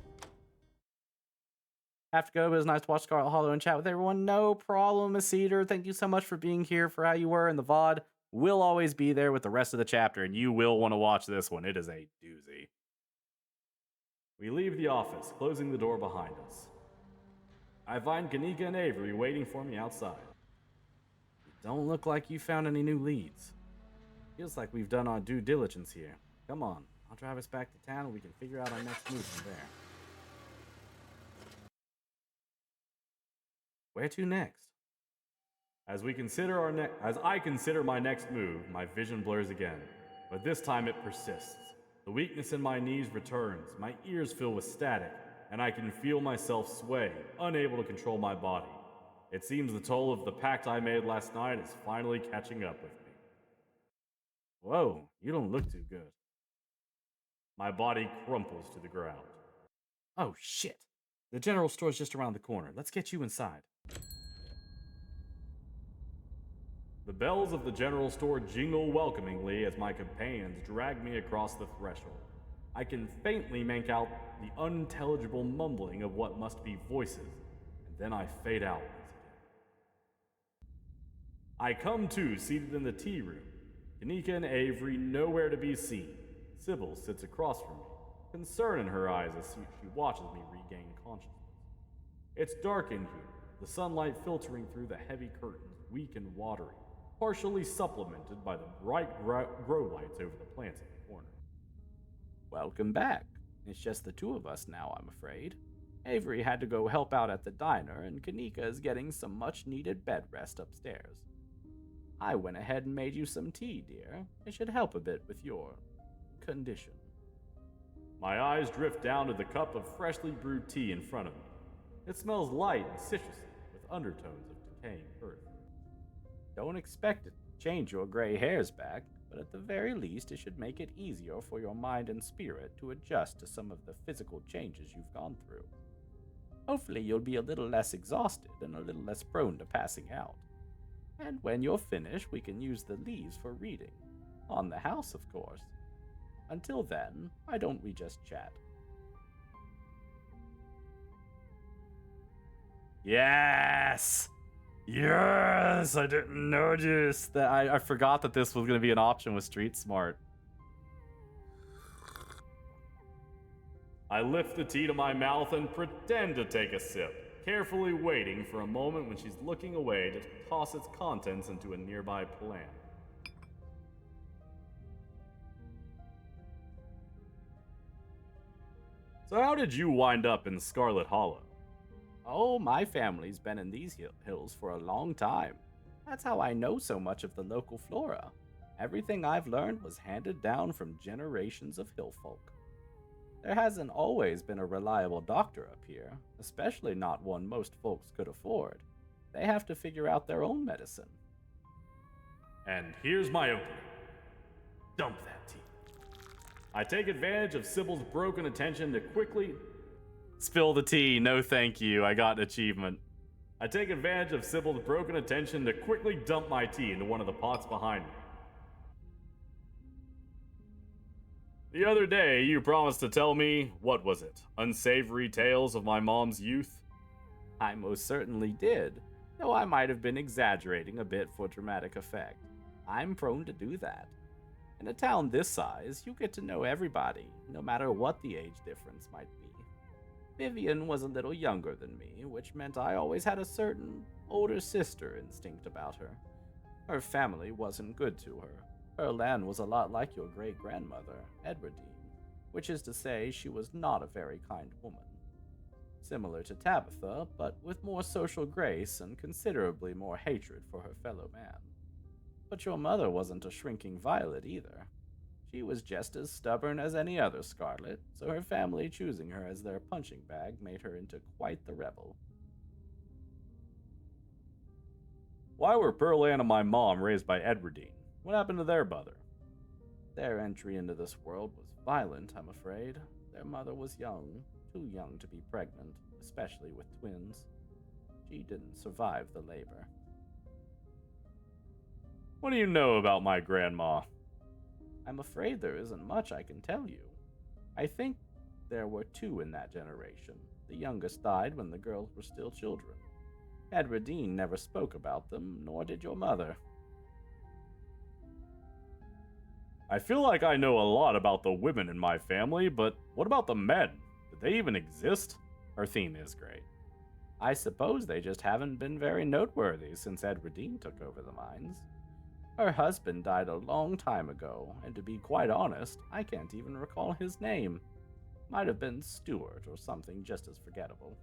Speaker 1: Have to go, but it was nice to watch Scarlet Hollow and chat with everyone. No problem, Miss Cedar. Thank you so much for being here, for how you were in the VOD. We'll always be there with the rest of the chapter, and you will want to watch this one. It is a doozy.
Speaker 2: We leave the office, closing the door behind us. I find Kanika and Avery waiting for me outside.
Speaker 1: Don't look like you found any new leads. Feels like we've done our due diligence here. Come on, I'll drive us back to town and we can figure out our next move from there. Where to next?
Speaker 2: As I consider my next move, my vision blurs again, but this time it persists. The weakness in my knees returns, my ears fill with static, and I can feel myself sway, unable to control my body. It seems the toll of the pact I made last night is finally catching up with me.
Speaker 1: Whoa, you don't look too good.
Speaker 2: My body crumples to the ground.
Speaker 1: Oh shit. The general store's just around the corner. Let's get you inside.
Speaker 2: The bells of the general store jingle welcomingly as my companions drag me across the threshold. I can faintly make out the unintelligible mumbling of what must be voices, and then I fade out once again. I come to, seated in the tea room. Kanika and Avery nowhere to be seen. Sybil sits across from me, concern in her eyes as she watches me regain consciousness. It's dark in here, the sunlight filtering through the heavy curtains, weak and watery, partially supplemented by the bright grow lights over the plants in the corner.
Speaker 1: Welcome back. It's just the two of us now, I'm afraid. Avery had to go help out at the diner, and Kanika is getting some much-needed bed rest upstairs. I went ahead and made you some tea, dear. It should help a bit with your condition.
Speaker 2: My eyes drift down to the cup of freshly brewed tea in front of me. It smells light and citrusy, with undertones of decaying earth.
Speaker 1: Don't expect it to change your gray hairs back, but at the very least it should make it easier for your mind and spirit to adjust to some of the physical changes you've gone through. Hopefully you'll be a little less exhausted and a little less prone to passing out. And when you're finished, we can use the leaves for reading. On the house, of course. Until then, why don't we just chat? Yes! Yes! I didn't notice that. I forgot that this was going to be an option with Street Smart.
Speaker 2: I lift the tea to my mouth and pretend to take a sip, carefully waiting for a moment when she's looking away to toss its contents into a nearby plant.
Speaker 1: So how did you wind up in Scarlet Hollow? Oh, my family's been in these hills for a long time. That's how I know so much of the local flora. Everything I've learned was handed down from generations of hill folk. There hasn't always been a reliable doctor up here, especially not one most folks could afford. They have to figure out their own medicine.
Speaker 2: And here's my opening. Dump that tea. I take advantage of Sybil's broken attention to quickly...
Speaker 1: Spill the tea, no thank you, I got an achievement.
Speaker 2: I take advantage of Sybil's broken attention to quickly dump my tea into one of the pots behind me. The other day, you promised to tell me, what was it, unsavory tales of my mom's youth?
Speaker 1: I most certainly did, though I might have been exaggerating a bit for dramatic effect. I'm prone to do that. In a town this size, you get to know everybody, no matter what the age difference might be. Vivian was a little younger than me, which meant I always had a certain older sister instinct about her. Her family wasn't good to her. Her land was a lot like your great-grandmother, Edwardine, which is to say she was not a very kind woman. Similar to Tabitha, but with more social grace and considerably more hatred for her fellow man. But your mother wasn't a shrinking violet either. She was just as stubborn as any other Scarlet, so her family choosing her as their punching bag made her into quite the rebel.
Speaker 2: Why were Pearl Ann and my mom raised by Edwardine? What happened to their mother?
Speaker 1: Their entry into this world was violent, I'm afraid. Their mother was young, too young to be pregnant, especially with twins. She didn't survive the labor.
Speaker 2: What do you know about my grandma?
Speaker 1: I'm afraid there isn't much I can tell you. I think there were two in that generation. The youngest died when the girls were still children. Edwardine never spoke about them, nor did your mother.
Speaker 2: I feel like I know a lot about the women in my family, but what about the men? Did they even exist?
Speaker 1: Her theme is great. I suppose they just haven't been very noteworthy since Edwardine took over the mines. Her husband died a long time ago, and to be quite honest, I can't even recall his name. Might have been Stuart or something just as forgettable.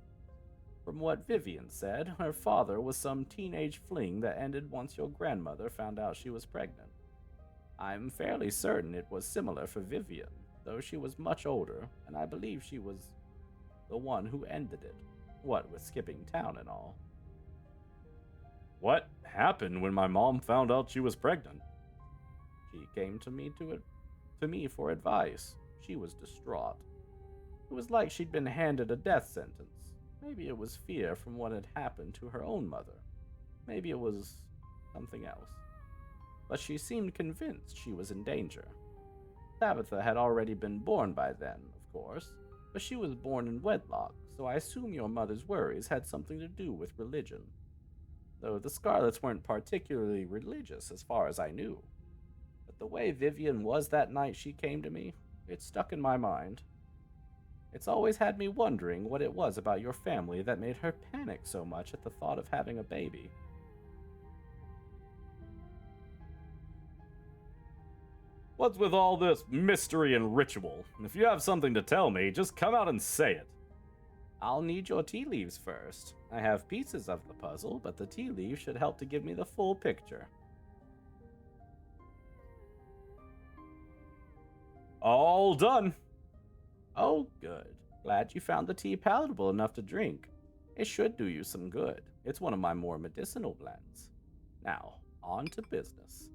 Speaker 1: From what Vivian said, her father was some teenage fling that ended once your grandmother found out she was pregnant. I'm fairly certain it was similar for Vivian, though she was much older, and I believe she was the one who ended it. What with skipping town and all.
Speaker 2: What happened when my mom found out she was pregnant?
Speaker 1: She came to me for advice. She was distraught. It was like she'd been handed a death sentence. Maybe it was fear from what had happened to her own mother. Maybe it was something else. But she seemed convinced she was in danger. Tabitha had already been born by then, of course, but she was born in wedlock, so I assume your mother's worries had something to do with religion. Though the Scarlets weren't particularly religious as far as I knew. But the way Vivian was that night she came to me, it stuck in my mind. It's always had me wondering what it was about your family that made her panic so much at the thought of having a baby.
Speaker 2: What's with all this mystery and ritual? If you have something to tell me, just come out and say it.
Speaker 1: I'll need your tea leaves first. I have pieces of the puzzle, but the tea leaves should help to give me the full picture.
Speaker 2: All done.
Speaker 1: Oh, good. Glad you found the tea palatable enough to drink. It should do you some good. It's one of my more medicinal blends. Now, on to business.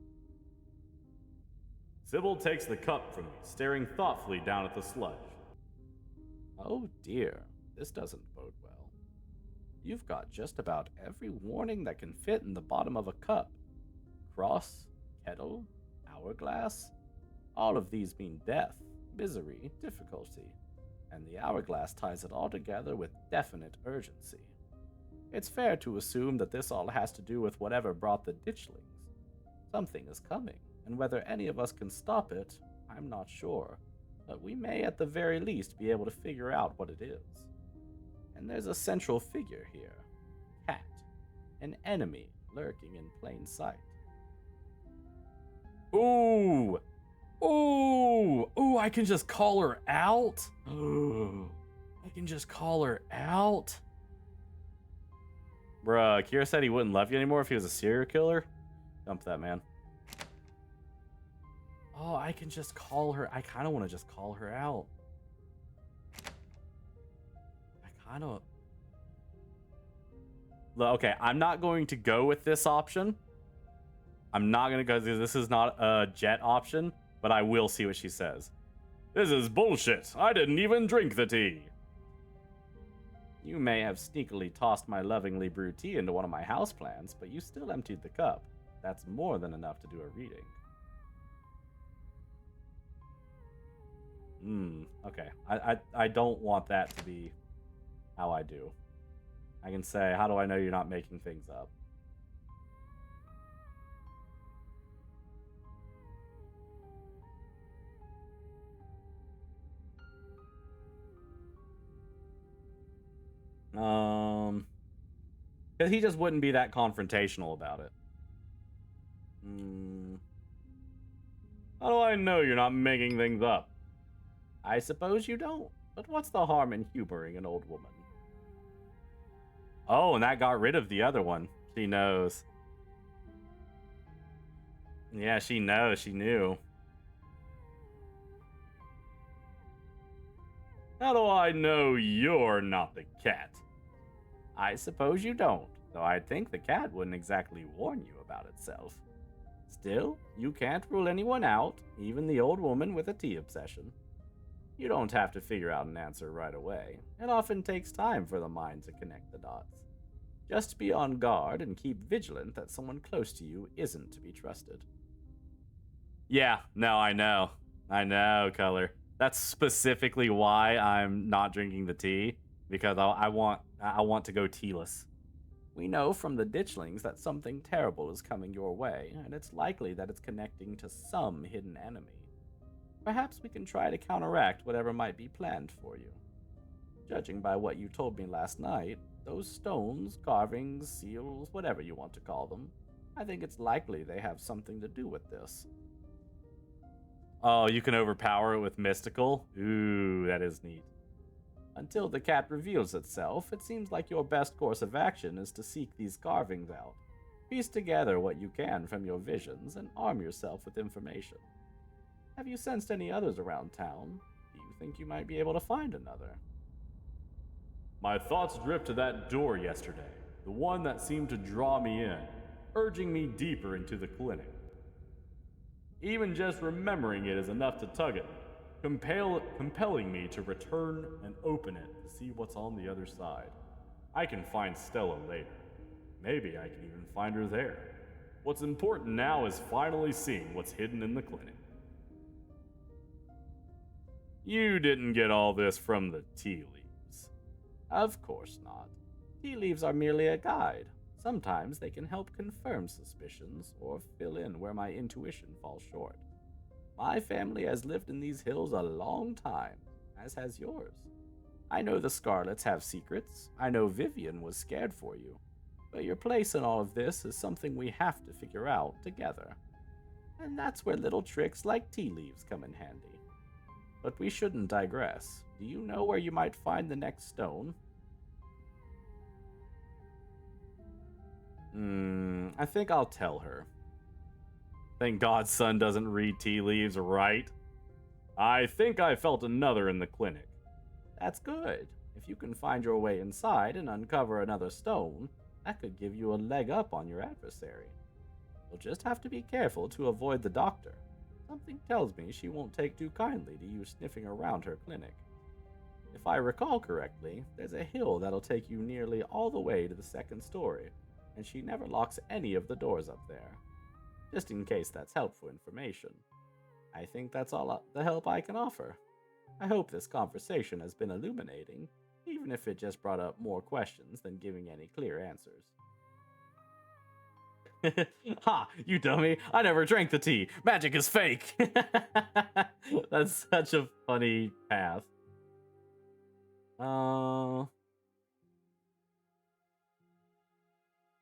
Speaker 2: Sybil takes the cup from me, staring thoughtfully down at the sludge.
Speaker 1: Oh dear, this doesn't bode well. You've got just about every warning that can fit in the bottom of a cup. Cross, kettle, hourglass. All of these mean death, misery, difficulty, and the hourglass ties it all together with definite urgency. It's fair to assume that this all has to do with whatever brought the ditchlings. Something is coming, and whether any of us can stop it, I'm not sure, but we may at the very least be able to figure out what it is. And there's a central figure here. Cat. An enemy lurking in plain sight.
Speaker 2: Ooh! Ooh! Ooh, I can just call her out? I can just call her out?
Speaker 1: Bruh, Kira said he wouldn't love you anymore if he was a serial killer? Dump that man. Oh, I can just call her. I kind of want to just call her out. Okay, I'm not going to go with this option. I'm not going to go. This is not a Jett option, but I will see what she says.
Speaker 2: This is bullshit. I didn't even drink the tea.
Speaker 1: You may have sneakily tossed my lovingly brewed tea into one of my houseplants, but you still emptied the cup. That's more than enough to do a reading. Okay. I don't want that to be how I do. I can say, how do I know you're not making things up? Because he just wouldn't be that confrontational about it.
Speaker 2: How do I know you're not making things up?
Speaker 1: I suppose you don't, but what's the harm in humoring an old woman? Oh, and that got rid of the other one. She knows. Yeah, she knows. She knew.
Speaker 2: How do I know you're not the cat?
Speaker 1: I suppose you don't, though I'd think the cat wouldn't exactly warn you about itself. Still, you can't rule anyone out, even the old woman with a tea obsession. You don't have to figure out an answer right away. It often takes time for the mind to connect the dots. Just be on guard and keep vigilant that someone close to you isn't to be trusted. Yeah, no, I know. I know, Color. That's specifically why I'm not drinking the tea, because I want to go tealess. We know from the ditchlings that something terrible is coming your way, and it's likely that it's connecting to some hidden enemy. Perhaps we can try to counteract whatever might be planned for you. Judging by what you told me last night, those stones, carvings, seals, whatever you want to call them, I think it's likely they have something to do with this.
Speaker 2: Oh, you can overpower it with mystical? Ooh, that is neat.
Speaker 1: Until the cat reveals itself, it seems like your best course of action is to seek these carvings out, piece together what you can from your visions, and arm yourself with information. Have you sensed any others around town? Do you think you might be able to find another?
Speaker 2: My thoughts drift to that door yesterday, the one that seemed to draw me in, urging me deeper into the clinic. Even just remembering it is enough to tug at me, compelling me to return and open it to see what's on the other side. I can find Stella later. Maybe I can even find her there. What's important now is finally seeing what's hidden in the clinic. You didn't get all this from the tea leaves.
Speaker 1: Of course not. Tea leaves are merely a guide. Sometimes they can help confirm suspicions or fill in where my intuition falls short. My family has lived in these hills a long time, as has yours. I know the Scarlets have secrets. I know Vivian was scared for you. But your place in all of this is something we have to figure out together. And that's where little tricks like tea leaves come in handy. But we shouldn't digress. Do you know where you might find the next stone?
Speaker 2: I think I'll tell her. Thank God son doesn't read tea leaves, right? I think I felt another in the clinic.
Speaker 1: That's good. If you can find your way inside and uncover another stone, that could give you a leg up on your adversary. You'll just have to be careful to avoid the doctor. Something tells me she won't take too kindly to you sniffing around her clinic. If I recall correctly, there's a hill that'll take you nearly all the way to the second story, and she never locks any of the doors up there. Just in case that's helpful information. I think that's all the help I can offer. I hope this conversation has been illuminating, even if it just brought up more questions than giving any clear answers.
Speaker 2: Ha! You dummy! I never drank the tea! Magic is fake!
Speaker 1: That's such a funny path.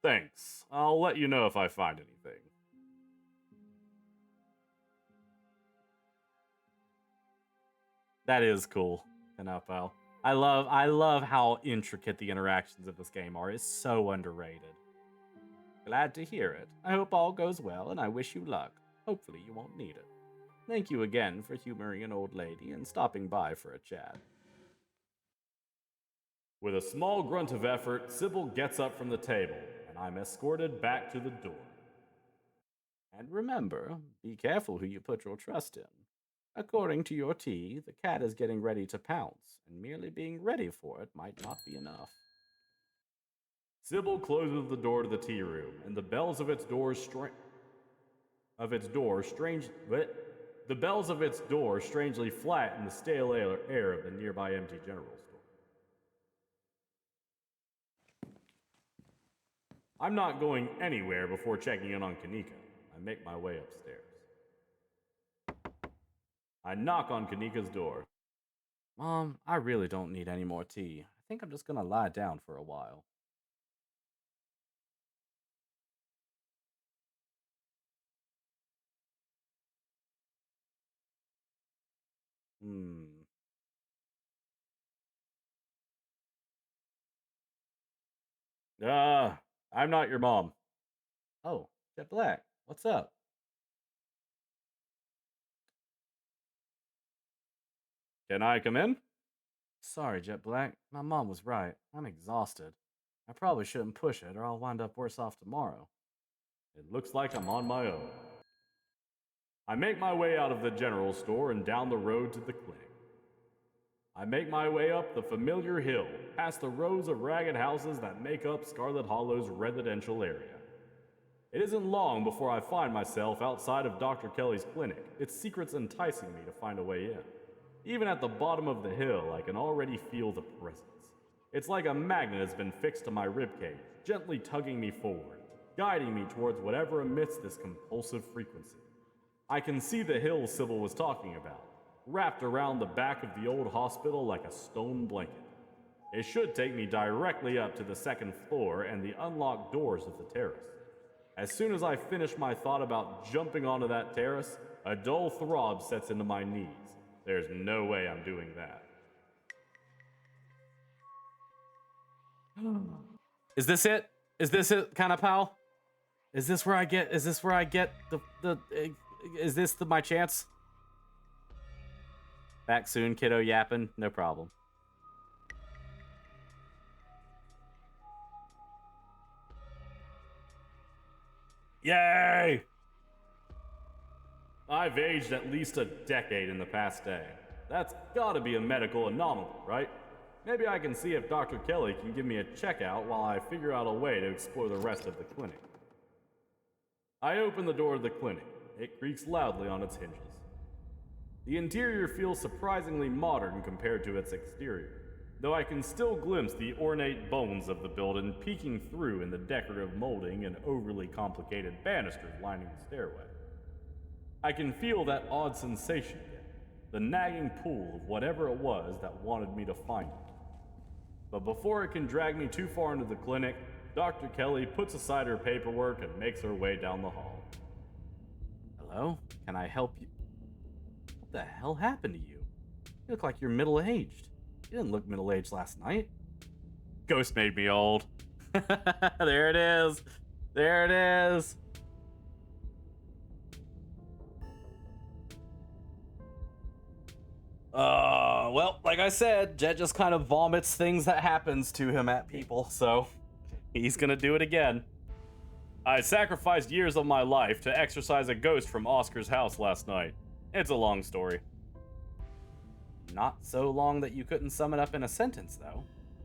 Speaker 2: Thanks. I'll let you know if I find anything.
Speaker 1: That is cool, Kanapao. I love how intricate the interactions of this game are. It's so underrated. Glad to hear it. I hope all goes well, and I wish you luck. Hopefully you won't need it. Thank you again for humoring an old lady and stopping by for a chat.
Speaker 2: With a small grunt of effort, Sybil gets up from the table, and I'm escorted back to the door.
Speaker 1: And remember, be careful who you put your trust in. According to your tea, the cat is getting ready to pounce, and merely being ready for it might not be enough.
Speaker 2: Sybil closes the door to the tea room, and the bells of its door strangely flatten the stale air of the nearby empty general store. I'm not going anywhere before checking in on Kanika. I make my way upstairs. I knock on Kanika's door.
Speaker 1: Mom, I really don't need any more tea. I think I'm just gonna lie down for a while.
Speaker 2: I'm not your mom.
Speaker 1: Oh, Jet Black, what's up?
Speaker 2: Can I come in?
Speaker 1: Sorry, Jet Black. My mom was right. I'm exhausted. I probably shouldn't push it, or I'll wind up worse off tomorrow.
Speaker 2: It looks like I'm on my own. I make my way out of the general store and down the road to the clinic. I make my way up the familiar hill, past the rows of ragged houses that make up Scarlet Hollow's residential area. It isn't long before I find myself outside of Dr. Kelly's clinic, its secrets enticing me to find a way in. Even at the bottom of the hill, I can already feel the presence. It's like a magnet has been fixed to my ribcage, gently tugging me forward, guiding me towards whatever emits this compulsive frequency. I can see the hill Sybil was talking about, wrapped around the back of the old hospital like a stone blanket. It should take me directly up to the second floor and the unlocked doors of the terrace. As soon as I finish my thought about jumping onto that terrace, a dull throb sets into my knees. There's no way I'm doing that.
Speaker 1: Is this it? Is this it, kind of pal? Is this where I get my chance? Back soon, kiddo yapping. No problem.
Speaker 2: Yay! I've aged at least a decade in the past day. That's gotta be a medical anomaly, right? Maybe I can see if Dr. Kelly can give me a checkout while I figure out a way to explore the rest of the clinic. I open the door of the clinic. It creaks loudly on its hinges. The interior feels surprisingly modern compared to its exterior, though I can still glimpse the ornate bones of the building peeking through in the decorative molding and overly complicated banisters lining the stairway. I can feel that odd sensation again, the nagging pull of whatever it was that wanted me to find it. But before it can drag me too far into the clinic, Dr. Kelly puts aside her paperwork and makes her way down the hall.
Speaker 1: Hello? Can I help you? What the hell happened to you? You look like you're middle-aged. You didn't look middle-aged last night. Ghost made me old. There it is. There it is. Well, like I said, Jett just kind of vomits things that happens to him at people, so he's gonna do it again.
Speaker 2: I sacrificed years of my life to exorcise a ghost from Oscar's house last night. It's a long story.
Speaker 1: Not so long that you couldn't sum it up in a sentence, though.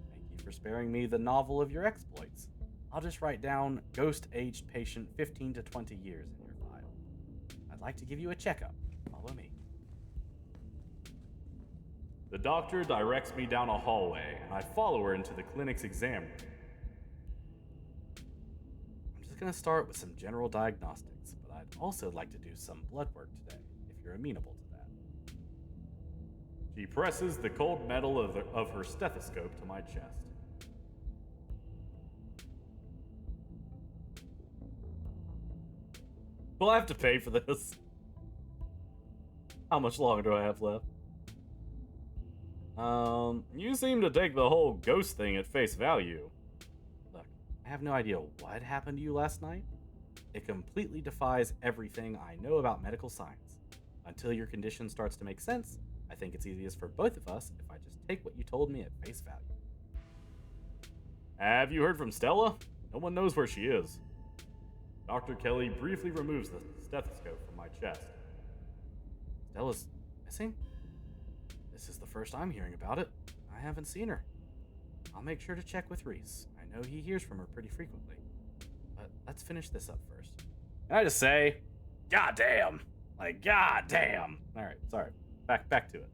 Speaker 1: Thank you for sparing me the novel of your exploits. I'll just write down ghost-aged patient 15 to 20 years in your file. I'd like to give you a checkup. Follow me.
Speaker 2: The doctor directs me down a hallway, and I follow her into the clinic's exam room.
Speaker 1: I'm just going to start with some general diagnostics, but I'd also like to do some blood work today, if you're amenable to that.
Speaker 2: She presses the cold metal of her stethoscope to my chest.
Speaker 1: Will I have to pay for this? How much longer do I have left?
Speaker 2: You seem to take the whole ghost thing at face value.
Speaker 1: Look, I have no idea what happened to you last night. It completely defies everything I know about medical science. Until your condition starts to make sense, I think it's easiest for both of us if I just take what you told me at face value.
Speaker 2: Have you heard from Stella? No one knows where she is. Dr. Kelly briefly removes the stethoscope from my chest.
Speaker 1: Stella's missing? This is the first I'm hearing about it. I haven't seen her. I'll make sure to check with Reese. I know he hears from her pretty frequently. But let's finish this up first.
Speaker 2: Can I just say, goddamn! Like, goddamn!
Speaker 1: Alright, sorry. Back to it.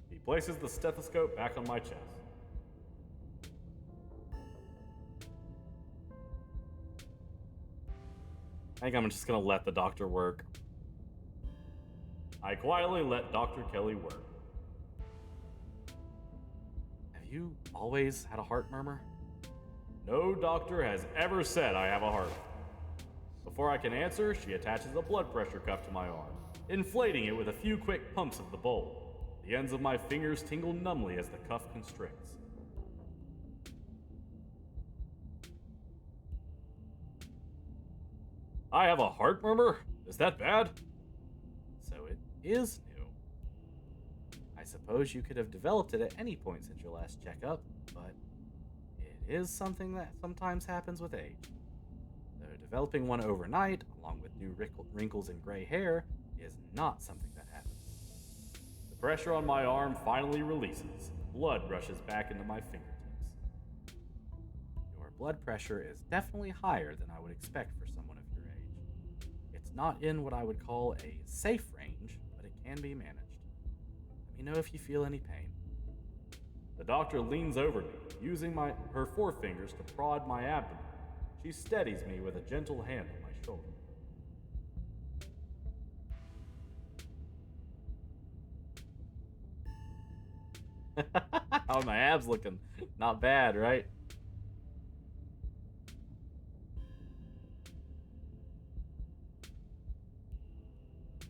Speaker 2: He places the stethoscope back on my chest.
Speaker 1: I think I'm just gonna let the doctor work.
Speaker 2: I quietly let Dr. Kelly work.
Speaker 1: Have you always had a heart murmur?
Speaker 2: No doctor has ever said I have a heart. Before I can answer, she attaches a blood pressure cuff to my arm, inflating it with a few quick pumps of the bulb. The ends of my fingers tingle numbly as the cuff constricts. I have a heart murmur? Is that bad?
Speaker 1: So it is new. I suppose you could have developed it at any point since your last checkup, but it is something that sometimes happens with age. Though developing one overnight, along with new wrinkles and gray hair, is not something that happens.
Speaker 2: The pressure on my arm finally releases. Blood rushes back into my fingertips.
Speaker 1: Your blood pressure is definitely higher than I would expect for someone of your age. It's not in what I would call a safe range, but it can be managed. Let me know if you feel any pain.
Speaker 2: The doctor leans over me, using her forefingers to prod my abdomen. She steadies me with a gentle hand on my shoulder.
Speaker 1: How are my abs looking? Not bad, right?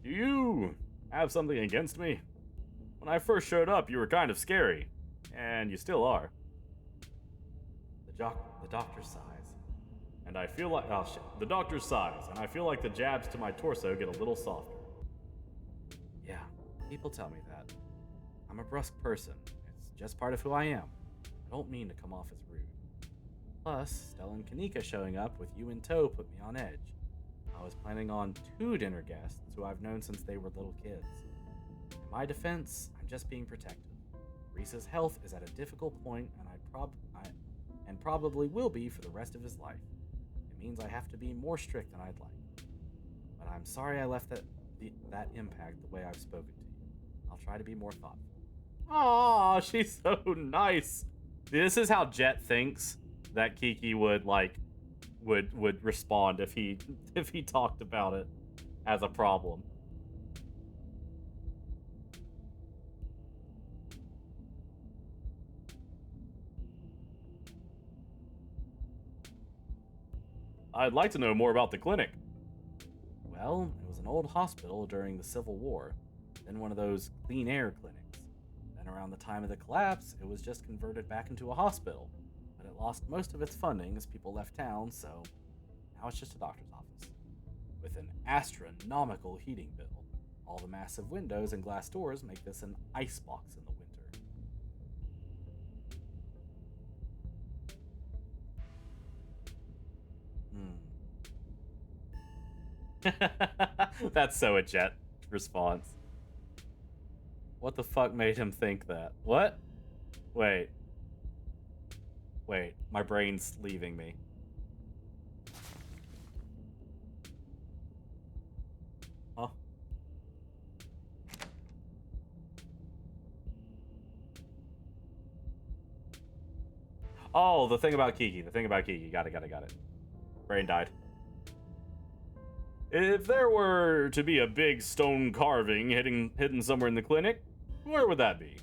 Speaker 2: Do you have something against me? When I first showed up, you were kind of scary. And you still are.
Speaker 1: The doctor sighs.
Speaker 2: And I feel like... Oh, shit. The doctor sighs, and I feel like the jabs to my torso get a little softer.
Speaker 1: Yeah, people tell me that. I'm a brusque person. It's just part of who I am. I don't mean to come off as rude. Plus, Stella and Kanika showing up with you in tow put me on edge. I was planning on 2 dinner guests who I've known since they were little kids. In my defense, I'm just being protective. Reese's health is at a difficult point, and probably will be for the rest of his life. It means I have to be more strict than I'd like. But I'm sorry I left that impact the way I've spoken to you. I'll try to be more thoughtful.
Speaker 2: Aw, she's so nice.
Speaker 1: This is how Jett thinks that Kiki would would respond if he talked about it as a problem.
Speaker 2: I'd like to know more about the clinic.
Speaker 1: Well, it was an old hospital during the Civil War, then one of those clean air clinics. Then around the time of the collapse, it was just converted back into a hospital, but it lost most of its funding as people left town, so now it's just a doctor's office. With an astronomical heating bill. All the massive windows and glass doors make this an icebox in the winter. That's so a Jett response. What the fuck made him think that? What? Wait, my brain's leaving me. Huh? Oh, the thing about Kiki. Got it. Brain died.
Speaker 2: If there were to be a big stone carving hidden somewhere in the clinic, where would that be?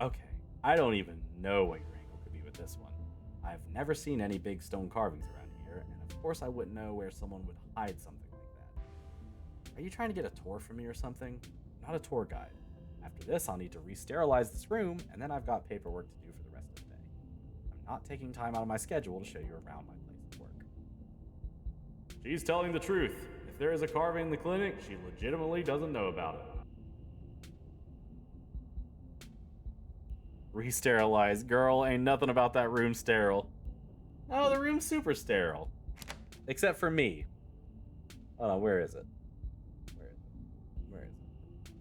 Speaker 1: Okay, I don't even know what your angle could be with this one. I've never seen any big stone carvings around here, and of course I wouldn't know where someone would hide something like that. Are you trying to get a tour from me or something? I'm not a tour guide. After this, I'll need to re-sterilize this room, and then I've got paperwork to do for the rest of the day. I'm not taking time out of my schedule to show you around my place of work.
Speaker 2: She's telling the truth. If there is a carving in the clinic, she legitimately doesn't know about it.
Speaker 1: Re-sterilize. Girl, ain't nothing about that room sterile. Oh, the room's super sterile. Except for me. Hold on, where is it? Where is it?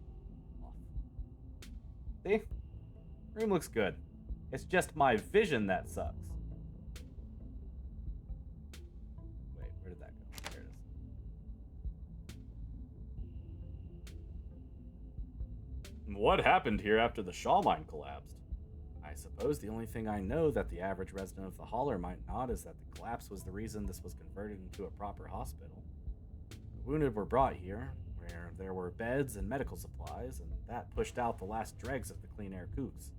Speaker 1: Off. See? Room looks good. It's just my vision that sucks. Wait, where did that go? There it is.
Speaker 2: What happened here after the Shaw mine collapsed?
Speaker 1: I suppose the only thing I know that the average resident of the Holler might not is that the collapse was the reason this was converted into a proper hospital. The wounded were brought here, where there were beds and medical supplies, and that pushed out the last dregs of the clean air kooks.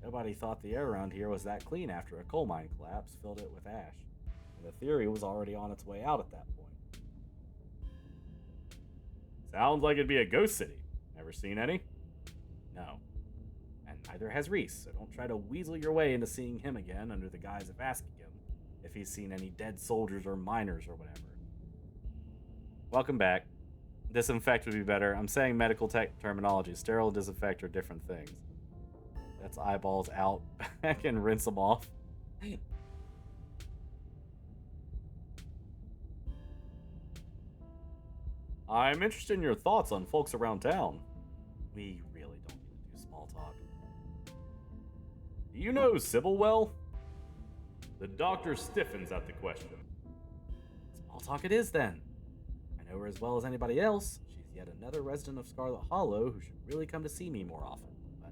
Speaker 1: Nobody thought the air around here was that clean after a coal mine collapse filled it with ash, and the theory was already on its way out at that point.
Speaker 2: Sounds like it'd be a ghost city. Never seen any?
Speaker 1: No. And neither has Reese, so don't try to weasel your way into seeing him again under the guise of asking him if he's seen any dead soldiers or miners or whatever. Welcome back. Disinfect would be better. I'm saying medical tech terminology. Sterile and disinfect are different things. That's eyeballs out back and rinse them off.
Speaker 2: I'm interested in your thoughts on folks around town.
Speaker 1: We really don't need to do small talk.
Speaker 2: Do you know Sybil well? The doctor stiffens at the question.
Speaker 1: Small talk it is then. I know her as well as anybody else. She's yet another resident of Scarlet Hollow who should really come to see me more often. But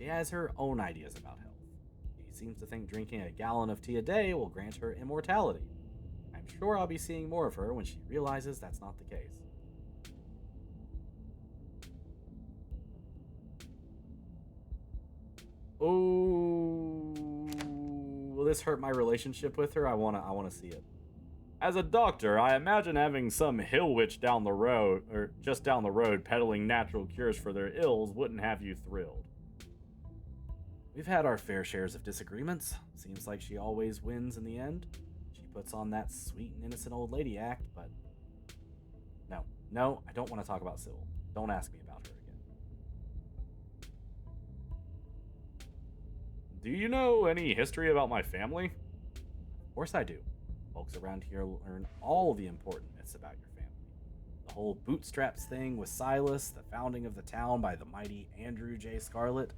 Speaker 1: She has her own ideas about health. She seems to think drinking a gallon of tea a day will grant her immortality. I'm sure I'll be seeing more of her when she realizes that's not the case. Oh, will this hurt my relationship with her? I wanna see it.
Speaker 2: As a doctor, I imagine having some hill witch down the road, or just down the road, peddling natural cures for their ills wouldn't have you thrilled.
Speaker 1: We've had our fair shares of disagreements. Seems like she always wins in the end. She puts on that sweet and innocent old lady act, but... No, I don't want to talk about Sybil. Don't ask me about her again.
Speaker 2: Do you know any history about my family?
Speaker 1: Of course I do. Folks around here learn all the important myths about your family. The whole bootstraps thing with Silas, the founding of the town by the mighty Andrew J. Scarlet,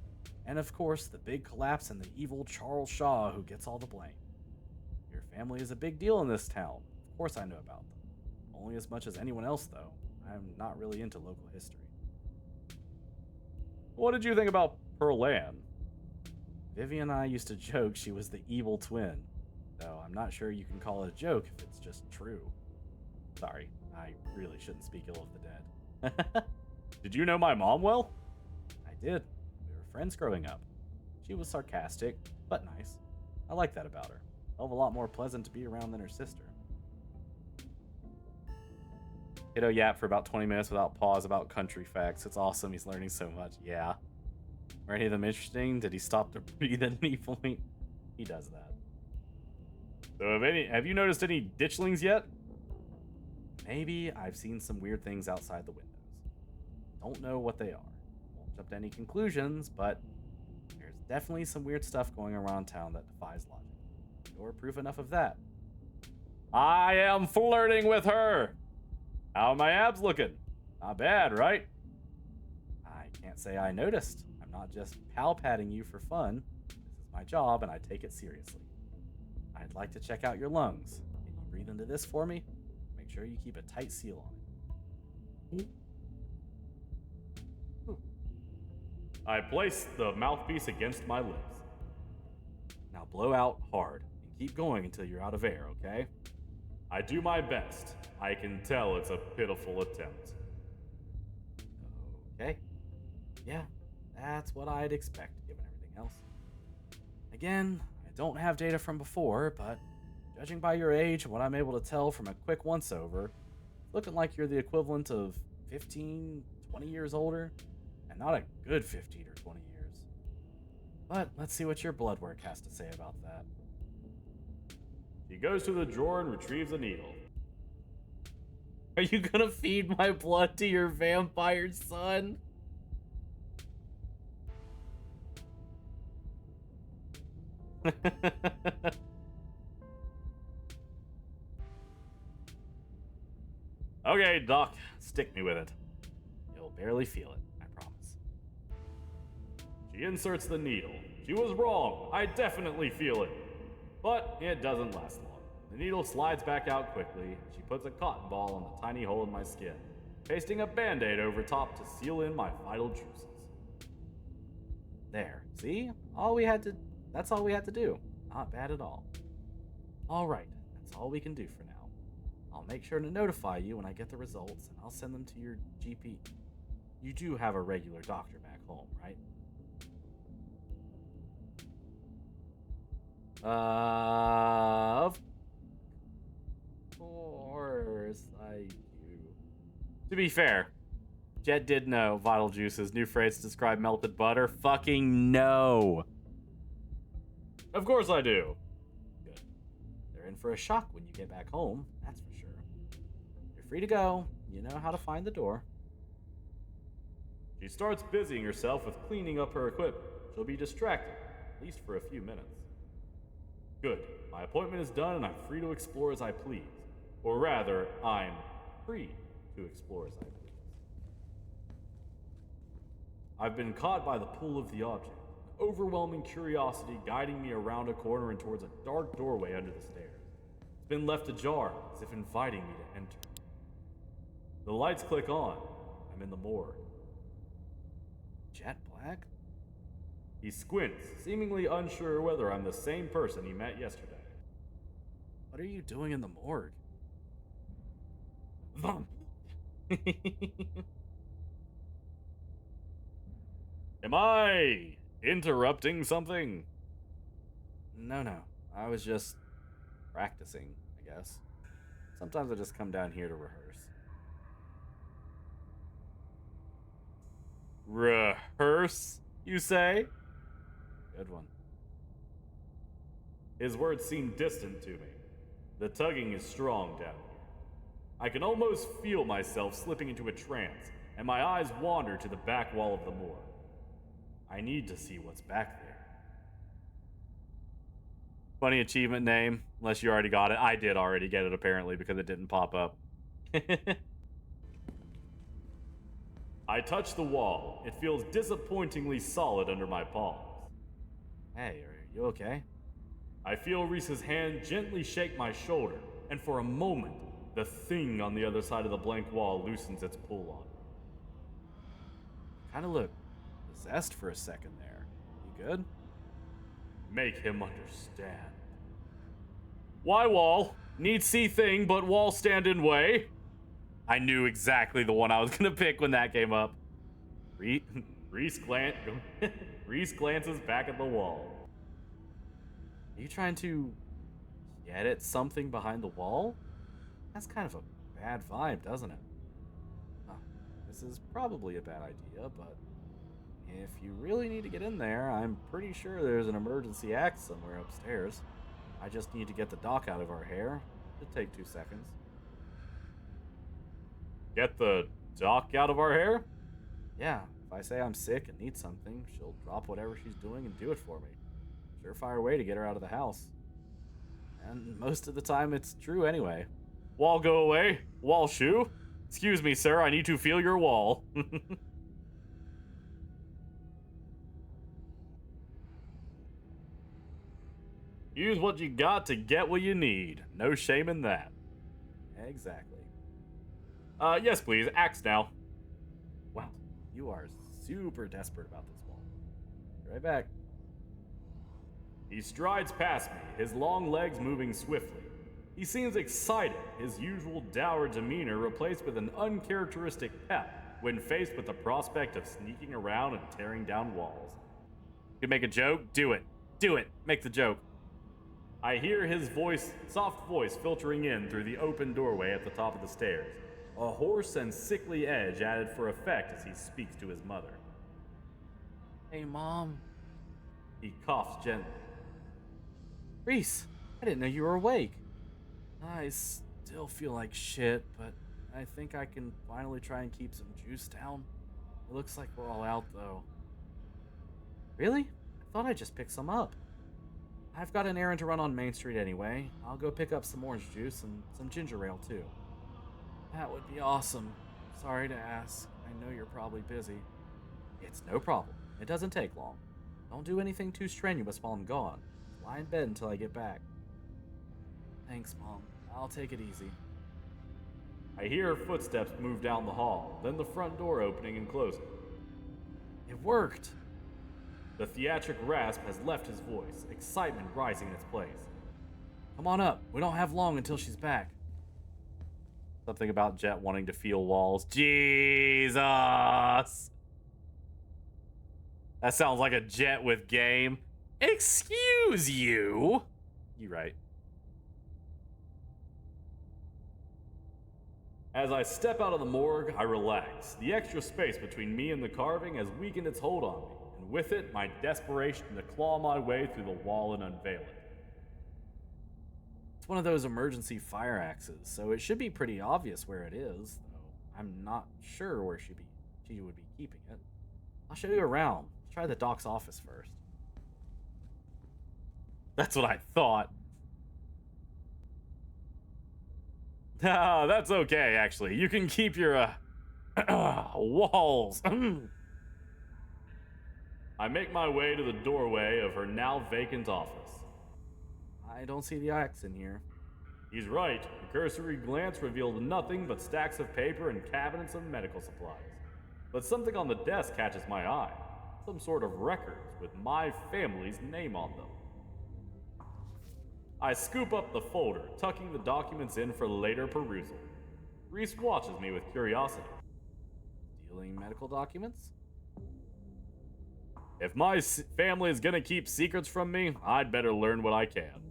Speaker 1: and of course the big collapse and the evil Charles Shaw who gets all the blame. Your family is a big deal in this town. Of course I know about them. Only as much as anyone else, though. I'm not really into local history.
Speaker 2: What did you think about Pearl Ann?
Speaker 1: Vivian and I used to joke she was the evil twin, though I'm not sure you can call it a joke if it's just true. Sorry, I really shouldn't speak ill of the dead.
Speaker 2: Did you know my mom well?
Speaker 1: I did. We were friends growing up. She was sarcastic, but nice. I like that about her. Hell of a lot more pleasant to be around than her sister. Kiddo yapped for about 20 minutes without pause about country facts. It's awesome. He's learning so much. Yeah. Were any of them interesting? Did he stop to breathe at any point? He does that.
Speaker 2: So have you noticed any ditchlings yet?
Speaker 1: Maybe. I've seen some weird things outside the windows. Don't know what they are. Won't jump to any conclusions, but there's definitely some weird stuff going around town that defies logic. You're proof enough of that.
Speaker 2: I am flirting with her! How are my abs looking? Not bad, right?
Speaker 1: I can't say I noticed. I'm not just pal-patting you for fun. This is my job, and I take it seriously. I'd like to check out your lungs. Can you breathe into this for me? Make sure you keep a tight seal on it.
Speaker 2: I place the mouthpiece against my lips.
Speaker 1: Now blow out hard, and keep going until you're out of air, okay?
Speaker 2: I do my best. I can tell it's a pitiful attempt.
Speaker 1: Okay. Yeah, that's what I'd expect, given everything else. Again, I don't have data from before, but judging by your age and what I'm able to tell from a quick once-over, it's looking like you're the equivalent of 15, 20 years older, and not a good 15 or 20 years. But let's see what your blood work has to say about that.
Speaker 2: He goes to the drawer and retrieves a needle.
Speaker 1: Are you gonna feed my blood to your vampire son?
Speaker 2: Okay, Doc, stick me with it.
Speaker 1: You'll barely feel it, I promise.
Speaker 2: She inserts the needle. She was wrong. I definitely feel it. But it doesn't last long. The needle slides back out quickly. She puts a cotton ball on the tiny hole in my skin, pasting a band-aid over top to seal in my vital juices.
Speaker 1: There, see? That's all we had to do. Not bad at all. Alright, that's all we can do for now. I'll make sure to notify you when I get the results, and I'll send them to your GP. You do have a regular doctor back home, right? Of course I do.
Speaker 2: To be fair,
Speaker 1: Jett did know vital juices, new phrase to describe melted butter. Fucking no.
Speaker 2: of course I do.
Speaker 1: Good. They're in for a shock when you get back home, that's for sure. You're free to go. You know how to find the door.
Speaker 2: She starts busying herself with cleaning up her equipment. She'll be distracted, at least for a few minutes. Good. My appointment is done and I'm free to explore as I please. Or rather, I'm free to explore as I please. I've been caught by the pull of the object, an overwhelming curiosity guiding me around a corner and towards a dark doorway under the stairs. It's been left ajar, as if inviting me to enter. The lights click on. I'm in the morgue.
Speaker 1: Jett Black?
Speaker 2: He squints, seemingly unsure whether I'm the same person he met yesterday.
Speaker 1: What are you doing in the morgue?
Speaker 2: Am I interrupting something?
Speaker 1: No. I was just practicing, I guess. Sometimes I just come down here to rehearse.
Speaker 2: Rehearse, you say?
Speaker 1: Good one.
Speaker 2: His words seem distant to me. The tugging is strong down here. I can almost feel myself slipping into a trance, and my eyes wander to the back wall of the morgue. I need to see what's back there.
Speaker 1: Funny achievement name, unless you already got it. I did already get it, apparently, because it didn't pop up.
Speaker 2: I touch the wall. It feels disappointingly solid under my palms.
Speaker 1: Hey, are you okay?
Speaker 2: I feel Reese's hand gently shake my shoulder, and for a moment, the thing on the other side of the blank wall loosens its pull on me.
Speaker 1: Kind of look possessed for a second there. You good?
Speaker 2: Make him understand. Why wall? Need see thing, but wall stand in way.
Speaker 1: I knew exactly the one I was gonna pick when that came up.
Speaker 2: Reese glances back at the wall.
Speaker 1: Are you trying to get at something behind the wall? That's kind of a bad vibe, doesn't it? This is probably a bad idea, but if you really need to get in there, I'm pretty sure there's an emergency act somewhere upstairs. I just need to get the doc out of our hair. It'll take 2 seconds.
Speaker 2: Get the doc out of our hair?
Speaker 1: Yeah, if I say I'm sick and need something, she'll drop whatever she's doing and do it for me. Surefire way to get her out of the house. And most of the time it's true anyway.
Speaker 2: Wall go away. Wall shoe. Excuse me, sir, I need to feel your wall. Use what you got to get what you need. No shame in that.
Speaker 1: Exactly.
Speaker 2: Yes please, axe now.
Speaker 1: Wow, you are super desperate about this wall. Be right back.
Speaker 2: He strides past me, his long legs moving swiftly. He seems excited, his usual dour demeanor replaced with an uncharacteristic pep when faced with the prospect of sneaking around and tearing down walls.
Speaker 1: You can make a joke? Do it. Do it. Make the joke.
Speaker 2: I hear his soft voice filtering in through the open doorway at the top of the stairs, a hoarse and sickly edge added for effect as he speaks to his mother.
Speaker 1: Hey, Mom.
Speaker 2: He coughs gently.
Speaker 1: Reese, I didn't know you were awake. I still feel like shit, but I think I can finally try and keep some juice down. It looks like we're all out, though. Really? I thought I just picked some up. I've got an errand to run on Main Street anyway. I'll go pick up some orange juice and some ginger ale, too. That would be awesome. Sorry to ask. I know you're probably busy. It's no problem. It doesn't take long. Don't do anything too strenuous while I'm gone. Lie in bed until I get back. Thanks, Mom. I'll take it easy.
Speaker 2: I hear her footsteps move down the hall, then the front door opening and closing.
Speaker 1: It worked!
Speaker 2: The theatric rasp has left his voice, excitement rising in its place.
Speaker 1: Come on up. We don't have long until she's back. Something about Jett wanting to feel walls. Jesus! That sounds like a Jett with game. Excuse you! You right.
Speaker 2: As I step out of the morgue, I relax. The extra space between me and the carving has weakened its hold on me, and with it, my desperation to claw my way through the wall and unveil it.
Speaker 1: It's one of those emergency fire axes, so it should be pretty obvious where it is, though I'm not sure where she would be keeping it. I'll show you around. Let's try the doc's office first. That's what I thought.
Speaker 2: That's okay, actually. You can keep your, walls. I make my way to the doorway of her now vacant office.
Speaker 1: I don't see the axe in here.
Speaker 2: He's right. A cursory glance revealed nothing but stacks of paper and cabinets of medical supplies. But something on the desk catches my eye. Some sort of records with my family's name on them. I scoop up the folder, tucking the documents in for later perusal. Reese watches me with curiosity.
Speaker 1: Stealing medical documents?
Speaker 2: If my family is gonna keep secrets from me, I'd better learn what I can.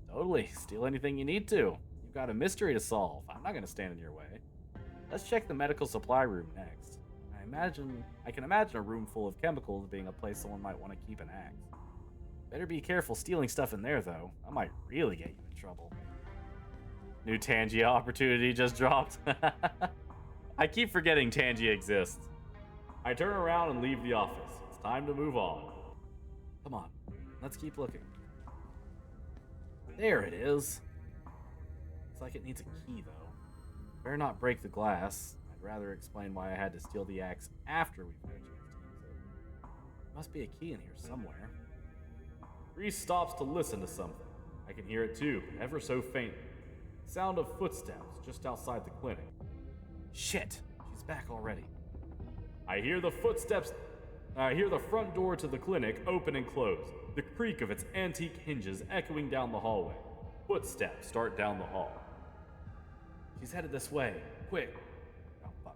Speaker 1: Totally. Steal anything you need to. You've got a mystery to solve. I'm not gonna stand in your way. Let's check the medical supply room next. I can imagine a room full of chemicals being a place someone might want to keep an axe. Better be careful stealing stuff in there, though. I might really get you in trouble. New Tangia opportunity just dropped. I keep forgetting Tangia exists.
Speaker 2: I turn around and leave the office. It's time to move on.
Speaker 1: Come on, let's keep looking. There it is. Looks like it needs a key, though. Better not break the glass. I'd rather explain why I had to steal the axe after we've had a chance to use it. Must be a key in here somewhere.
Speaker 2: Reese stops to listen to something. I can hear it too, but ever so faintly. Sound of footsteps just outside the clinic.
Speaker 1: Shit, she's back already.
Speaker 2: I hear the front door to the clinic open and close, the creak of its antique hinges echoing down the hallway. Footsteps start down the hall.
Speaker 1: She's headed this way. Quick. Oh, fuck.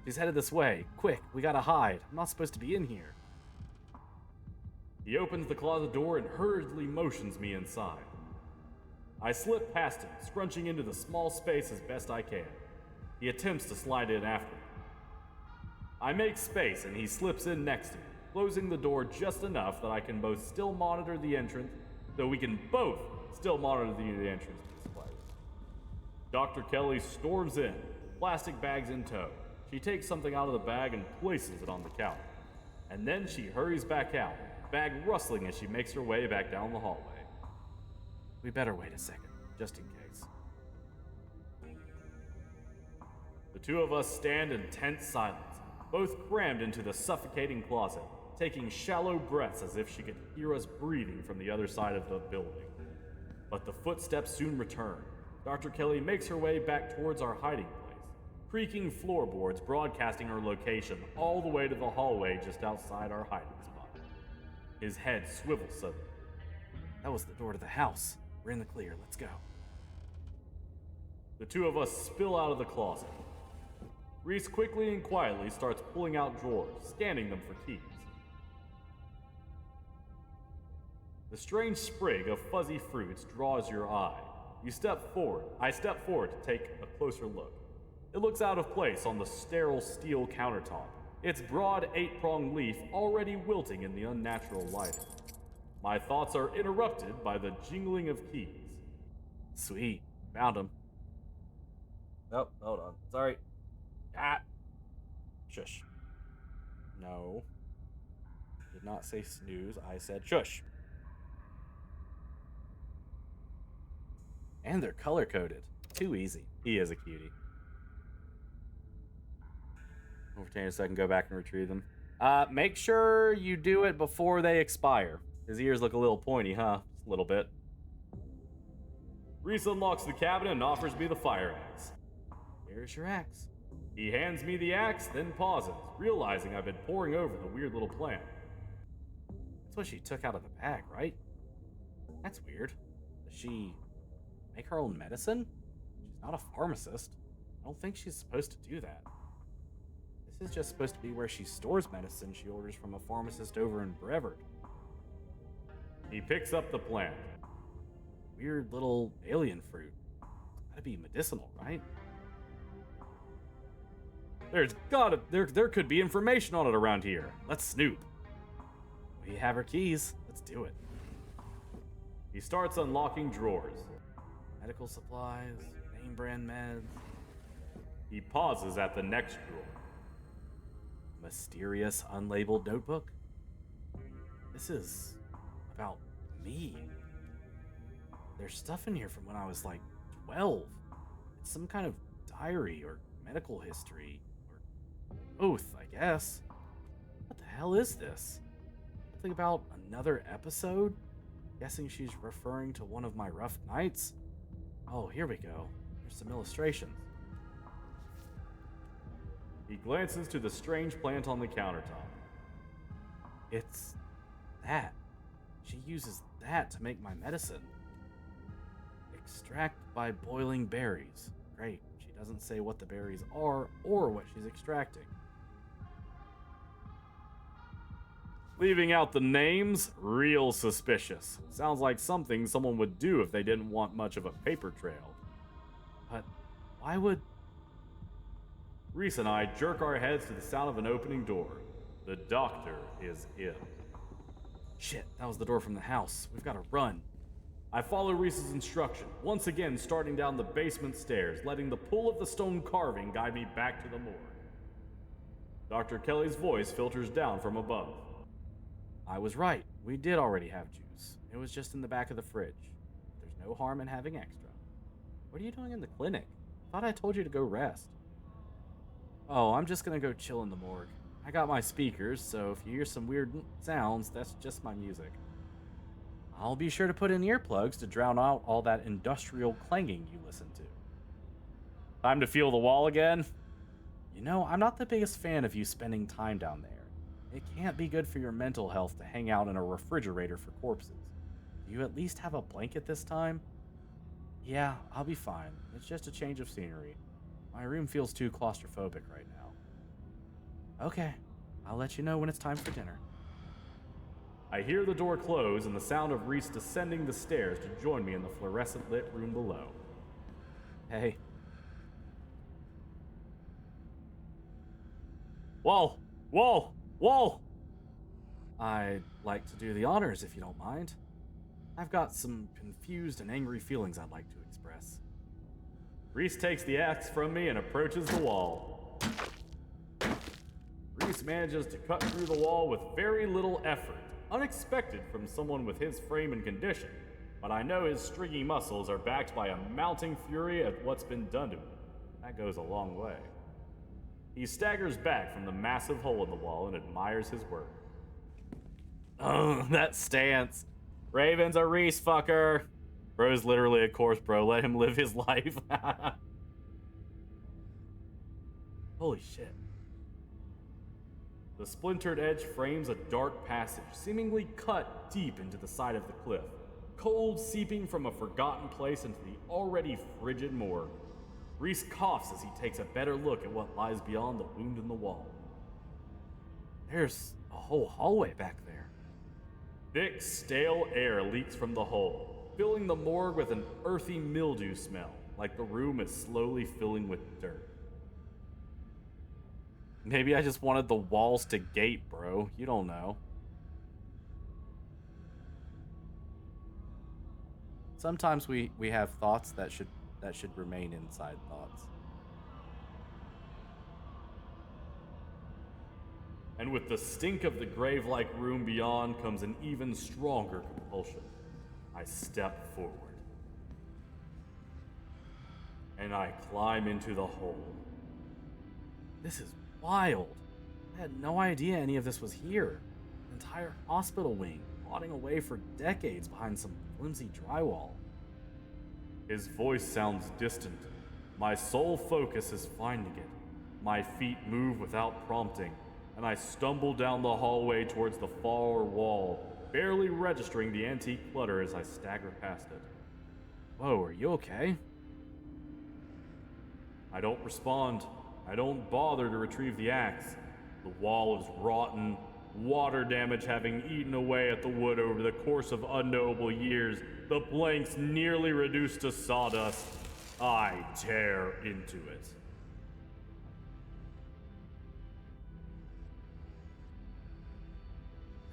Speaker 1: She's headed this way. Quick, we gotta hide. I'm not supposed to be in here.
Speaker 2: He opens the closet door and hurriedly motions me inside. I slip past him, scrunching into the small space as best I can. He attempts to slide in after me. I make space and he slips in next to me, closing the door just enough that I can both still monitor the entrance, though we can both still monitor the entrance to this place. Dr. Kelly storms in, plastic bags in tow. She takes something out of the bag and places it on the counter. And then she hurries back out, bag rustling as she makes her way back down the hallway.
Speaker 1: We better wait a second, just in case.
Speaker 2: The two of us stand in tense silence, both crammed into the suffocating closet, taking shallow breaths as if she could hear us breathing from the other side of the building. But the footsteps soon return. Dr. Kelly makes her way back towards our hiding place, creaking floorboards broadcasting her location all the way to the hallway just outside our hiding spot. His head swivels suddenly.
Speaker 1: That was the door to the house. We're in the clear. Let's go.
Speaker 2: The two of us spill out of the closet. Reese quickly and quietly starts pulling out drawers, scanning them for keys. The strange sprig of fuzzy fruits draws your eye. You step forward. I step forward to take a closer look. It looks out of place on the sterile steel countertop, its broad 8-pronged leaf already wilting in the unnatural lighting. My thoughts are interrupted by the jingling of keys.
Speaker 1: Sweet. Found him. Oh, hold on. Sorry. Ah. Shush. No. Did not say snooze. I said shush. And they're color-coded. Too easy.
Speaker 2: He is a cutie.
Speaker 1: We'll retain a second, go back and retrieve them. Make sure you do it before they expire. His ears look a little pointy, huh? Just a little bit.
Speaker 2: Reese unlocks the cabinet and offers me the fire axe.
Speaker 1: Here's your axe.
Speaker 2: He hands me the axe, then pauses, realizing I've been poring over the weird little plant.
Speaker 1: That's what she took out of the bag, right? That's weird. Does she make her own medicine? She's not a pharmacist. I don't think she's supposed to do that. This is just supposed to be where she stores medicine she orders from a pharmacist over in Brevard.
Speaker 2: He picks up the plant.
Speaker 1: Weird little alien fruit. It's gotta be medicinal, right?
Speaker 2: There could be information on it around here. Let's snoop.
Speaker 1: We have her keys. Let's do it.
Speaker 2: He starts unlocking drawers.
Speaker 1: Medical supplies, name brand meds.
Speaker 2: He pauses at the next drawer.
Speaker 1: Mysterious unlabeled notebook. This is about me. There's stuff in here from when I was like 12. It's some kind of diary or medical history or both, I guess. What the hell is this? Something about another episode? Guessing she's referring to one of my rough nights? Oh, here we go. There's some illustrations.
Speaker 2: He glances to the strange plant on the countertop.
Speaker 1: It's that. She uses that to make my medicine. Extract by boiling berries. Great. She doesn't say what the berries are or what she's extracting.
Speaker 2: Leaving out the names? Real suspicious. Sounds like something someone would do if they didn't want much of a paper trail.
Speaker 1: But why would...
Speaker 2: Reese and I jerk our heads to the sound of an opening door. The doctor is in.
Speaker 1: Shit, that was the door from the house. We've got to run.
Speaker 2: I follow Reese's instruction, once again starting down the basement stairs, letting the pull of the stone carving guide me back to the morgue. Dr. Kelly's voice filters down from above.
Speaker 1: I was right. We did already have juice. It was just in the back of the fridge. There's no harm in having extra. What are you doing in the clinic? Thought I told you to go rest. Oh, I'm just gonna go chill in the morgue. I got my speakers, so if you hear some weird sounds, that's just my music. I'll be sure to put in earplugs to drown out all that industrial clanging you listen to.
Speaker 2: Time to feel the wall again?
Speaker 1: You know, I'm not the biggest fan of you spending time down there. It can't be good for your mental health to hang out in a refrigerator for corpses. Do you at least have a blanket this time? Yeah, I'll be fine. It's just a change of scenery. My room feels too claustrophobic right now. Okay, I'll let you know when it's time for dinner.
Speaker 2: I hear the door close and the sound of Reese descending the stairs to join me in the fluorescent lit room below.
Speaker 1: Hey.
Speaker 2: Wall! Wall! Wall!
Speaker 1: I'd like to do the honors if you don't mind. I've got some confused and angry feelings I'd like to express.
Speaker 2: Reese takes the axe from me and approaches the wall. Reese manages to cut through the wall with very little effort, unexpected from someone with his frame and condition, but I know his stringy muscles are backed by a mounting fury at what's been done to him. That goes a long way. He staggers back from the massive hole in the wall and admires his work.
Speaker 1: Oh, that stance. Raven's a Reese fucker. Bro's literally a corpse, bro. Let him live his life. Holy shit.
Speaker 2: The splintered edge frames a dark passage, seemingly cut deep into the side of the cliff, cold seeping from a forgotten place into the already frigid morgue. Reese coughs as he takes a better look at what lies beyond the wound in the wall.
Speaker 1: There's a whole hallway back there.
Speaker 2: Thick, stale air leaks from the hole, filling the morgue with an earthy mildew smell, like the room is slowly filling with dirt.
Speaker 1: Maybe I just wanted the walls to gape, bro. You don't know. Sometimes we have thoughts that should remain inside thoughts.
Speaker 2: And with the stink of the grave-like room beyond comes an even stronger compulsion. I step forward. And I climb into the hole.
Speaker 1: This is wild. I had no idea any of this was here. An entire hospital wing, rotting away for decades behind some flimsy drywall.
Speaker 2: His voice sounds distant. My sole focus is finding it. My feet move without prompting, and I stumble down the hallway towards the far wall, barely registering the antique clutter as I stagger past it.
Speaker 1: Whoa, are you okay?
Speaker 2: I don't respond. I don't bother to retrieve the axe. The wall is rotten, water damage having eaten away at the wood over the course of unknowable years, the planks nearly reduced to sawdust. I tear into it.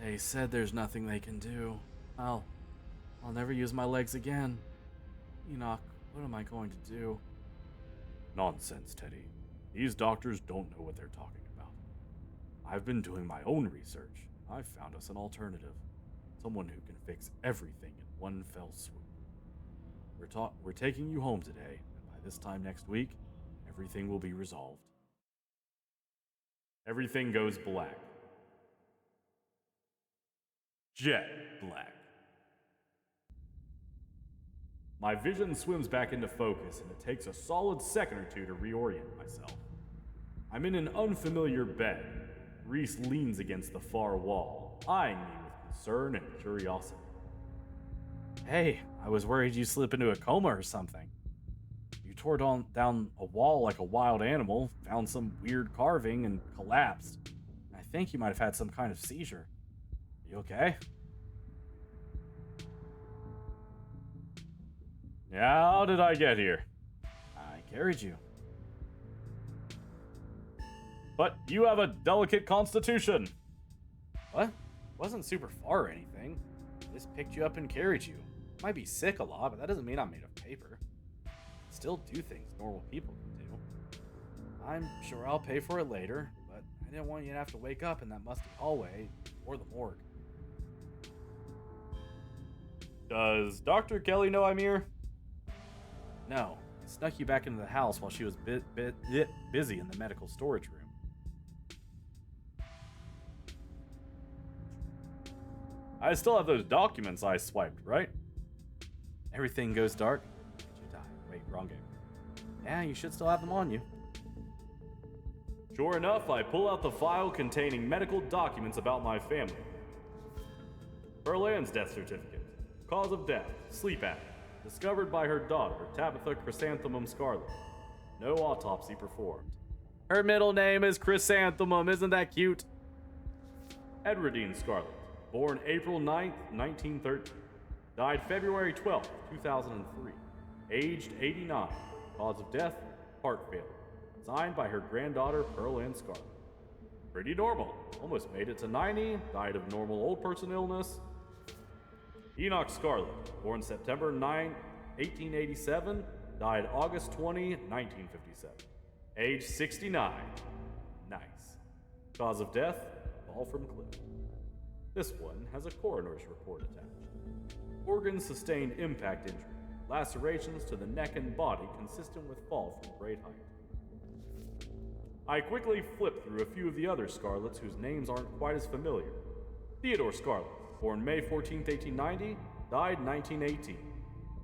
Speaker 1: They said there's nothing they can do. I'll never use my legs again. Enoch, what am I going to do?
Speaker 2: Nonsense, Teddy. These doctors don't know what they're talking about. I've been doing my own research. I've found us an alternative. Someone who can fix everything in one fell swoop. We're taking you home today, and by this time next week, everything will be resolved. Everything goes black. Jet black. My vision swims back into focus, and it takes a solid second or two to reorient myself. I'm in an unfamiliar bed. Reese leans against the far wall. eyeing me with concern and curiosity.
Speaker 1: Hey, I was worried you slip into a coma or something. You tore down a wall like a wild animal, found some weird carving, and collapsed. I think you might have had some kind of seizure. You okay?
Speaker 2: How did I get here?
Speaker 1: I carried you.
Speaker 2: But you have a delicate constitution.
Speaker 1: What? Wasn't super far or anything. Just picked you up and carried you. Might be sick a lot, but that doesn't mean I'm made of paper. Still do things normal people can do. I'm sure I'll pay for it later, but I didn't want you to have to wake up in that musty hallway or the morgue.
Speaker 2: Does Dr. Kelly know I'm here?
Speaker 1: No, I snuck you back into the house while she was busy in the medical storage room.
Speaker 2: I still have those documents I swiped, right?
Speaker 1: Everything goes dark. You die. Wait, wrong game. Yeah, you should still have them on you.
Speaker 2: Sure enough, I pull out the file containing medical documents about my family. Berlin's death certificate. Cause of death, sleep apnea. Discovered by her daughter, Tabitha Chrysanthemum Scarlet. No autopsy performed.
Speaker 1: Her middle name is Chrysanthemum. Isn't that cute?
Speaker 2: Edwardine Scarlet. Born April 9th, 1913. Died February 12th, 2003. Aged 89. Cause of death, heart failure. Signed by her granddaughter, Pearl Ann Scarlet. Pretty normal. Almost made it to 90. Died of normal old person illness. Enoch Scarlet. Born September 9, 1887. Died August 20, 1957. Age 69. Nice. Cause of death, fall from cliff. This one has a coroner's report attached. Organs sustained impact injury. Lacerations to the neck and body consistent with fall from great height. I quickly flip through a few of the other Scarlets whose names aren't quite as familiar. Theodore Scarlet, born May 14, 1890, died 1918.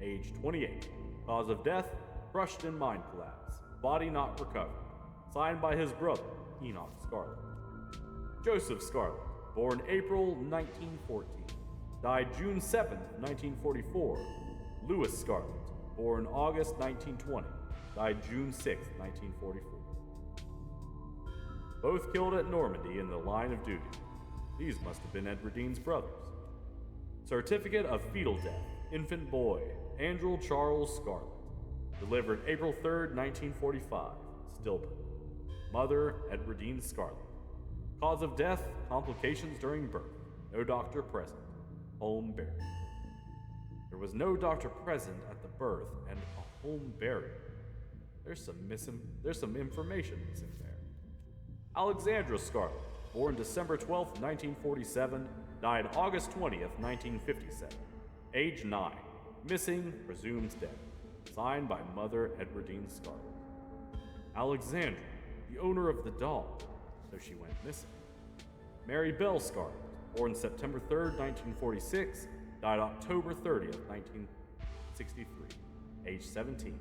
Speaker 2: Age 28. Cause of death, crushed in mine collapse. Body not recovered. Signed by his brother, Enoch Scarlet. Joseph Scarlet, born April 1914. Died June 7, 1944. Louis Scarlet, born August 1920. Died June 6, 1944. Both killed at Normandy in the line of duty. These must have been Edwardine's brothers. Certificate of fetal death, infant boy, Andrew Charles Scarlet. Delivered April 3, 1945. Stillborn. Mother, Edwardine Scarlet. Cause of death, complications during birth. No doctor present. Home burial. There was no doctor present at the birth and a home burial. There's some information missing there. Alexandra Scarlet, born December 12, 1947, died August 20th, 1957. Age 9. Missing, presumed dead. Signed by Mother Edwardine Scarlet. Alexandra, the owner of the dog, so she went missing. Mary Bell Scarlet, born September 3rd, 1946, died October 30th, 1963, age 17.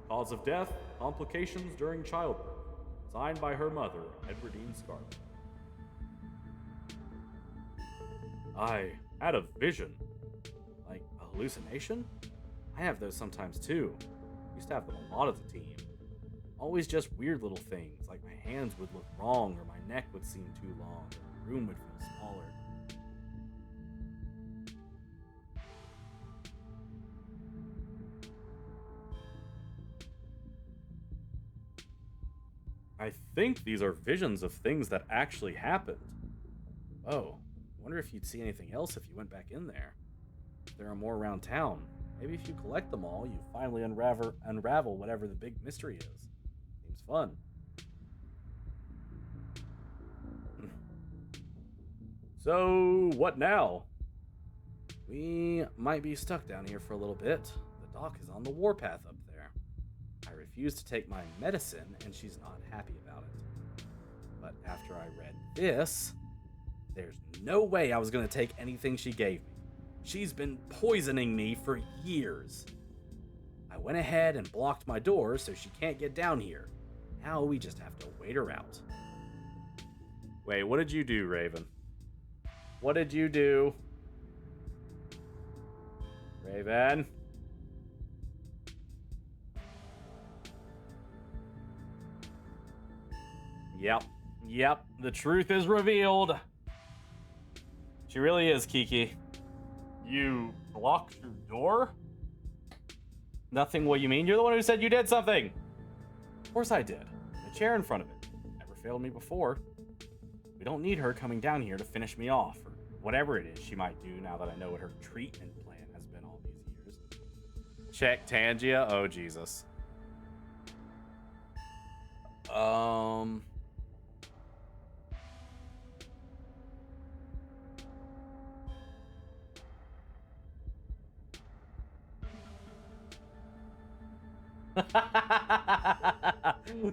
Speaker 2: Cause of death, complications during childbirth. Signed by her mother, Edwardine Scarlet. I had a vision.
Speaker 1: Like a hallucination? I have those sometimes too. Used to have them a lot of the team. Always just weird little things, like my hands would look wrong or my neck would seem too long or the room would feel smaller.
Speaker 2: I think these are visions of things that actually happened.
Speaker 1: Oh, wonder if you'd see anything else if you went back in there. If there are more around town. Maybe if you collect them all, you finally unravel whatever the big mystery is. Seems fun.
Speaker 2: So, what now?
Speaker 1: We might be stuck down here for a little bit. The doc is on the warpath up there. I refuse to take my medicine, and she's not happy about it. But after I read this, there's no way I was going to take anything she gave me. She's been poisoning me for years. I went ahead and blocked my door so she can't get down here. Now we just have to wait her out.
Speaker 2: Wait, what did you do, Raven?
Speaker 1: What did you do? Raven? Yep. The truth is revealed. She really is, Kiki.
Speaker 2: You blocked your door?
Speaker 1: Nothing what you mean? You're the one who said you did something. Of course I did. The chair in front of it. Never failed me before. We don't need her coming down here to finish me off, or whatever it is she might do now that I know what her treatment plan has been all these years. Check Tangia. Oh, Jesus.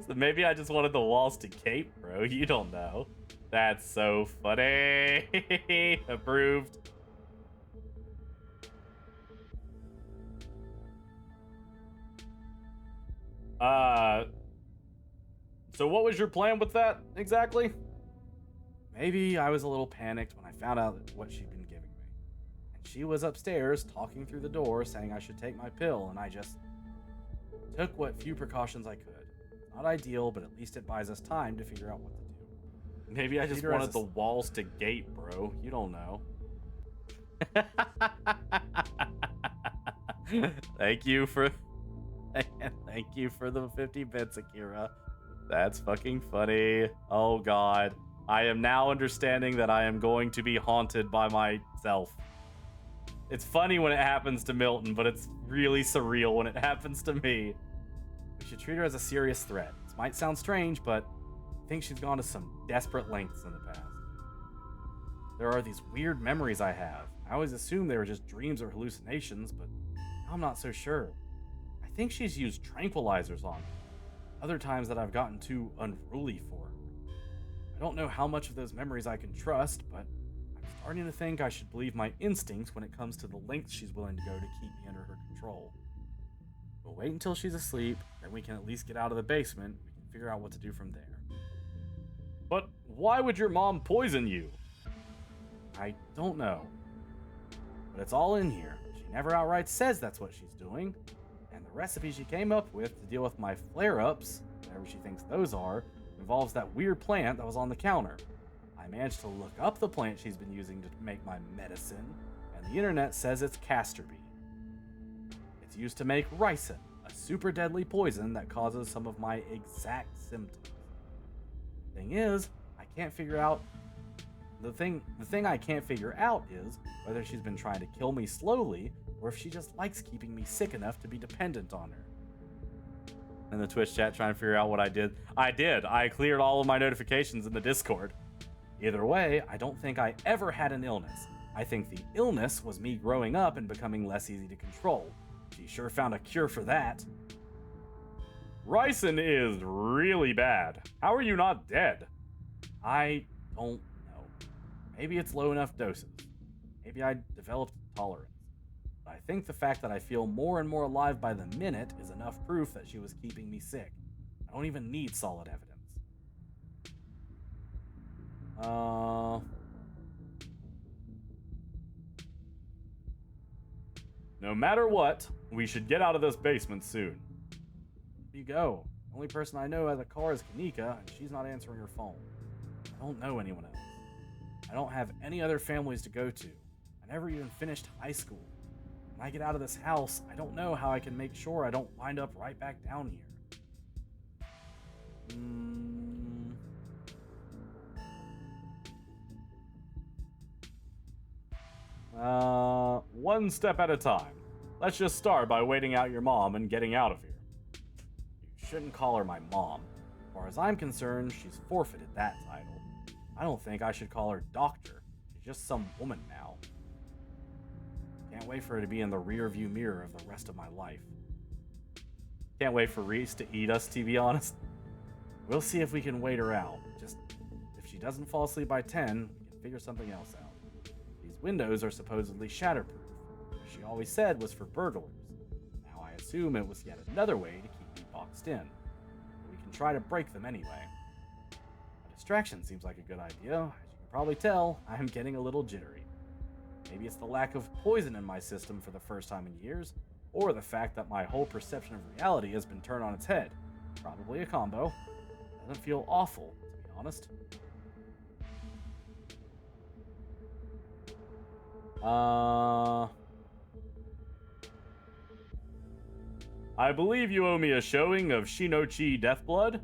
Speaker 1: So maybe I just wanted the walls to cape, bro. You don't know. That's so funny. Approved.
Speaker 2: So what was your plan with that, exactly?
Speaker 1: Maybe I was a little panicked when I found out what she'd been giving me. And she was upstairs talking through the door saying I should take my pill, and I just took what few precautions I could. Not ideal, but at least it buys us time to figure out what to do.
Speaker 2: Maybe I just wanted the walls to gape, bro. You don't know.
Speaker 1: Thank you for the 50 bits, Akira. That's fucking funny. Oh god. I am now understanding that I am going to be haunted by myself. It's funny when it happens to Milton, but it's really surreal when it happens to me. We should treat her as a serious threat. This might sound strange, but I think she's gone to some desperate lengths in the past. There are these weird memories I have. I always assumed they were just dreams or hallucinations, but now I'm not so sure. I think she's used tranquilizers on me. Other times that I've gotten too unruly for her. I don't know how much of those memories I can trust, but I'm starting to think I should believe my instincts when it comes to the lengths she's willing to go to keep me under her control. We'll wait until she's asleep, then we can at least get out of the basement. We can figure out what to do from there.
Speaker 2: But why would your mom poison you?
Speaker 1: I don't know. But it's all in here. She never outright says that's what she's doing. And the recipe she came up with to deal with my flare-ups, whatever she thinks those are, involves that weird plant that was on the counter. I managed to look up the plant she's been using to make my medicine, and the internet says it's castor bean. It's used to make ricin, a super deadly poison that causes some of my exact symptoms. Thing is, I can't figure out the thing I can't figure out is whether she's been trying to kill me slowly or if she just likes keeping me sick enough to be dependent on her. In the Twitch chat trying to figure out what I did. I cleared all of my notifications in the Discord. Either way, I don't think I ever had an illness. I think the illness was me growing up and becoming less easy to control. She sure found a cure for that.
Speaker 2: Ricin is really bad. How are you not dead?
Speaker 1: I don't know. Maybe it's low enough doses. Maybe I developed tolerance. But I think the fact that I feel more and more alive by the minute is enough proof that she was keeping me sick. I don't even need solid evidence.
Speaker 2: No matter what, we should get out of this basement soon.
Speaker 1: Where do you go? The only person I know has a car is Kanika, and she's not answering her phone. I don't know anyone else. I don't have any other families to go to. I never even finished high school. When I get out of this house, I don't know how I can make sure I don't wind up right back down here.
Speaker 2: One step at a time. Let's just start by waiting out your mom and getting out of here.
Speaker 1: You shouldn't call her my mom. As far as I'm concerned, she's forfeited that title. I don't think I should call her doctor. She's just some woman now. Can't wait for her to be in the rearview mirror of the rest of my life. Can't wait for Reese to eat us, to be honest. We'll see if we can wait her out. Just, if she doesn't fall asleep by 10, we can figure something else out. These windows are supposedly shatterproof, which she always said was for burglars. Now I assume it was yet another way to keep me boxed in. But we can try to break them anyway. A distraction seems like a good idea. As you can probably tell, I'm getting a little jittery. Maybe it's the lack of poison in my system for the first time in years, or the fact that my whole perception of reality has been turned on its head. Probably a combo. Doesn't feel awful, to be honest.
Speaker 2: I believe you owe me a showing of Shinochi Deathblood?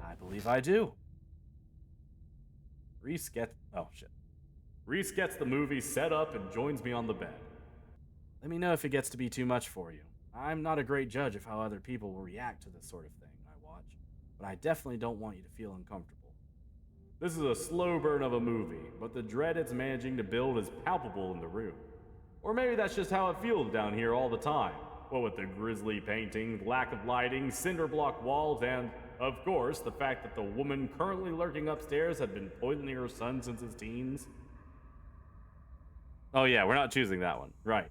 Speaker 1: I believe I do. Reese gets... Oh, shit.
Speaker 2: Reese gets the movie set up and joins me on the bed.
Speaker 1: Let me know if it gets to be too much for you. I'm not a great judge of how other people will react to this sort of thing I watch, but I definitely don't want you to feel uncomfortable.
Speaker 2: This is a slow burn of a movie, but the dread it's managing to build is palpable in the room. Or maybe that's just how it feels down here all the time. What with the grisly painting, lack of lighting, cinder block walls, and, of course, the fact that the woman currently lurking upstairs had been poisoning her son since his teens.
Speaker 1: Oh yeah, we're not choosing that one.
Speaker 2: Right.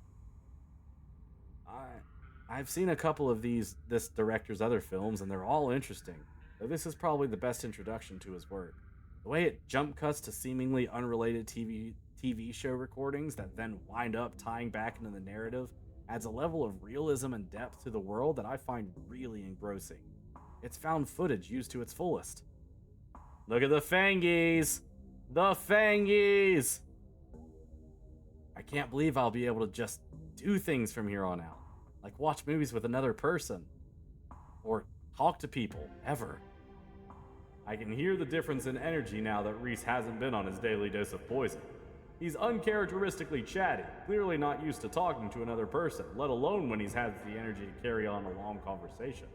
Speaker 1: I've seen a couple of this director's other films, and they're all interesting, though this is probably the best introduction to his work. The way it jump cuts to seemingly unrelated TV show recordings that then wind up tying back into the narrative adds a level of realism and depth to the world that I find really engrossing. It's found footage used to its fullest. Look at the fangies! The fangies! I can't believe I'll be able to just do things from here on out. Like watch movies with another person. Or talk to people, ever.
Speaker 2: I can hear the difference in energy now that Reese hasn't been on his daily dose of poison. He's uncharacteristically chatty, clearly not used to talking to another person, let alone when he's had the energy to carry on a long conversation.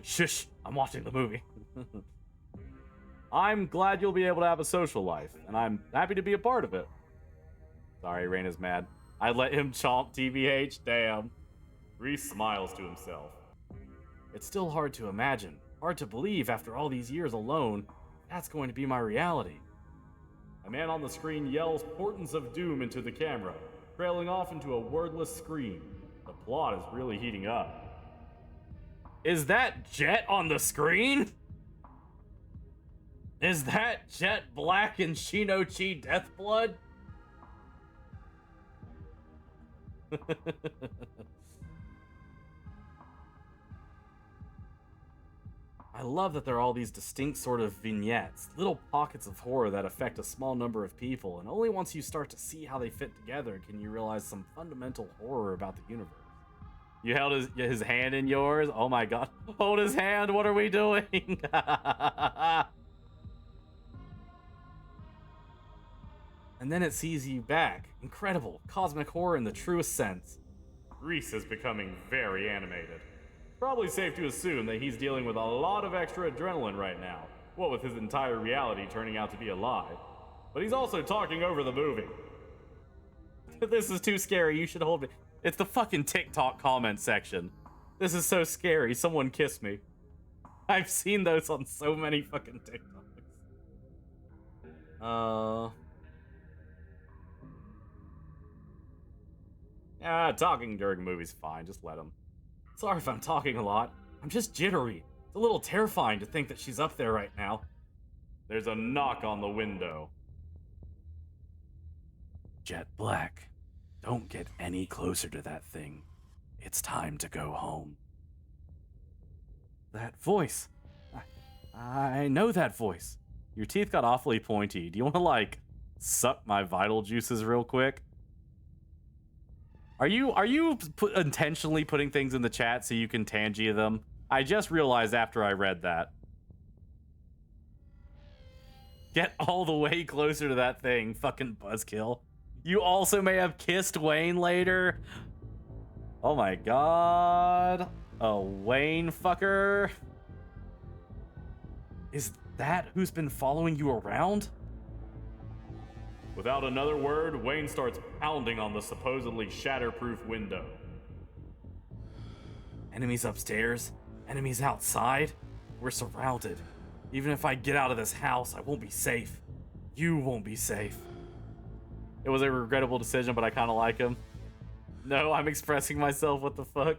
Speaker 1: Shush, I'm watching the movie.
Speaker 2: I'm glad you'll be able to have a social life, and I'm happy to be a part of it.
Speaker 1: Sorry, Raina's mad. I let him chomp TBH, damn.
Speaker 2: Reese smiles to himself.
Speaker 1: It's still hard to imagine, hard to believe after all these years alone, that's going to be my reality.
Speaker 2: A man on the screen yells portents of doom into the camera, trailing off into a wordless scream. The plot is really heating up.
Speaker 1: Is that Jett on the screen? Is that Jett Black and Shinochi Deathblood? I love that there are all these distinct sort of vignettes, little pockets of horror that affect a small number of people, and only once you start to see how they fit together can you realize some fundamental horror about the universe. You held his hand in yours? Oh my god. Hold his hand, what are we doing? And then it sees you back. Incredible. Cosmic horror in the truest sense.
Speaker 2: Reese is becoming very animated. Probably safe to assume that he's dealing with a lot of extra adrenaline right now, what with his entire reality turning out to be a lie. But he's also talking over the movie.
Speaker 1: This is too scary, you should hold me. It's the fucking TikTok comment section. This is so scary, someone kiss me. I've seen those on so many fucking TikToks. Talking during movies fine, just let him. Sorry if I'm talking a lot. I'm just jittery. It's a little terrifying to think that she's up there right now.
Speaker 2: There's a knock on the window.
Speaker 1: Jett Black, don't get any closer to that thing. It's time to go home. That voice. I know that voice. Your teeth got awfully pointy. Do you want to, like, suck my vital juices real quick? Are you intentionally putting things in the chat so you can tangy them? I just realized after I read that. Get all the way closer to that thing, fucking buzzkill. You also may have kissed Wayne later. Oh my god. A Wayne fucker. Is that who's been following you around?
Speaker 2: Without another word, Wayne starts pounding on the supposedly shatterproof window.
Speaker 1: Enemies upstairs, enemies outside. We're surrounded. Even if I get out of this house, I won't be safe. You won't be safe. It was a regrettable decision, but I kind of like him. No, I'm expressing myself, what the fuck?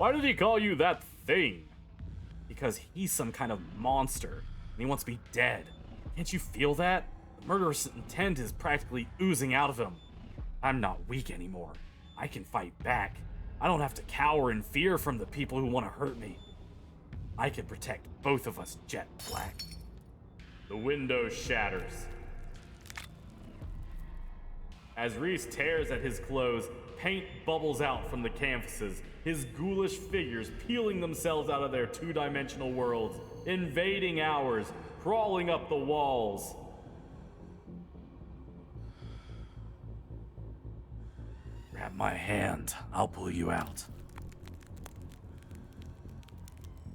Speaker 2: Why did he call you that thing?
Speaker 1: Because he's some kind of monster, and he wants to be dead. Can't you feel that? The murderous intent is practically oozing out of him. I'm not weak anymore. I can fight back. I don't have to cower in fear from the people who want to hurt me. I can protect both of us, Jett Black.
Speaker 2: The window shatters. As Reese tears at his clothes, paint bubbles out from the canvases, his ghoulish figures peeling themselves out of their two-dimensional worlds, invading ours, crawling up the walls.
Speaker 1: Grab my hand. I'll pull you out.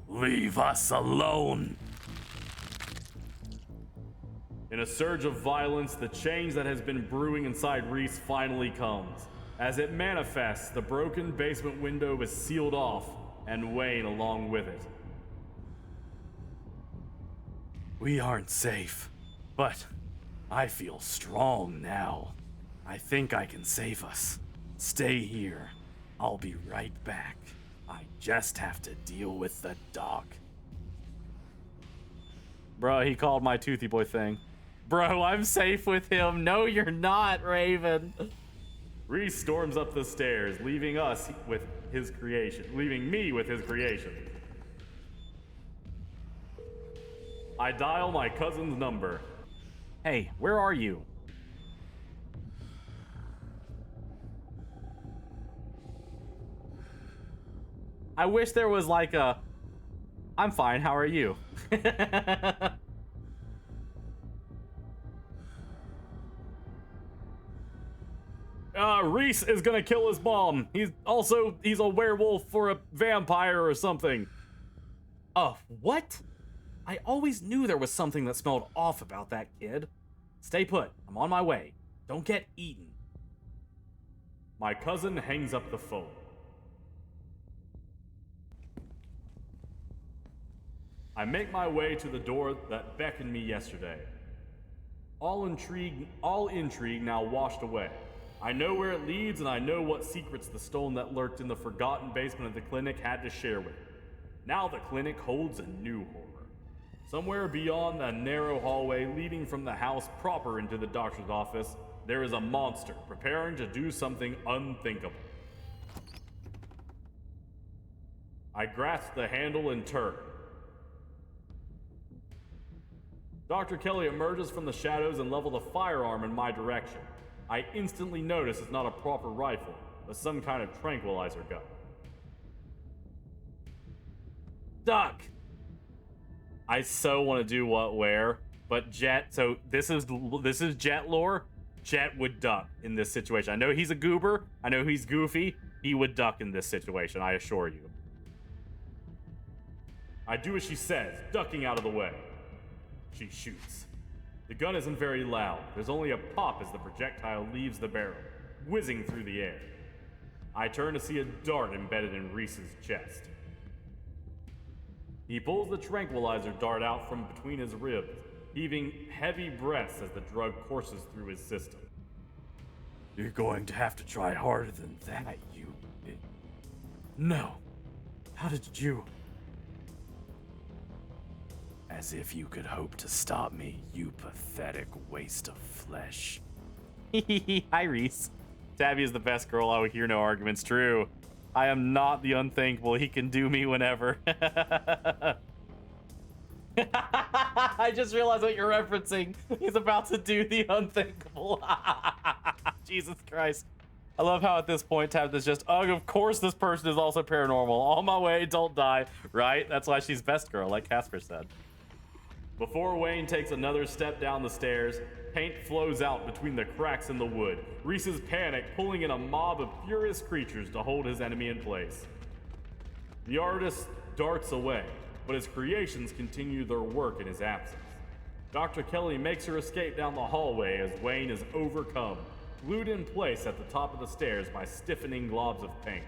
Speaker 1: Leave us alone.
Speaker 2: In a surge of violence, the change that has been brewing inside Reese finally comes. As it manifests, the broken basement window is sealed off, and Wayne along with it.
Speaker 1: We aren't safe, but I feel strong now. I think I can save us. Stay here. I'll be right back. I just have to deal with the dog. Bro, he called my toothy boy thing. Bro, I'm safe with him. No, you're not, Raven.
Speaker 2: Reese storms up the stairs, leaving us with his creation. Leaving me with his creation. I dial my cousin's number.
Speaker 1: Hey, where are you? I wish there was like a, I'm fine, how are you?
Speaker 2: Reese is gonna kill his mom. He's a werewolf or a vampire or something.
Speaker 1: What? I always knew there was something that smelled off about that kid. Stay put, I'm on my way. Don't get eaten.
Speaker 2: My cousin hangs up the phone. I make my way to the door that beckoned me yesterday. All intrigue now washed away. I know where it leads, and I know what secrets the stone that lurked in the forgotten basement of the clinic had to share with it. Now the clinic holds a new horror. Somewhere beyond the narrow hallway leading from the house proper into the doctor's office, there is a monster preparing to do something unthinkable. I grasp the handle and turn. Dr. Kelly emerges from the shadows and levels a firearm in my direction. I instantly notice it's not a proper rifle, but some kind of tranquilizer gun.
Speaker 1: Duck! I so want to do what, where, but Jett, so this is Jett lore. Jett would duck in this situation. I know he's a goober. I know he's goofy. He would duck in this situation, I assure you.
Speaker 2: I do as she says, ducking out of the way. She shoots. The gun isn't very loud. There's only a pop as the projectile leaves the barrel, whizzing through the air. I turn to see a dart embedded in Reese's chest. He pulls the tranquilizer dart out from between his ribs, heaving heavy breaths as the drug courses through his system.
Speaker 1: You're going to have to try harder than that, you... No. How did you... As if you could hope to stop me, you pathetic waste of flesh. Hi, Reese. Tabby is the best girl. I would hear no arguments. True. I am not the unthinkable. He can do me whenever. I just realized what you're referencing. He's about to do the unthinkable. Jesus Christ. I love how at this point Tabitha is just, ugh, of course this person is also paranormal. On my way, don't die. Right? That's why she's best girl, like Casper said.
Speaker 2: Before Wayne takes another step down the stairs, paint flows out between the cracks in the wood, Reese's panic pulling in a mob of furious creatures to hold his enemy in place. The artist darts away, but his creations continue their work in his absence. Dr. Kelly makes her escape down the hallway as Wayne is overcome, glued in place at the top of the stairs by stiffening globs of paint.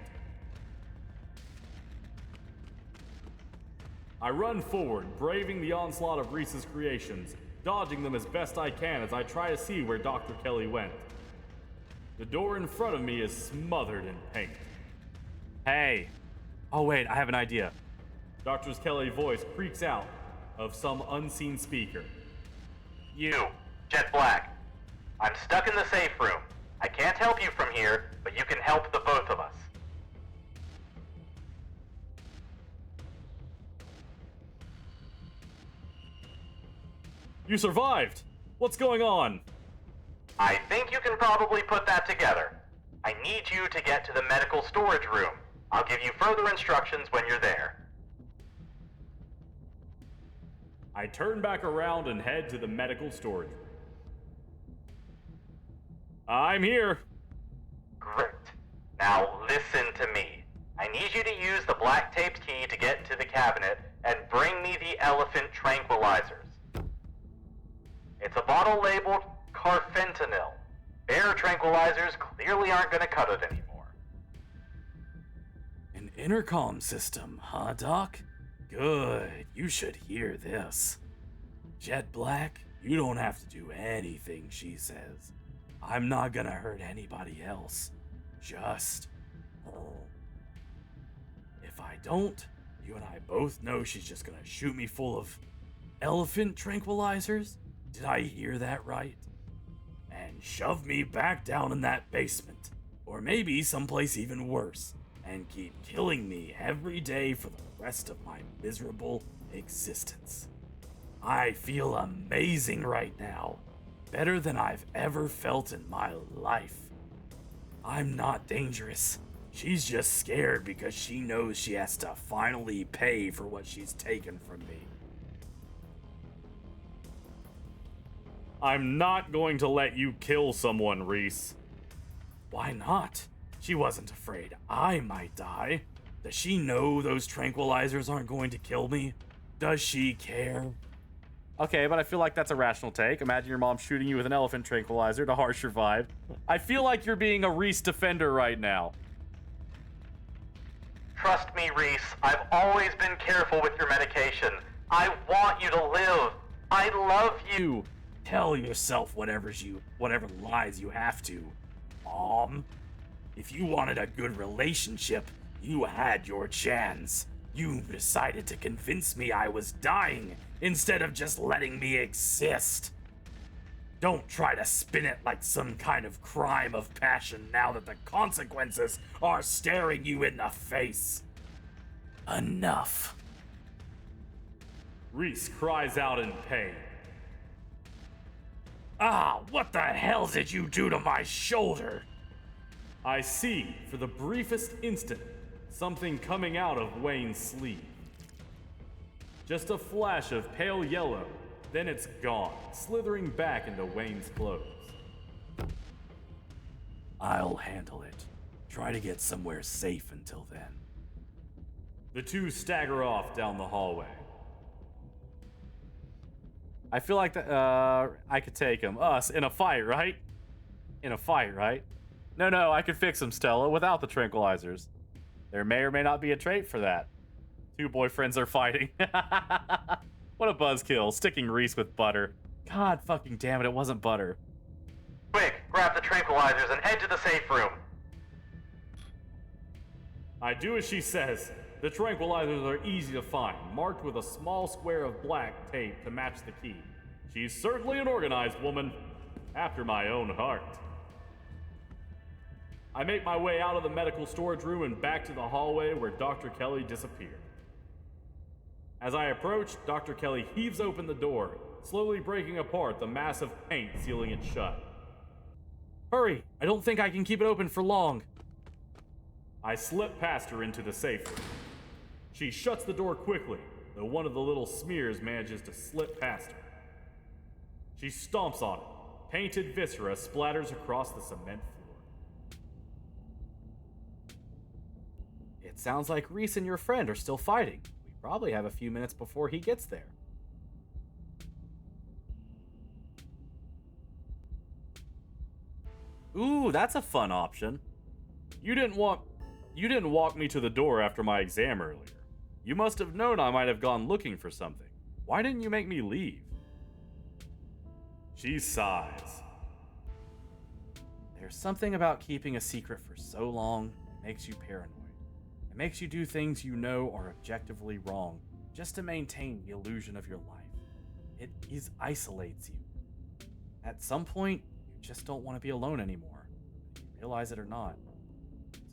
Speaker 2: I run forward, braving the onslaught of Reese's creations, dodging them as best I can as I try to see where Dr. Kelly went. The door in front of me is smothered in paint.
Speaker 1: Hey, Oh wait, I have an idea.
Speaker 2: Dr. Kelly's voice creaks out of some unseen speaker.
Speaker 4: You, Jet Black. I'm stuck in the safe room. I can't help you from here, but you can help the both of us.
Speaker 2: You survived! What's going on?
Speaker 4: I think you can probably put that together. I need you to get to the medical storage room. I'll give you further instructions when you're there.
Speaker 2: I turn back around and head to the medical storage room. I'm here.
Speaker 4: Great. Now listen to me. I need you to use the black taped key to get to the cabinet and bring me the elephant tranquilizers. It's a bottle labeled carfentanil. Bear tranquilizers clearly aren't going to cut it anymore.
Speaker 1: An intercom system, huh, Doc? Good. You should hear this. Jet Black, you don't have to do anything she says. I'm not gonna hurt anybody else. Just her. If I don't, you and I both know she's just gonna shoot me full of elephant tranquilizers. Did I hear that right? And shove me back down in that basement. Or maybe someplace even worse. And keep killing me every day for the rest of my miserable existence. I feel amazing right now. Better than I've ever felt in my life. I'm not dangerous. She's just scared because she knows she has to finally pay for what she's taken from me.
Speaker 2: I'm not going to let you kill someone, Reese.
Speaker 1: Why not? She wasn't afraid I might die. Does she know those tranquilizers aren't going to kill me? Does she care? Okay, but I feel like that's a rational take. Imagine your mom shooting you with an elephant tranquilizer to harsh your vibe. I feel like you're being a Reese defender right now.
Speaker 4: Trust me, Reese. I've always been careful with your medication. I want you to live. I love you.
Speaker 1: Tell yourself whatever lies you have to, Mom. If you wanted a good relationship, you had your chance. You decided to convince me I was dying instead of just letting me exist. Don't try to spin it like some kind of crime of passion now that the consequences are staring you in the face. Enough.
Speaker 2: Reese cries out in pain.
Speaker 1: Ah, what the hell did you do to my shoulder?
Speaker 2: I see, for the briefest instant, something coming out of Wayne's sleeve. Just a flash of pale yellow, then it's gone, slithering back into Wayne's clothes.
Speaker 1: I'll handle it. Try to get somewhere safe until then.
Speaker 2: The two stagger off down the hallway.
Speaker 1: I feel like I could take him. Us, in a fight, right? In a fight, right? No, I could fix him, Stella, without the tranquilizers. There may or may not be a trait for that. Two boyfriends are fighting. What a buzzkill, sticking Reese with butter. God fucking damn it wasn't butter.
Speaker 4: Quick, grab the tranquilizers and head to the safe room.
Speaker 2: I do as she says. The tranquilizers are easy to find, marked with a small square of black tape to match the key. She's certainly an organized woman, after my own heart. I make my way out of the medical storage room and back to the hallway where Dr. Kelly disappeared. As I approach, Dr. Kelly heaves open the door, slowly breaking apart the mass of paint sealing it shut.
Speaker 1: Hurry! I don't think I can keep it open for long.
Speaker 2: I slip past her into the safe room. She shuts the door quickly, though one of the little smears manages to slip past her. She stomps on it. Painted viscera splatters across the cement floor.
Speaker 1: It sounds like Reese and your friend are still fighting. We probably have a few minutes before he gets there. Ooh, that's a fun option.
Speaker 2: You didn't walk me to the door after my exam earlier. You must have known I might have gone looking for something. Why didn't you make me leave? She sighs.
Speaker 1: There's something about keeping a secret for so long that makes you paranoid. makes you do things you know are objectively wrong just to maintain the illusion of your life. It isolates you. At some point, you just don't want to be alone anymore, whether you realize it or not.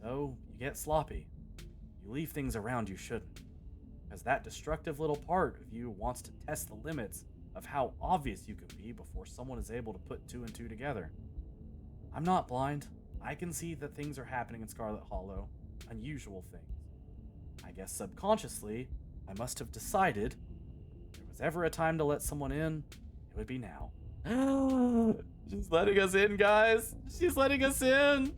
Speaker 1: So, you get sloppy. You leave things around you shouldn't, because that destructive little part of you wants to test the limits of how obvious you can be before someone is able to put two and two together. I'm not blind. I can see that things are happening in Scarlet Hollow, unusual things. I guess subconsciously, I must have decided if there was ever a time to let someone in, it would be now. She's letting us in, guys. She's letting us in.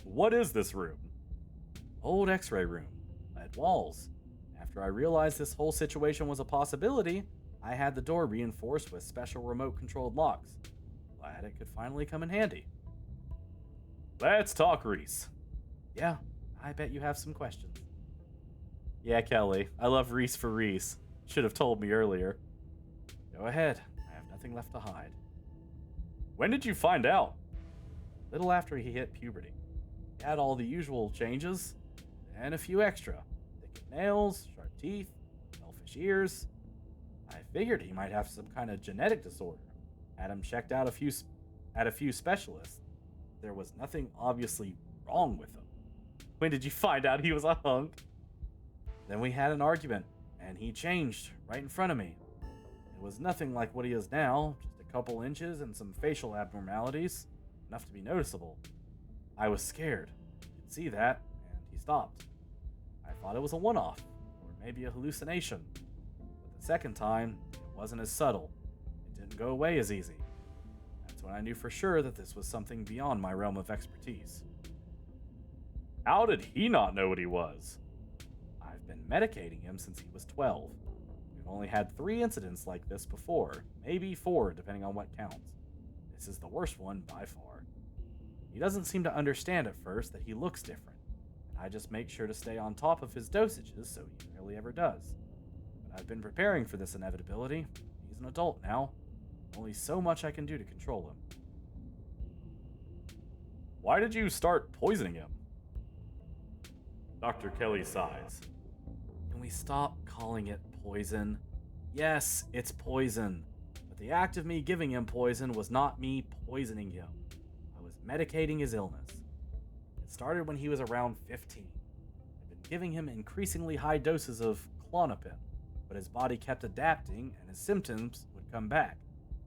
Speaker 2: What is this room?
Speaker 1: Old x-ray room. Lead walls. After I realized this whole situation was a possibility, I had the door reinforced with special remote-controlled locks. Glad it could finally come in handy.
Speaker 2: Let's talk Reese.
Speaker 1: Yeah, I bet you have some questions. Yeah, Kelly. I love Reese for Reese. Should have told me earlier. Go ahead. I have nothing left to hide.
Speaker 2: When did you find out?
Speaker 1: Little after he hit puberty. He had all the usual changes, and a few extra. Thick nails, sharp teeth, elfish ears. I figured he might have some kind of genetic disorder. Had him checked out at a few specialists. There was nothing obviously wrong with him. When did you find out he was a hunk? Then we had an argument, and he changed right in front of me. It was nothing like what he is now, just a couple inches and some facial abnormalities, enough to be noticeable. I was scared. He could see that, and he stopped. I thought it was a one-off, or maybe a hallucination. But the second time, it wasn't as subtle. It didn't go away as easy. That's when I knew for sure that this was something beyond my realm of expertise.
Speaker 2: How did he not know what he was?
Speaker 1: I've been medicating him since he was 12. We've only had 3 incidents like this before, maybe 4 depending on what counts. This is the worst one by far. He doesn't seem to understand at first that he looks different, and I just make sure to stay on top of his dosages so he rarely ever does. But I've been preparing for this inevitability. He's an adult now. Only so much I can do to control him.
Speaker 2: Why did you start poisoning him? Dr. Kelly sighs.
Speaker 1: Can we stop calling it poison? Yes, it's poison. But the act of me giving him poison was not me poisoning him. I was medicating his illness. It started when he was around 15. I've been giving him increasingly high doses of Klonopin, but his body kept adapting and his symptoms would come back,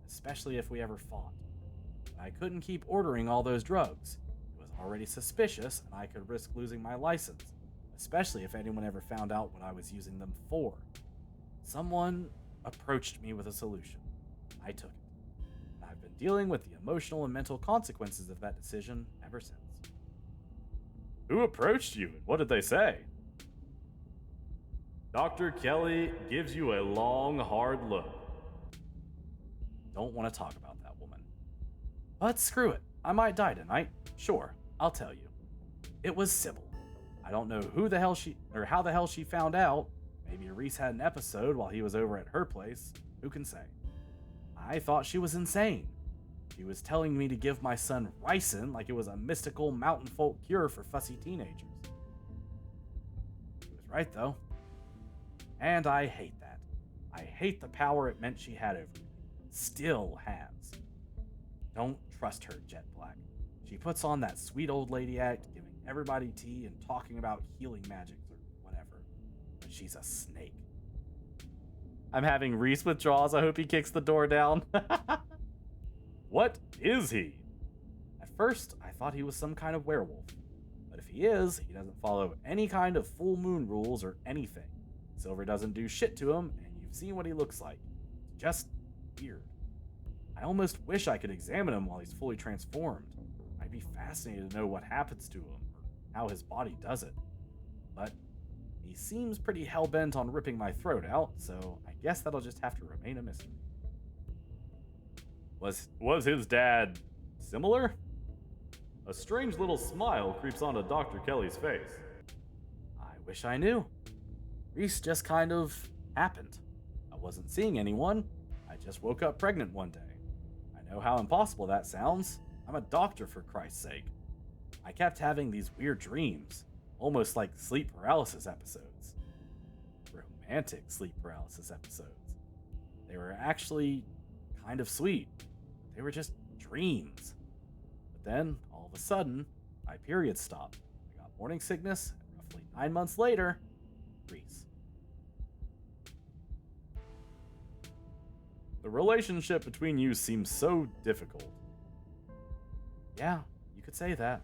Speaker 1: especially if we ever fought. But I couldn't keep ordering all those drugs. It was already suspicious and I could risk losing my license, especially if anyone ever found out what I was using them for. Someone approached me with a solution. I took it. And I've been dealing with the emotional and mental consequences of that decision ever since.
Speaker 2: Who approached you and what did they say? Dr. Kelly gives you a long, hard look.
Speaker 1: Don't want to talk about that woman. But screw it. I might die tonight. Sure, I'll tell you. It was Sybil. I don't know who the hell how the hell she found out. Maybe Reese had an episode while he was over at her place. Who can say? I thought she was insane. She was telling me to give my son ricin like it was a mystical mountain folk cure for fussy teenagers. She was right though. And I hate that. I hate the power it meant she had over me. Still has. Don't trust her, Jett Black. She puts on that sweet old lady act, giving everybody tea and talking about healing magics or whatever. But she's a snake. I'm having Reese withdrawals. I hope he kicks the door down.
Speaker 2: What is he?
Speaker 1: At first, I thought he was some kind of werewolf. But if he is, he doesn't follow any kind of full moon rules or anything. Silver doesn't do shit to him, and you've seen what he looks like. It's just weird. I almost wish I could examine him while he's fully transformed. I'd be fascinated to know what happens to him, or how his body does it. But he seems pretty hell-bent on ripping my throat out, so I guess that'll just have to remain a mystery.
Speaker 2: Was his dad similar? A strange little smile creeps onto Dr. Kelly's face.
Speaker 1: I wish I knew. Reese just kind of happened. I wasn't seeing anyone. I just woke up pregnant one day. I know how impossible that sounds. I'm a doctor, for Christ's sake. I kept having these weird dreams, almost like sleep paralysis episodes. Romantic sleep paralysis episodes. They were actually kind of sweet. They were just dreams. But then, all of a sudden, my period stopped. I got morning sickness, and roughly 9 months later, Reese.
Speaker 2: The relationship between you seems so difficult.
Speaker 1: Yeah, you could say that.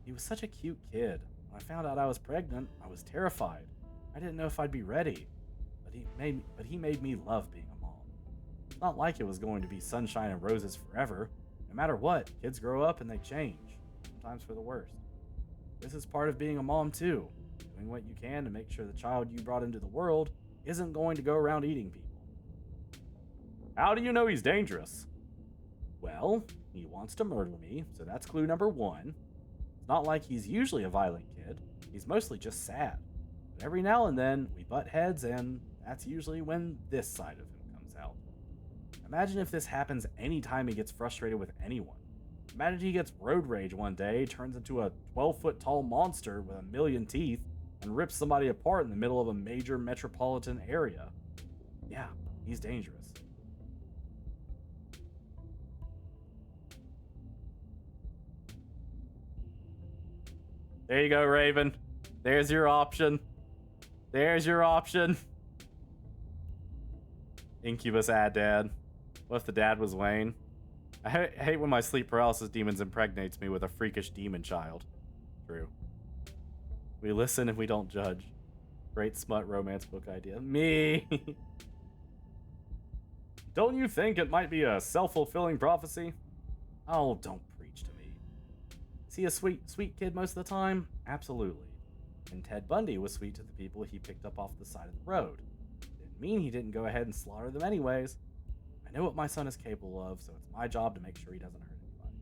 Speaker 1: He was such a cute kid. When I found out I was pregnant, I was terrified. I didn't know if I'd be ready. But he made me love being a mom. It's not like it was going to be sunshine and roses forever. No matter what, kids grow up and they change, sometimes for the worst. This is part of being a mom too, doing what you can to make sure the child you brought into the world isn't going to go around eating people.
Speaker 2: How do you know he's dangerous?
Speaker 1: Well, he wants to murder me, so that's clue number 1. It's not like he's usually a violent kid. He's mostly just sad. But every now and then, we butt heads, and that's usually when this side of him comes out. Imagine if this happens anytime he gets frustrated with anyone. Imagine he gets road rage one day, turns into a 12-foot tall monster with a million teeth, and rips somebody apart in the middle of a major metropolitan area. Yeah, he's dangerous. There you go, Raven. There's your option. There's your option. Incubus dad. What if the dad was Wayne? I hate when my sleep paralysis demons impregnates me with a freakish demon child. True. We listen and we don't judge. Great smut romance book idea. Me!
Speaker 2: Don't you think it might be a self-fulfilling prophecy?
Speaker 1: Oh, don't preach to me. Is he a sweet kid most of the time? Absolutely. And Ted Bundy was sweet to the people he picked up off the side of the road. Didn't mean he didn't go ahead and slaughter them anyways. I know what my son is capable of, so it's my job to make sure he doesn't hurt anybody.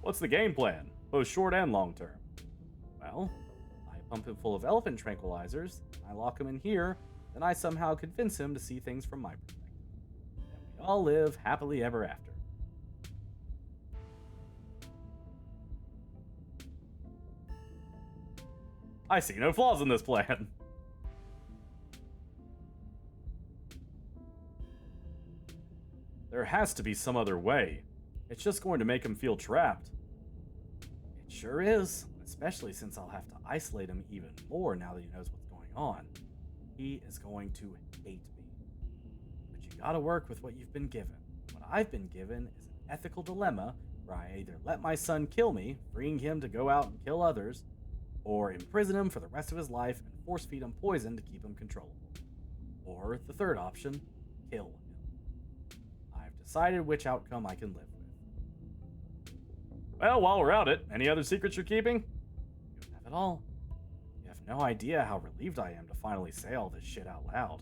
Speaker 2: What's the game plan, both short and long term?
Speaker 1: Well, I pump him full of elephant tranquilizers, I lock him in here, then I somehow convince him to see things from my perspective. And we all live happily ever after.
Speaker 2: I see no flaws in this plan. There has to be some other way. It's just going to make him feel trapped.
Speaker 1: It sure is, especially since I'll have to isolate him even more now that he knows what's going on. He is going to hate me. But you gotta work with what you've been given. What I've been given is an ethical dilemma where I either let my son kill me, freeing him to go out and kill others, or imprison him for the rest of his life and force feed him poison to keep him controllable. Or the third option, kill him. I've decided which outcome I can live with.
Speaker 2: Well, while we're at it, any other secrets you're keeping?
Speaker 1: You have it all. You have no idea how relieved I am to finally say all this shit out loud.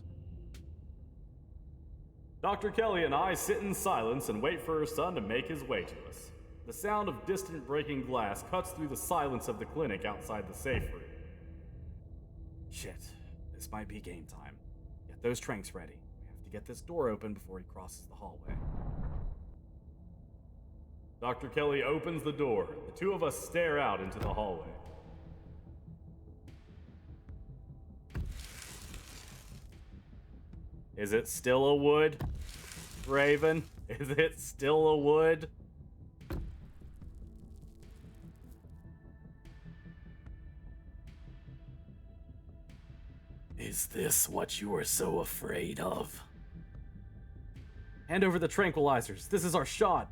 Speaker 2: Dr. Kelly and I sit in silence and wait for her son to make his way to us. The sound of distant breaking glass cuts through the silence of the clinic outside the safe room.
Speaker 1: Shit, this might be game time. Get those tranks ready. We have to get this door open before he crosses the hallway.
Speaker 2: Dr. Kelly opens the door. The two of us stare out into the hallway.
Speaker 1: Is it still a wood, Raven? Is it still a wood? Is this what you are so afraid of? Hand over the tranquilizers. This is our shot.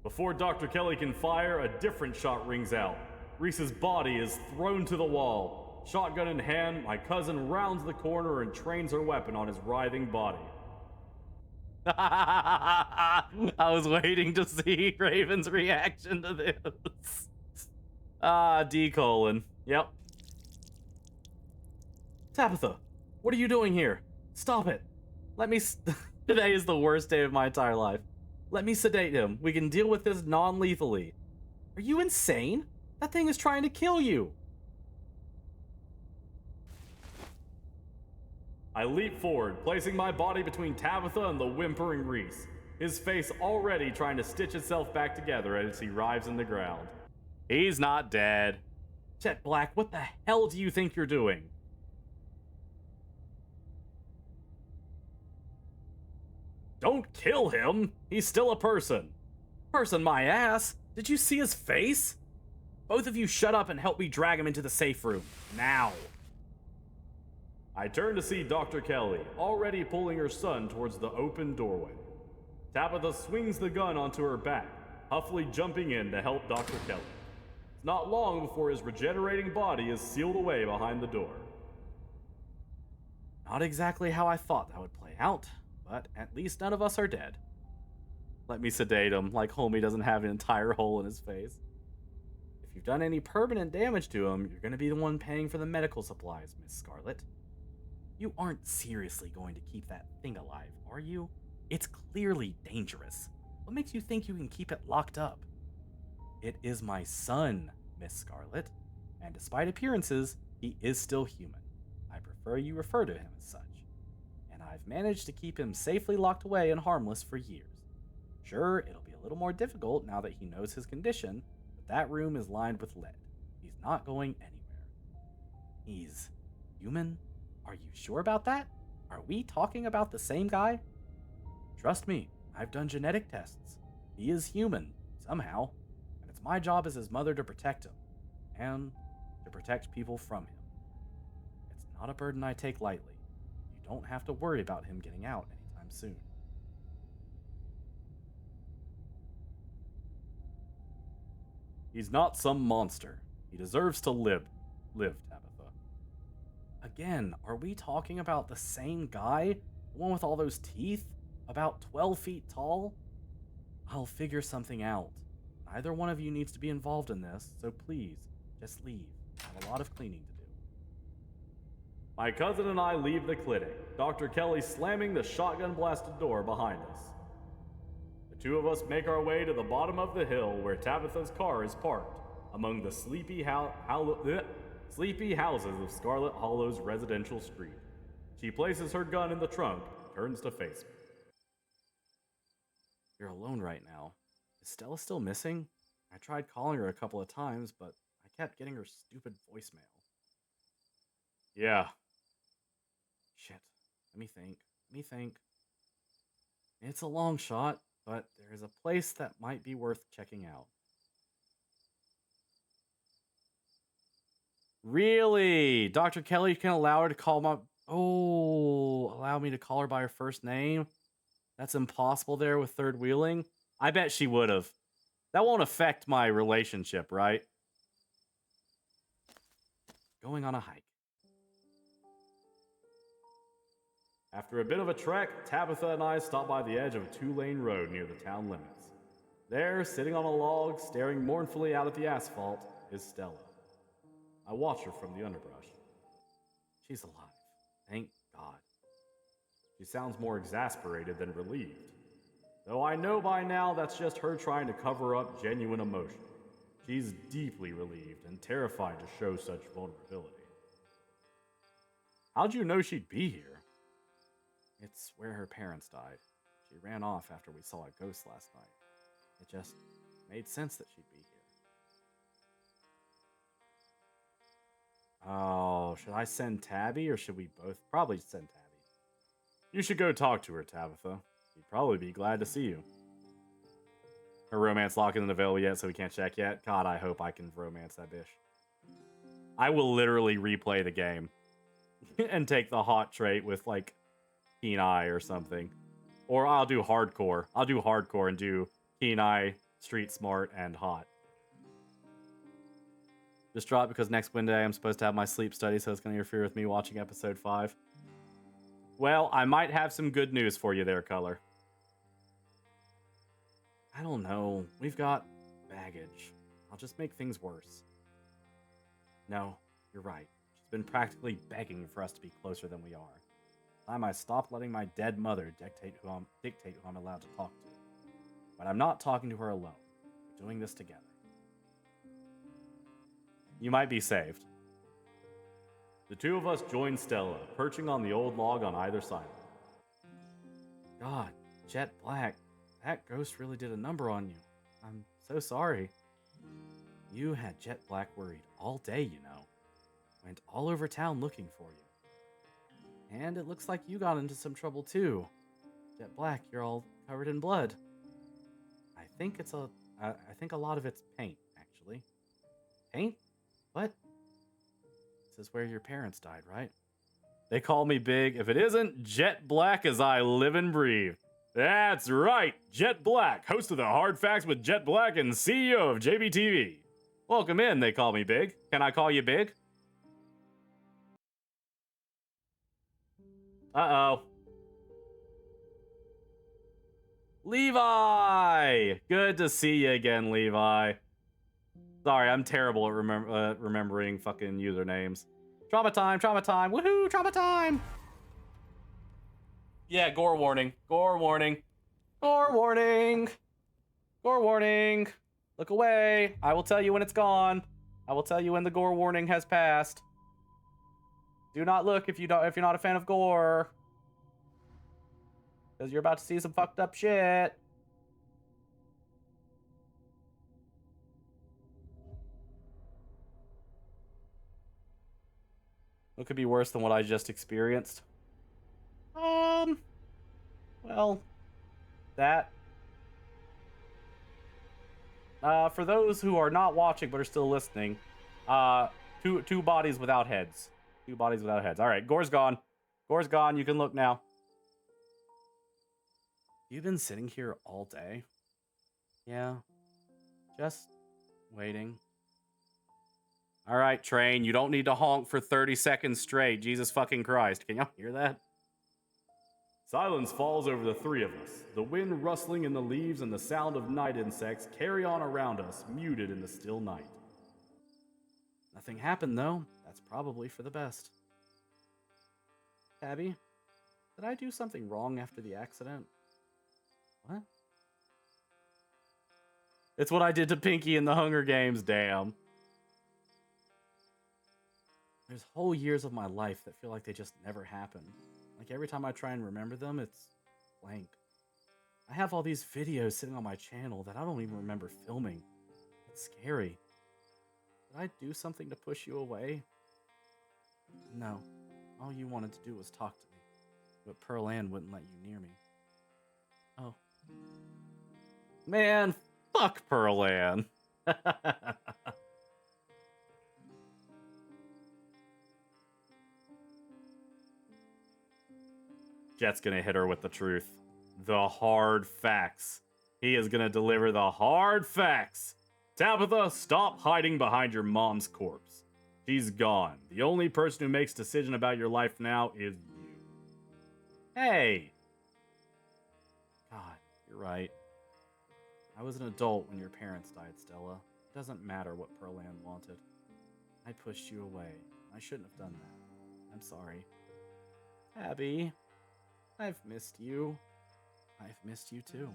Speaker 2: Before Dr. Kelly can fire, a different shot rings out. Reese's body is thrown to the wall. Shotgun in hand, my cousin rounds the corner and trains her weapon on his writhing body.
Speaker 1: I was waiting to see Raven's reaction to this. D:. Yep. Tabitha, what are you doing here? Stop it. Let me... Today is the worst day of my entire life. Let me sedate him. We can deal with this non-lethally. Are you insane? That thing is trying to kill you.
Speaker 2: I leap forward, placing my body between Tabitha and the whimpering Reese, his face already trying to stitch itself back together as he writhes in the ground.
Speaker 1: He's not dead.
Speaker 2: Jett Black, what the hell do you think you're doing? Don't kill him! He's still a person!
Speaker 1: Person my ass! Did you see his face? Both of you shut up and help me drag him into the safe room. Now!
Speaker 2: I turn to see Dr. Kelly, already pulling her son towards the open doorway. Tabitha swings the gun onto her back, huffily jumping in to help Dr. Kelly. It's not long before his regenerating body is sealed away behind the door.
Speaker 1: Not exactly how I thought that would play out, but at least none of us are dead. Let me sedate him, like homie doesn't have an entire hole in his face. If you've done any permanent damage to him, you're going to be the one paying for the medical supplies, Miss Scarlet. You aren't seriously going to keep that thing alive, are you? It's clearly dangerous. What makes you think you can keep it locked up? It is my son, Miss Scarlet, and despite appearances, he is still human. I prefer you refer to him as such. And I've managed to keep him safely locked away and harmless for years. Sure, it'll be a little more difficult now that he knows his condition, but that room is lined with lead. He's not going anywhere. He's human? Are you sure about that? Are we talking about the same guy? Trust me, I've done genetic tests. He is human, somehow, and it's my job as his mother to protect him, and to protect people from him. It's not a burden I take lightly. You don't have to worry about him getting out anytime soon.
Speaker 2: He's not some monster. He deserves to live, Tabitha.
Speaker 1: Again, are we talking about the same guy? The one with all those teeth? About 12 feet tall? I'll figure something out. Neither one of you needs to be involved in this, so please, just leave. I have a lot of cleaning to do.
Speaker 2: My cousin and I leave the clinic, Dr. Kelly slamming the shotgun-blasted door behind us. The two of us make our way to the bottom of the hill where Tabitha's car is parked, among the sleepy houses of Scarlet Hollow's residential street. She places her gun in the trunk and turns to face me.
Speaker 1: You're alone right now. Is Stella still missing? I tried calling her a couple of times, but I kept getting her stupid voicemail.
Speaker 2: Yeah.
Speaker 1: Shit. Let me think. It's a long shot, but there is a place that might be worth checking out. Really? Dr. Kelly can allow her to call my... Oh, allow me to call her by her first name? That's impossible there with third wheeling? I bet she would have. That won't affect my relationship, right? Going on a hike.
Speaker 2: After a bit of a trek, Tabitha and I stop by the edge of a 2-lane road near the town limits. There, sitting on a log, staring mournfully out at the asphalt, is Stella. I watch her from the underbrush.
Speaker 1: She's alive. Thank God.
Speaker 2: She sounds more exasperated than relieved. Though I know by now that's just her trying to cover up genuine emotion. She's deeply relieved and terrified to show such vulnerability. How'd you know she'd be here?
Speaker 1: It's where her parents died. She ran off after we saw a ghost last night. It just made sense that she'd be here. Oh, should I send Tabby or should we both? Probably send Tabby.
Speaker 2: You should go talk to her, Tabitha. She'd probably be glad to see you.
Speaker 1: Her romance lock isn't available yet, so we can't check yet. God, I hope I can romance that bitch. I will literally replay the game and take the hot trait with, like, Keen Eye or something. Or I'll do hardcore. I'll do hardcore and do Keen Eye, Street Smart, and Hot. Just drop because next Wednesday I'm supposed to have my sleep study, so it's going to interfere with me watching episode 5. Well, I might have some good news for you there, Color. I don't know. We've got baggage. I'll just make things worse. No, you're right. She's been practically begging for us to be closer than we are. Time I stopped letting my dead mother dictate who I'm allowed to talk to. But I'm not talking to her alone. We're doing this together. You might be saved.
Speaker 2: The two of us joined Stella, perching on the old log on either side.
Speaker 1: God, Jett Black, that ghost really did a number on you. I'm so sorry. You had Jett Black worried all day, you know. Went all over town looking for you. And it looks like you got into some trouble too. Jett Black, you're all covered in blood. I think a lot of it's paint, actually. Paint? What? This is where your parents died, right? They call me big. If it isn't Jett Black as I live and breathe. That's right, Jett Black, host of the Hard Facts with Jett Black and CEO of JBTV. Welcome in, they call me big. Can I call you big? Uh-oh. Levi! Good to see you again, Levi. Sorry, I'm terrible at remembering fucking usernames. Trauma time, woohoo, trauma time! Yeah, gore warning, gore warning, gore warning, gore warning. Look away. I will tell you when it's gone. I will tell you when the gore warning has passed. Do not look if you're not a fan of gore. Because you're about to see some fucked up shit. What could be worse than what I just experienced? Well, that. For those who are not watching but are still listening, two bodies without heads. Two bodies without heads. All right, gore's gone. Gore's gone. You can look now. You've been sitting here all day? Yeah. Just waiting. All right, train. You don't need to honk for 30 seconds straight. Jesus fucking Christ. Can y'all hear that?
Speaker 2: Silence falls over the three of us. The wind rustling in the leaves and the sound of night insects carry on around us, muted in the still night.
Speaker 1: Nothing happened, though. That's probably for the best. Tabby, did I do something wrong after the accident? What? It's what I did to Pinky in the Hunger Games, damn. There's whole years of my life that feel like they just never happened. Like every time I try and remember them, it's blank. I have all these videos sitting on my channel that I don't even remember filming. It's scary. Did I do something to push you away? No. All you wanted to do was talk to me. But Pearl Ann wouldn't let you near me. Oh. Man, fuck Pearl Ann. Jett's gonna hit her with the truth. The hard facts. He is gonna deliver the hard facts. Tabitha, stop hiding behind your mom's corpse. She's gone. The only person who makes decision about your life now is you. Hey! God, you're right. I was an adult when your parents died, Stella. It doesn't matter what Pearl Ann wanted. I pushed you away. I shouldn't have done that. I'm sorry. Abby, I've missed you. I've missed you too.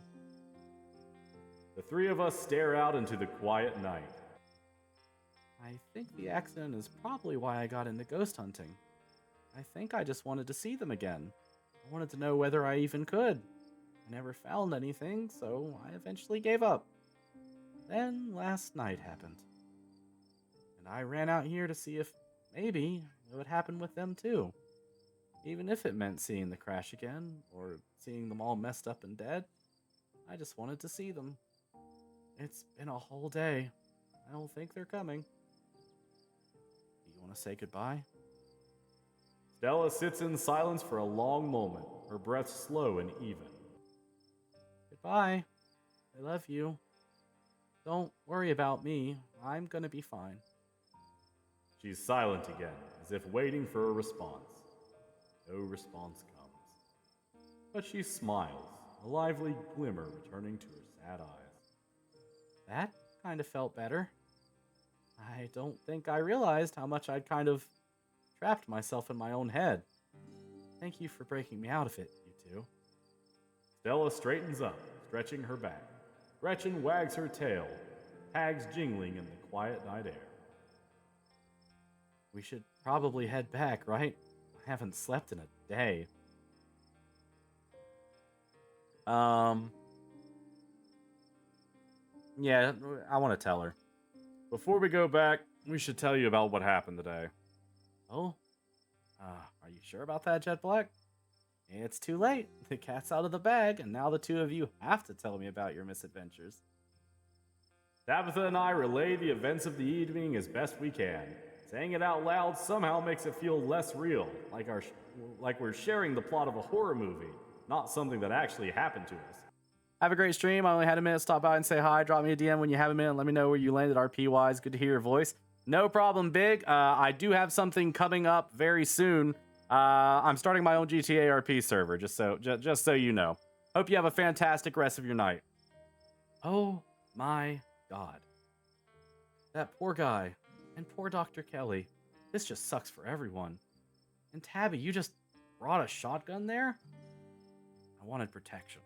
Speaker 2: The three of us stare out into the quiet night.
Speaker 1: I think the accident is probably why I got into ghost hunting. I think I just wanted to see them again. I wanted to know whether I even could. I never found anything, so I eventually gave up. Then last night happened. And I ran out here to see if maybe it would happen with them too. Even if it meant seeing the crash again, or seeing them all messed up and dead, I just wanted to see them. It's been a whole day. I don't think they're coming. Do you want to say goodbye?
Speaker 2: Stella sits in silence for a long moment, her breath slow and even.
Speaker 1: Goodbye. I love you. Don't worry about me. I'm gonna be fine.
Speaker 2: She's silent again, as if waiting for a response. No response comes. But she smiles, a lively glimmer returning to her sad eyes.
Speaker 1: That kind of felt better. I don't think I realized how much I'd kind of trapped myself in my own head. Thank you for breaking me out of it, you two.
Speaker 2: Stella straightens up, stretching her back. Gretchen wags her tail, tags jingling in the quiet night air.
Speaker 1: We should probably head back, right? I haven't slept in a day. Yeah, I want to tell her.
Speaker 2: Before we go back, we should tell you about what happened today.
Speaker 1: Oh? Are you sure about that, Jet Black? It's too late. The cat's out of the bag, and now the two of you have to tell me about your misadventures.
Speaker 2: Tabitha and I relay the events of the evening as best we can. Saying it out loud somehow makes it feel less real, like we're sharing the plot of a horror movie, not something that actually happened to us.
Speaker 1: Have a great stream. I only had a minute to stop by and say hi. Drop me a DM when you have a minute. Let me know where you landed RP-wise. Good to hear your voice. No problem, Big. I do have something coming up very soon. I'm starting my own GTA RP server, just so you know. Hope you have a fantastic rest of your night. Oh my God. That poor guy. And poor Dr. Kelly. This just sucks for everyone. And Tabby, you just brought a shotgun there? I wanted protection.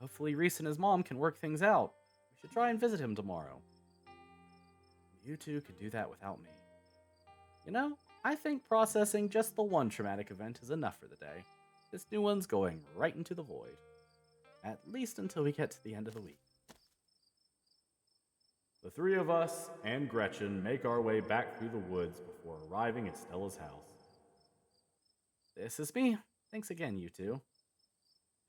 Speaker 1: Hopefully Reese and his mom can work things out. We should try and visit him tomorrow. You two can do that without me. You know, I think processing just the one traumatic event is enough for the day. This new one's going right into the void. At least until we get to the end of the week.
Speaker 2: The three of us and Gretchen make our way back through the woods before arriving at Stella's house.
Speaker 1: This is me. Thanks again, you two.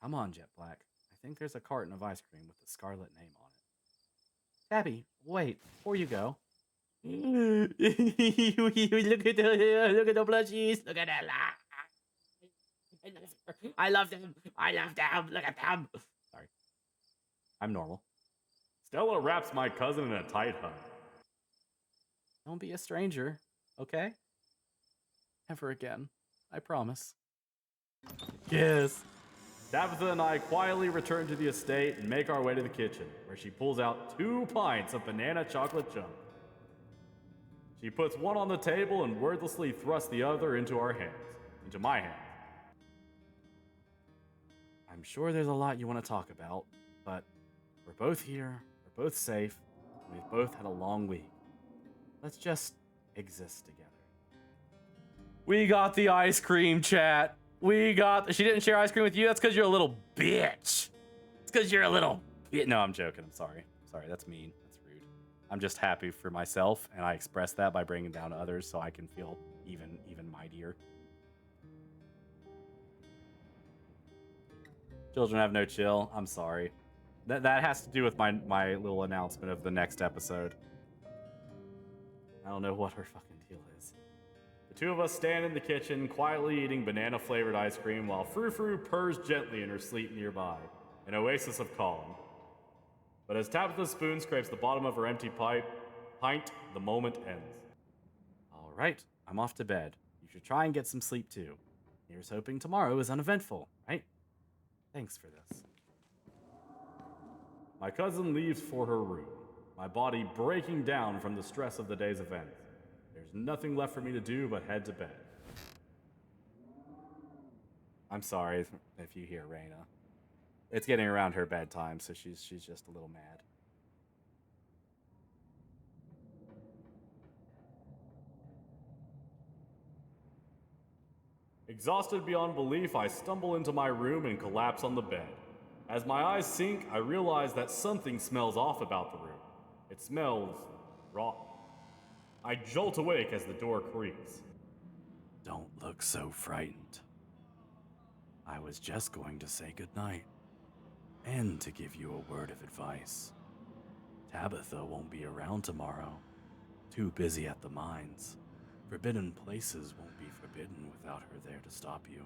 Speaker 1: Come on, Jet Black. I think there's a carton of ice cream with the Scarlet name on it. Tabby, wait, before you go. Look at the plushies. Look at that. I love them. I love them. Look at them. Sorry. I'm normal.
Speaker 2: Stella wraps my cousin in a tight hug.
Speaker 1: Don't be a stranger, okay? Never again. I promise. Yes.
Speaker 2: Tabitha and I quietly return to the estate and make our way to the kitchen, where she pulls out 2 pints of banana chocolate chunk. She puts one on the table and wordlessly thrusts the other into my hands.
Speaker 1: I'm sure there's a lot you want to talk about, but we're both here, we're both safe, and we've both had a long week. Let's just exist together. We got the ice cream, chat. She didn't share ice cream with you? That's because you're a little bitch. It's because you're a little bitch. No, I'm joking. I'm sorry. Sorry, that's mean. That's rude. I'm just happy for myself, and I express that by bringing down others so I can feel even mightier. Children have no chill. I'm sorry. That has to do with my little announcement of the next episode. I don't know what her fucking deal is.
Speaker 2: The two of us stand in the kitchen, quietly eating banana-flavored ice cream while Frou-Frou purrs gently in her sleep nearby, an oasis of calm. But as Tabitha's spoon scrapes the bottom of her empty pint, the moment ends.
Speaker 1: All right, I'm off to bed. You should try and get some sleep too. Here's hoping tomorrow is uneventful, right? Thanks for this.
Speaker 2: My cousin leaves for her room, my body breaking down from the stress of the day's events. There's nothing left for me to do but head to bed.
Speaker 1: I'm sorry if you hear Raina. It's getting around her bedtime, so she's just a little mad.
Speaker 2: Exhausted beyond belief, I stumble into my room and collapse on the bed. As my eyes sink, I realize that something smells off about the room. It smells rotten. I jolt awake as the door creaks.
Speaker 1: Don't look so frightened. I was just going to say goodnight. And to give you a word of advice. Tabitha won't be around tomorrow. Too busy at the mines. Forbidden places won't be forbidden without her there to stop you.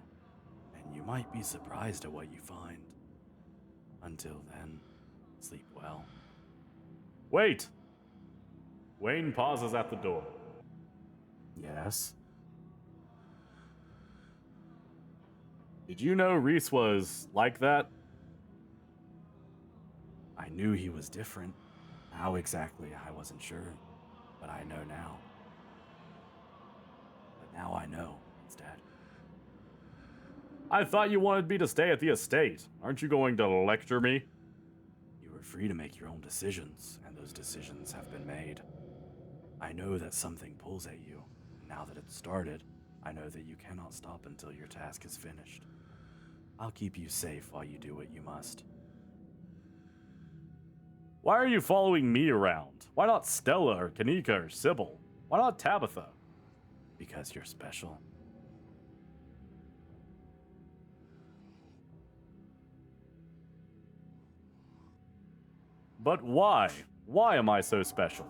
Speaker 1: And you might be surprised at what you find. Until then, sleep well.
Speaker 2: Wait! Wayne pauses at the door.
Speaker 1: Yes?
Speaker 2: Did you know Reese was like that?
Speaker 1: I knew he was different. How exactly, I wasn't sure. But I know now. But now I know instead.
Speaker 2: I thought you wanted me to stay at the estate. Aren't you going to lecture me?
Speaker 1: You were free to make your own decisions, and those decisions have been made. I know that something pulls at you. Now that it's started, I know that you cannot stop until your task is finished. I'll keep you safe while you do what you must.
Speaker 2: Why are you following me around? Why not Stella or Kanika or Sybil? Why not Tabitha?
Speaker 1: Because you're special.
Speaker 2: But why? Why am I so special?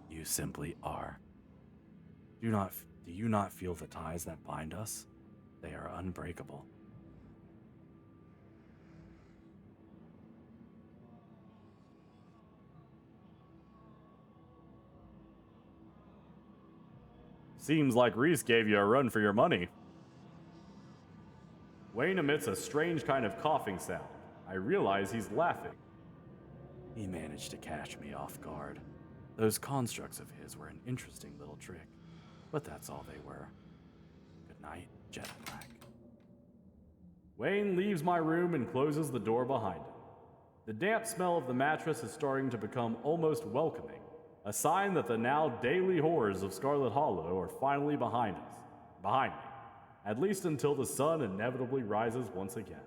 Speaker 1: You simply are. Do you not feel the ties that bind us? They are unbreakable.
Speaker 2: Seems like Reese gave you a run for your money. Wayne emits a strange kind of coughing sound. I realize he's laughing.
Speaker 1: He managed to catch me off guard. Those constructs of his were an interesting little trick, but that's all they were. Good night, Jet Black.
Speaker 2: Wayne leaves my room and closes the door behind him. The damp smell of the mattress is starting to become almost welcoming, a sign that the now daily horrors of Scarlet Hollow are finally behind me, at least until the sun inevitably rises once again.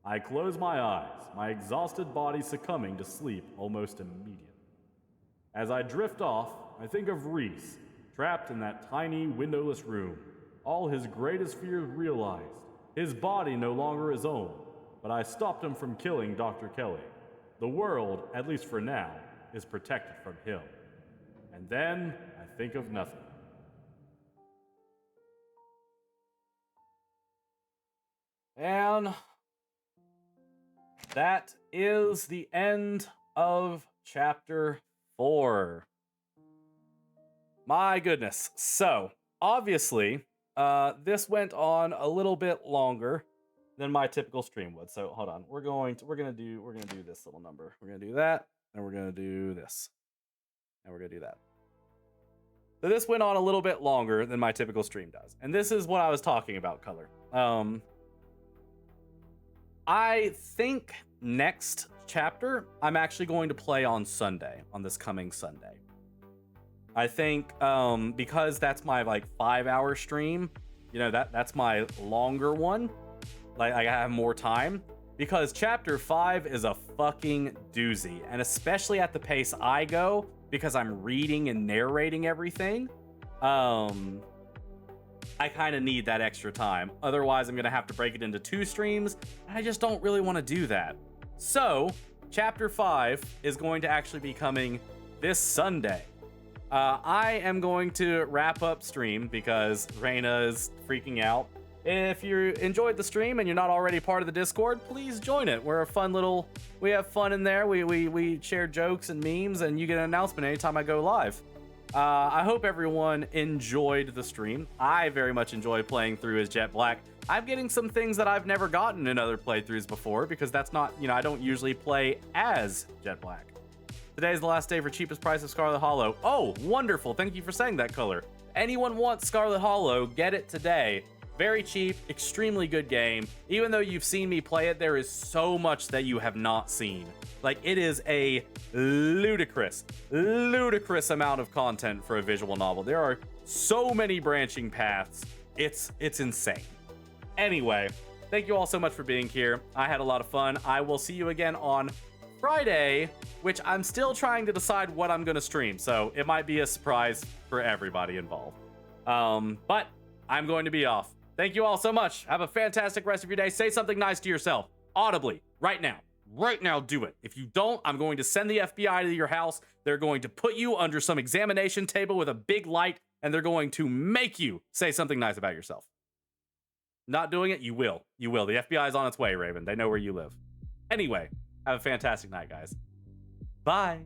Speaker 2: I close my eyes, my exhausted body succumbing to sleep almost immediately. As I drift off, I think of Reese, trapped in that tiny, windowless room, all his greatest fears realized, his body no longer his own, but I stopped him from killing Dr. Kelly. The world, at least for now, is protected from him. And then I think of nothing.
Speaker 1: And that is the end of chapter 4. My goodness. So, obviously, this went on a little bit longer than my typical stream would. So, hold on. We're gonna do this little number. We're gonna do that, and we're gonna do this. And we're gonna do that. So this went on a little bit longer than my typical stream does. And this is what I was talking about, Color. I think next chapter I'm actually going to play on Sunday, on this coming Sunday. I think because that's my 5-hour stream, you know, that's my longer one. Like I have more time because chapter 5 is a fucking doozy, and especially at the pace I go because I'm reading and narrating everything. I kind of need that extra time. Otherwise, I'm going to have to break it into 2 streams. And I just don't really want to do that. So, Chapter 5 is going to actually be coming this Sunday. I am going to wrap up stream because Raina is freaking out. If you enjoyed the stream and you're not already part of the Discord, please join it. We're a fun little... We have fun in there. We share jokes and memes, and you get an announcement anytime I go live. I hope everyone enjoyed the stream. I very much enjoy playing through as Jet Black. I'm getting some things that I've never gotten in other playthroughs before because that's not, I don't usually play as Jet Black. Today is the last day for cheapest price of Scarlet Hollow. Oh, wonderful. Thank you for saying that, Color. Anyone wants Scarlet Hollow, get it today. Very cheap, extremely good game. Even though you've seen me play it, there is so much that you have not seen. Like, it is a ludicrous amount of content for a visual novel. There are so many branching paths. It's insane. Anyway, thank you all so much for being here. I had a lot of fun. I will see you again on Friday, which I'm still trying to decide what I'm going to stream. So it might be a surprise for everybody involved. But I'm going to be off. Thank you all so much. Have a fantastic rest of your day. Say something nice to yourself audibly right now. Right now, do it. If you don't, I'm going to send the FBI to your house. They're going to put you under some examination table with a big light, and they're going to make you say something nice about yourself. Not doing it? You will. You will. The FBI is on its way, Raven. They know where you live. Anyway, have a fantastic night, guys. Bye.